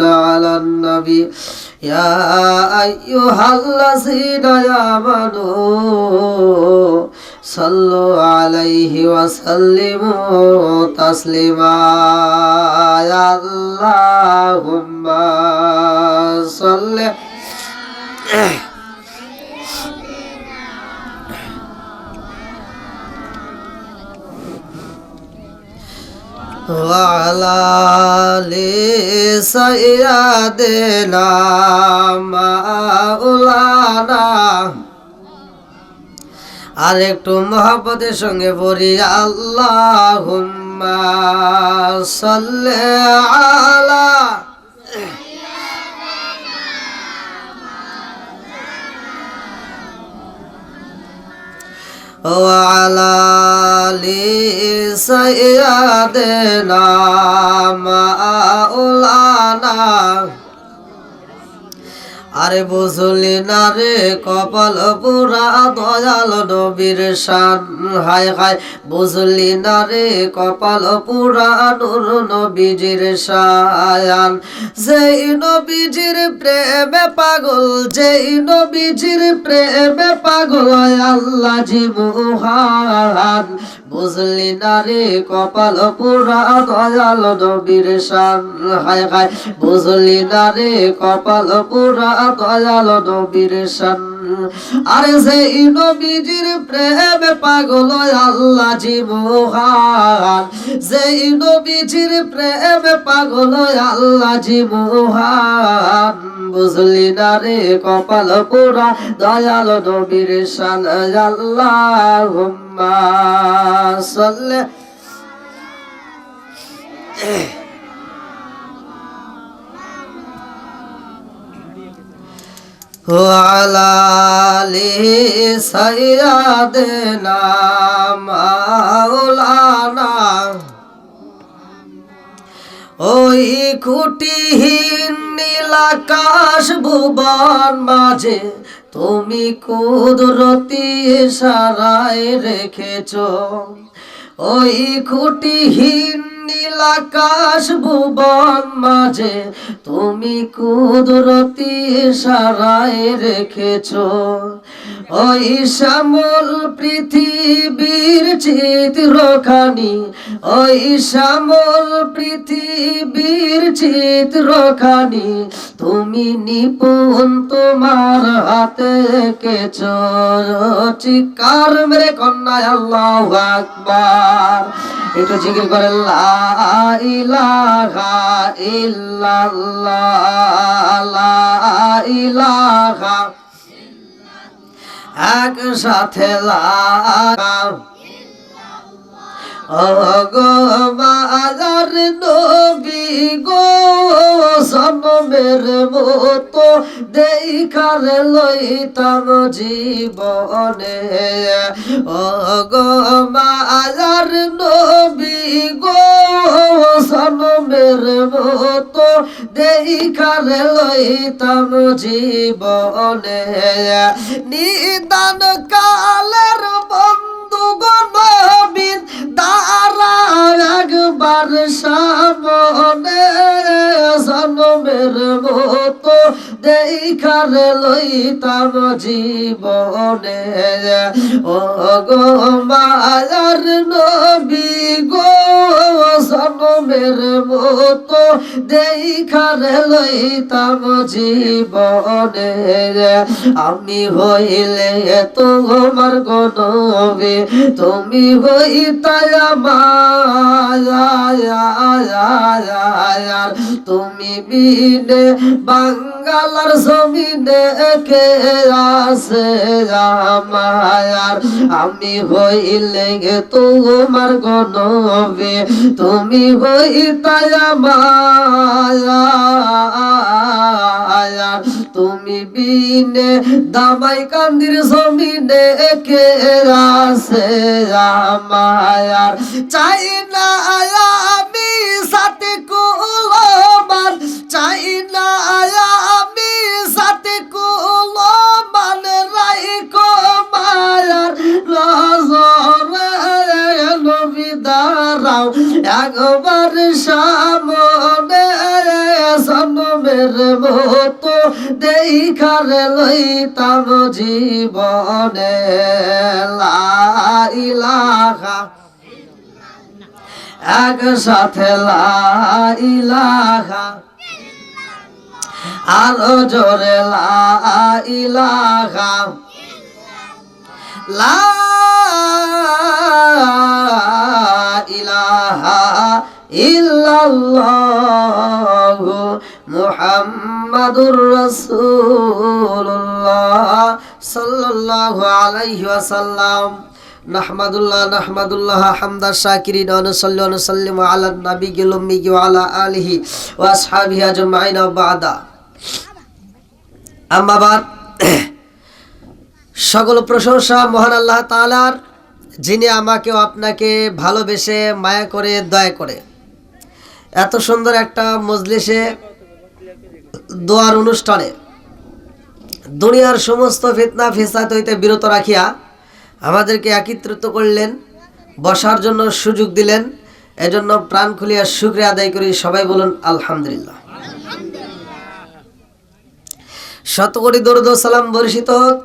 على النبي يا أيها الذين آمنوا صلوا عليه وسلموا تسليما يا اللهم صل وعلى آل سيدنا مولانا আর একটু মহব্বতের সঙ্গে পড়ি আল্লাহুম্মা সাল্লি আলা وعلى آل سيدنا مولانا আরে বুঝলি না রে কপাল পুরা দয়াল নবীর শান হায় হায় বুঝলি না রে কপাল পুরা নূর নবীজির শায়ান যেই নবীজির প্রেমে পাগল যেই নবীজির প্রেমে পাগল আল্লাহ জি মুহান বুঝলি না রে কপাল পুরা দয়াল নবীর শান হায় হায় বুঝলি না রে কপাল পুরা দয়াল নবীর শান আরে সেই নবীজির প্রেমে পাগল আল্লাহ জি মুহান সেই নবীজির প্রেমে পাগল আল্লাহ জি মুহান বুঝলি না রে কপাল পুরা দয়াল নবীর শান আল্লাহুম্মা সাল্লি وعلى آل سيدنا مولانا ওই খুঁটিহীন নীলাকাশ ভুবন মাঝে তুমি কুদরতি ইশারায় রেখেছো ওই খুঁটিহীন নীলাকাশ ভুবন মাঝে তুমি কুদরতি ইশারায় রেখেছো ওই শ্যামল পৃথিবীর চিত্রখানি ওই শ্যামল পৃথিবীর চিত্রখানি তুমি নিপুণ তোমার হাতে এঁকেছো চিৎকার মেরে কন্যা আল্লাহু আকবার একটু জিকির করেন লা ইলাহা ইল্লাল্লাহ লা ইলাহা একসাথে লা গো বাজার নবী গো জনমের মতো দেখার লইতাম জীবনে গো বাজার নবী গো জনমের মতো দেখার লইতাম জীবনে নিদান কালের বন্ধু গণবিন তারা একবার সামনে জনমের মতো দেখার লইতাম জীবনে ও গো মায়ার নবী গো জনমের মতো দেখার লইতাম জীবনে আমি হইলে তোমার গনবে তুমি হইতাই আমার তুমি বিনে বাংলা বাঙ্গালার জমিনে কে আছে আমায়ার আমি হইলে তোমার গনবে তুমি হইতাই আমায়ার তুমি বিনে দামাই কান্দির জমিনে কে আছে আমায়ার চাই না আমি সাথে কুলমান চাই না আমি সাথে কুলমান রাইকো মায়ার নজরে নবী দাঁড়াও একবার সামনে জন্মের মতো দেখার লইতাম জীবনে লা ইলাহা একসাথে লা ইলাহা আরো জোরে লা ইলাহা লা ইলাহা ইল্লাল্লাহু মুহাম্মাদুর রাসূলুল্লাহ সাল্লাল্লাহু আলাইহি ওয়াসাল্লাম নাহমাদুল্লাহ হামদা শাকিরিন ওয়া নুসাল্লি ওয়া নুসাল্লিমু আলা নাবিয়্যিল উম্মি ওয়া আলা আলিহি ওয়া আসহাবিহি আজমাইন ওয়া বা'দা আম্মা বাদ সকল প্রশংসা মহান আল্লাহ তাআলার, যিনি আমাকে ও আপনাকে ভালোবেসে মায়া করে দয়া করে এত সুন্দর একটা মজলিসে দোয়ার অনুষ্ঠানে দুনিয়ার সমস্ত ফিতনা ফিসাদ হইতে বিরত রাখিয়া আমাদেরকে একত্রিত করলেন, বসার জন্য সুযোগ দিলেন। এজন্য প্রাণ খুলিয়া শুকরিয়া আদায় করি। সবাই বলুন আলহামদুলিল্লাহ। শতকোটি দরুদ ও সালাম বর্ষিত হোক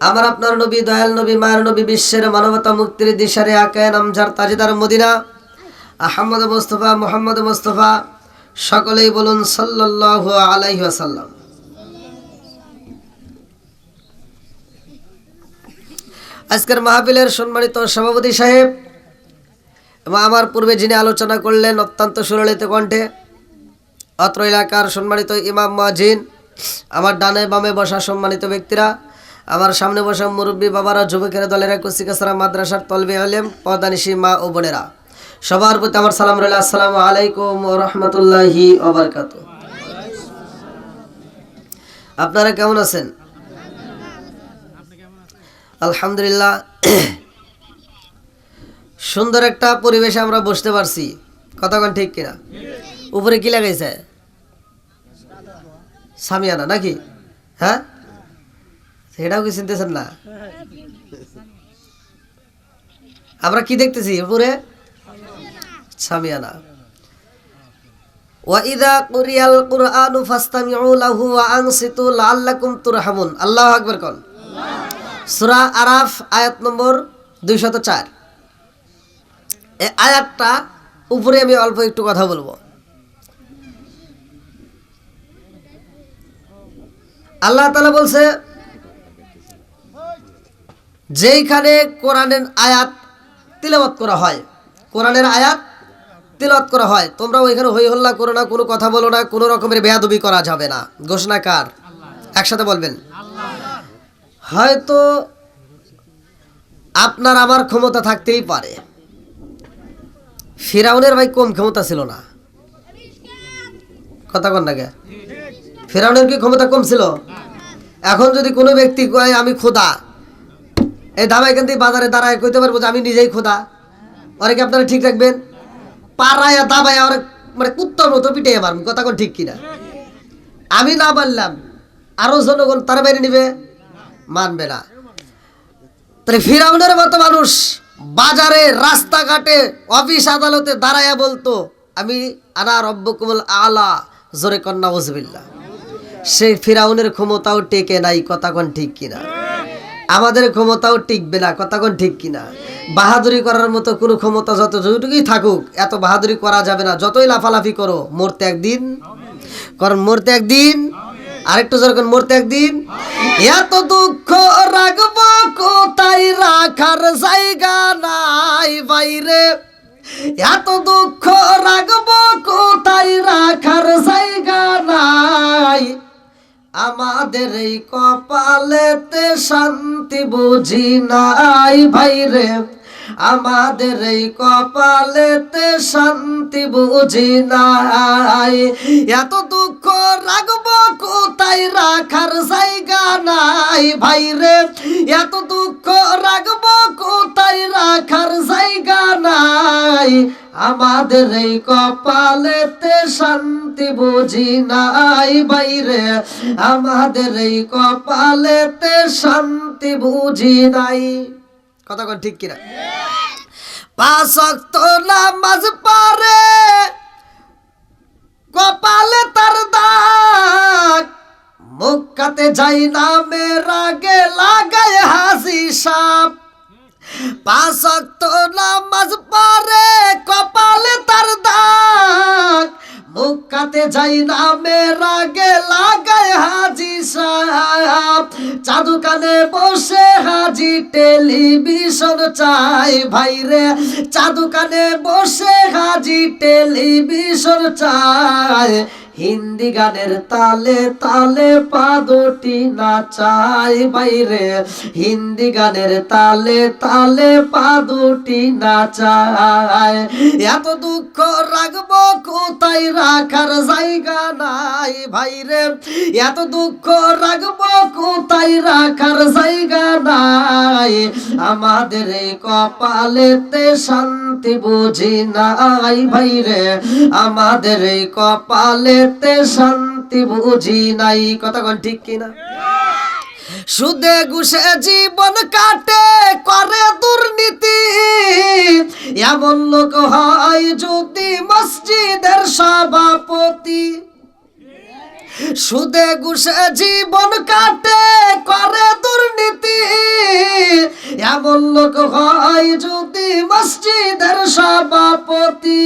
আমার আপনার নবী, দয়াল নবী, মায়ের নবী, বিশ্বের মানবতা মুক্তির দিশারে আকায় নামজার তাজেদার মদিনা আহমদ মুস্তফা মুহাম্মদ মুস্তফা, সকলেই বলুন সাল্লাল্লাহু আলাইহি ওয়াসাল্লাম। আজকের মাহফিলের সম্মানিত সভাপতি সাহেব এবং আমার পূর্বে যিনি আলোচনা করলেন অত্যন্ত সুললিত কণ্ঠে, অত্র এলাকার সম্মানিত ইমাম মুয়াজ্জিন, আমার ডানে বামে বসা সম্মানিত ব্যক্তিরা, আমার সামনে বসা মুরব্বী বাবারা, যুবকেরা, দলেরা, কুসিকাসরা, মাদ্রাসার তলবে আলেম, পর্দানিশী মা ও বোনেরা, সবার প্রতি আমার সালাম রইল। আসসালামু আলাইকুম ওয়া রাহমাতুল্লাহি ওয়া বারাকাতুহু। আপনারা কেমন আছেন? আলহামদুলিল্লাহ। সুন্দর একটা পরিবেশে আমরা বসতে পারছি, কতক্ষণ ঠিক কিনা? উপরে কি লাগাইছে? সামিয়ানা নাকি? হ্যাঁ, সেটাও কি চিনতেছেন না? আমরা কি দেখতেছি উপরে? সামিয়ানা। ওয়া ইযা কুরিয়াল কুরআনু ফাসতামিউ লাহু ওয়া আনসিতু লাআল্লাকুম তুরহামুন। আল্লাহু আকবার কোন। সূরা আরাফ আয়াত নম্বর 204। এই আয়াতটা উপরে আমি অল্প একটু কথা বলবো। আল্লাহ তাআলা বলছে, যেইখানে কোরআনের আয়াত তিলাওয়াত করা হয়, কোরআনের আয়াত তিলাওয়াত করা হয়, তোমরা ওইখানে হই হল্লা করো না, কোনো কথা বলো না, কোনো রকমের বেয়াদবি করা যাবে না। ঘোষণা কার? একসাথে বলবেন। হয়তো আপনার আমার ক্ষমতা থাকতেই পারে, ফিরাউনের ভাই কম ক্ষমতা ছিল না, কথা কন না কে? ফিরাউনের কি ক্ষমতা কম ছিল? এখন যদি কোনো ব্যক্তি কয় আমি খোদা, এই ধামাই কেন বাজারে দাঁড়ায় কইতে পারবো যে আমি নিজেই খোদা, ওরে কি আপনারা ঠিক রাখবেন? পাড়ায়া দাবায়া ওরে মানে কুত্তার মতো পিটে মারবেন, কথা কোন ঠিক কিনা? আমি না বললাম আরো জনগণ তার বাইরে নিবে, মানবে না। তাহলে ফিরাউনের মতো মানুষ বাজারে, রাস্তাঘাটে, অফিস আদালতে দাঁড়ায়া বলতো আমি আনা রব্বুকুমুল আলা, জোরে কন্যা উজবিল্লাহ। সেই ফিরাউনের ক্ষমতাও টেকে নাই, কথা কোন ঠিক কিনা? আমাদের ক্ষমতাও টিকবে না, কথা কোন ঠিক কিনা? বাহাদুরি করার মতো কোনো ক্ষমতা যত যতটুকুই থাকুক, এত বাহাদুরি করা যাবে না। যতই লাফালাফি করো, মরতে একদিন, কারণ মরতে একদিন, আরেকটু যখন মরতে একদিন। এত দুঃখ রাখবো কোথায়, রাখার জায়গা নাই বাইরে, এত দুঃখ রাখবো কোথায়, রাখার জায়গা নাই। আমাদের এই কপালেতে শান্তি বুঝি নাই ভাই রে, আমাদের এই কপালেতে শান্তি বুঝি নাই। এত দুঃখ রাখবো কোথায়, রাখার জায়গা নাই ভাই রে, এত দুঃখ রাখবো কোথায়, রাখার জায়গা নাই। আমাদের এই কপালেতে শান্তি বুঝি নাই ভাই রে, আমাদের এই কপালেতে শান্তি বুঝি নাই। কথা কোন ঠিক কিনা? 5 ওয়াক্ত নামাজ পড়ে কপালে তার দাগ, মুখতে যাই না মেরা গে লাগায় হাসি সাপ। 5 ওয়াক্ত নামাজ পড়ে কপালে তার দাগ, মুখতে যাই না মেরা গে লাগায় হাজি সাপ। চাদু কানে বসে হাজি টেলিভিশন চাই ভাই রে, চাদু কানে বসে হাজি টেলিভিশন চাই। হিন্দি গানের তালে তালে পা দুটি নাচাই ভাই রে, হিন্দি গানের তালে তালে পা দুটি নাচাই। এত দুঃখ রাখবো কোথায়, রাখার জায়গা নাই ভাই রে, এত দুঃখ রাখবো কোথায়, রাখার জায়গা নাই। আমাদের এই কপালেতে শান্তি বুঝি নাই ভাই রে, আমাদের এই কপালেতে শান্তি বুঝি নাই। কথা কোন ঠিক কিনা? সুদে ঘুষে জীবন কাটে করে দুর্নীতি, এমন লোক হয় যদি মসজিদের সভাপতি। সুদে ঘুষে জীবন কাটে করে দুর্নীতি, এমন লোক হয় যদি মসজিদের সভাপতি।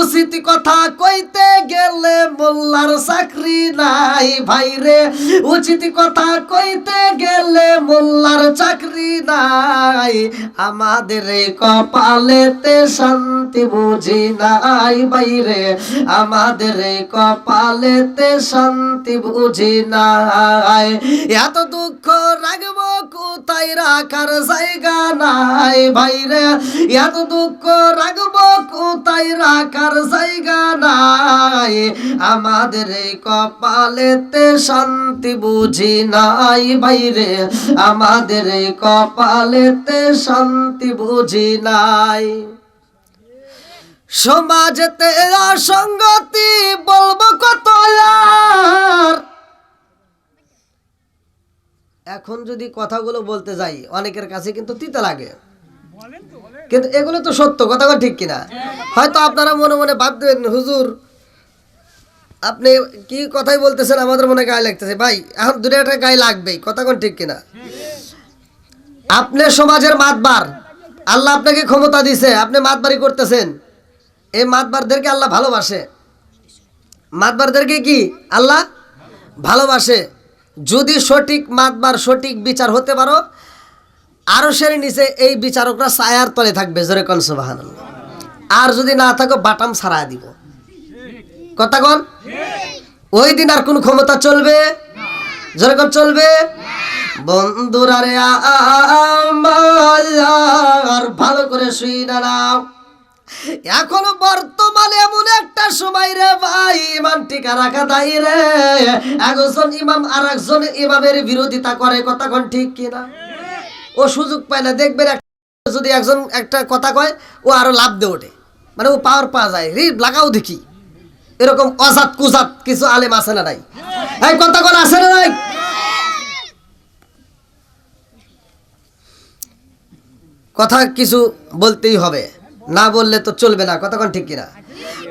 উচিত কথা কইতে গেলে মোল্লার চাকরি নাই ভাই রে, উচিত কথা কইতে গেলে মোল্লার চাকরি নাই। আমাদের এই কপালেতে শান্তি বুঝি নাই ভাই রে, আমাদের এই কপালেতে শান্তি বুঝি নাই। এত দুঃখ রাখবো কোথায়, রাখার জায়গা নাই ভাই রে, এত দুঃখ রাখবো কোথায়, রাখার জায়গা নাই। আমাদের এই কপালেতে শান্তি বুঝি নাই ভাই রে, আমাদের এই কপালেতে শান্তি বুঝি নাই। সমাজেতে অসঙ্গতি বলবো কত আর, এখন যদি কথাগুলো বলতে যাই অনেকের কাছে কিন্তু তিতা লাগে, কিন্তু এগুলো তো সত্য। কথা ঠিক কিনা? হয়তো আপনারা মনে মনে ভাববেন হুজুর আপনি কি কথাই বলতেছেন, আমাদের মনে গায়ে লাগতেছে। ভাই এখন দুটো একটা গায়ে লাগবেই। কথা ঠিক কিনা? আপনি সমাজের মাতবার, আল্লাহ আপনাকে ক্ষমতা দিছে, আপনি মাতবারি করতেছেন। এই মাতবারদেরকে আল্লাহ ভালোবাসে, মাতবারদেরকে কি আল্লাহ ভালোবাসে। যদি সঠিক মাতবার সঠিক বিচার হতে পারো, আরশের নিচে এই বিচারকরা ছায়ার তলে থাকবে, জোরে কোন সুবহানাল্লাহ। আর যদি না থাকো বাটাম ছাড়া দিব। কথা কোন? ওই দিন আর কোন ক্ষমতা চলবে, জোরে কোন চলবে? বন্ধুরা রে আমার ভালো করে শুই না নাও, এখন বর্তমানে এমন একটা সময় রে ভাই, ইমান টিকা রাখা দায়ী রে। একজন ইমাম আর একজন ইমামের বিরোধিতা করে। কথা কোন ঠিক কিনা? ও সুযোগ পায় না। দেখবেন যদি একজন একটা কথা কয় ও আরো লাভ দিয়ে ওঠে, মানে ও পাওয়ার পাওয়া যায়। রি লাগাও দেখি, এরকম অজাত কুজাত কিছু আলেম আছে না নাই? এই কথা কোন আছে না নাই? কথা কিছু বলতেই হবে, না বললে তো চলবে না। কথা কোন ঠিক কিনা?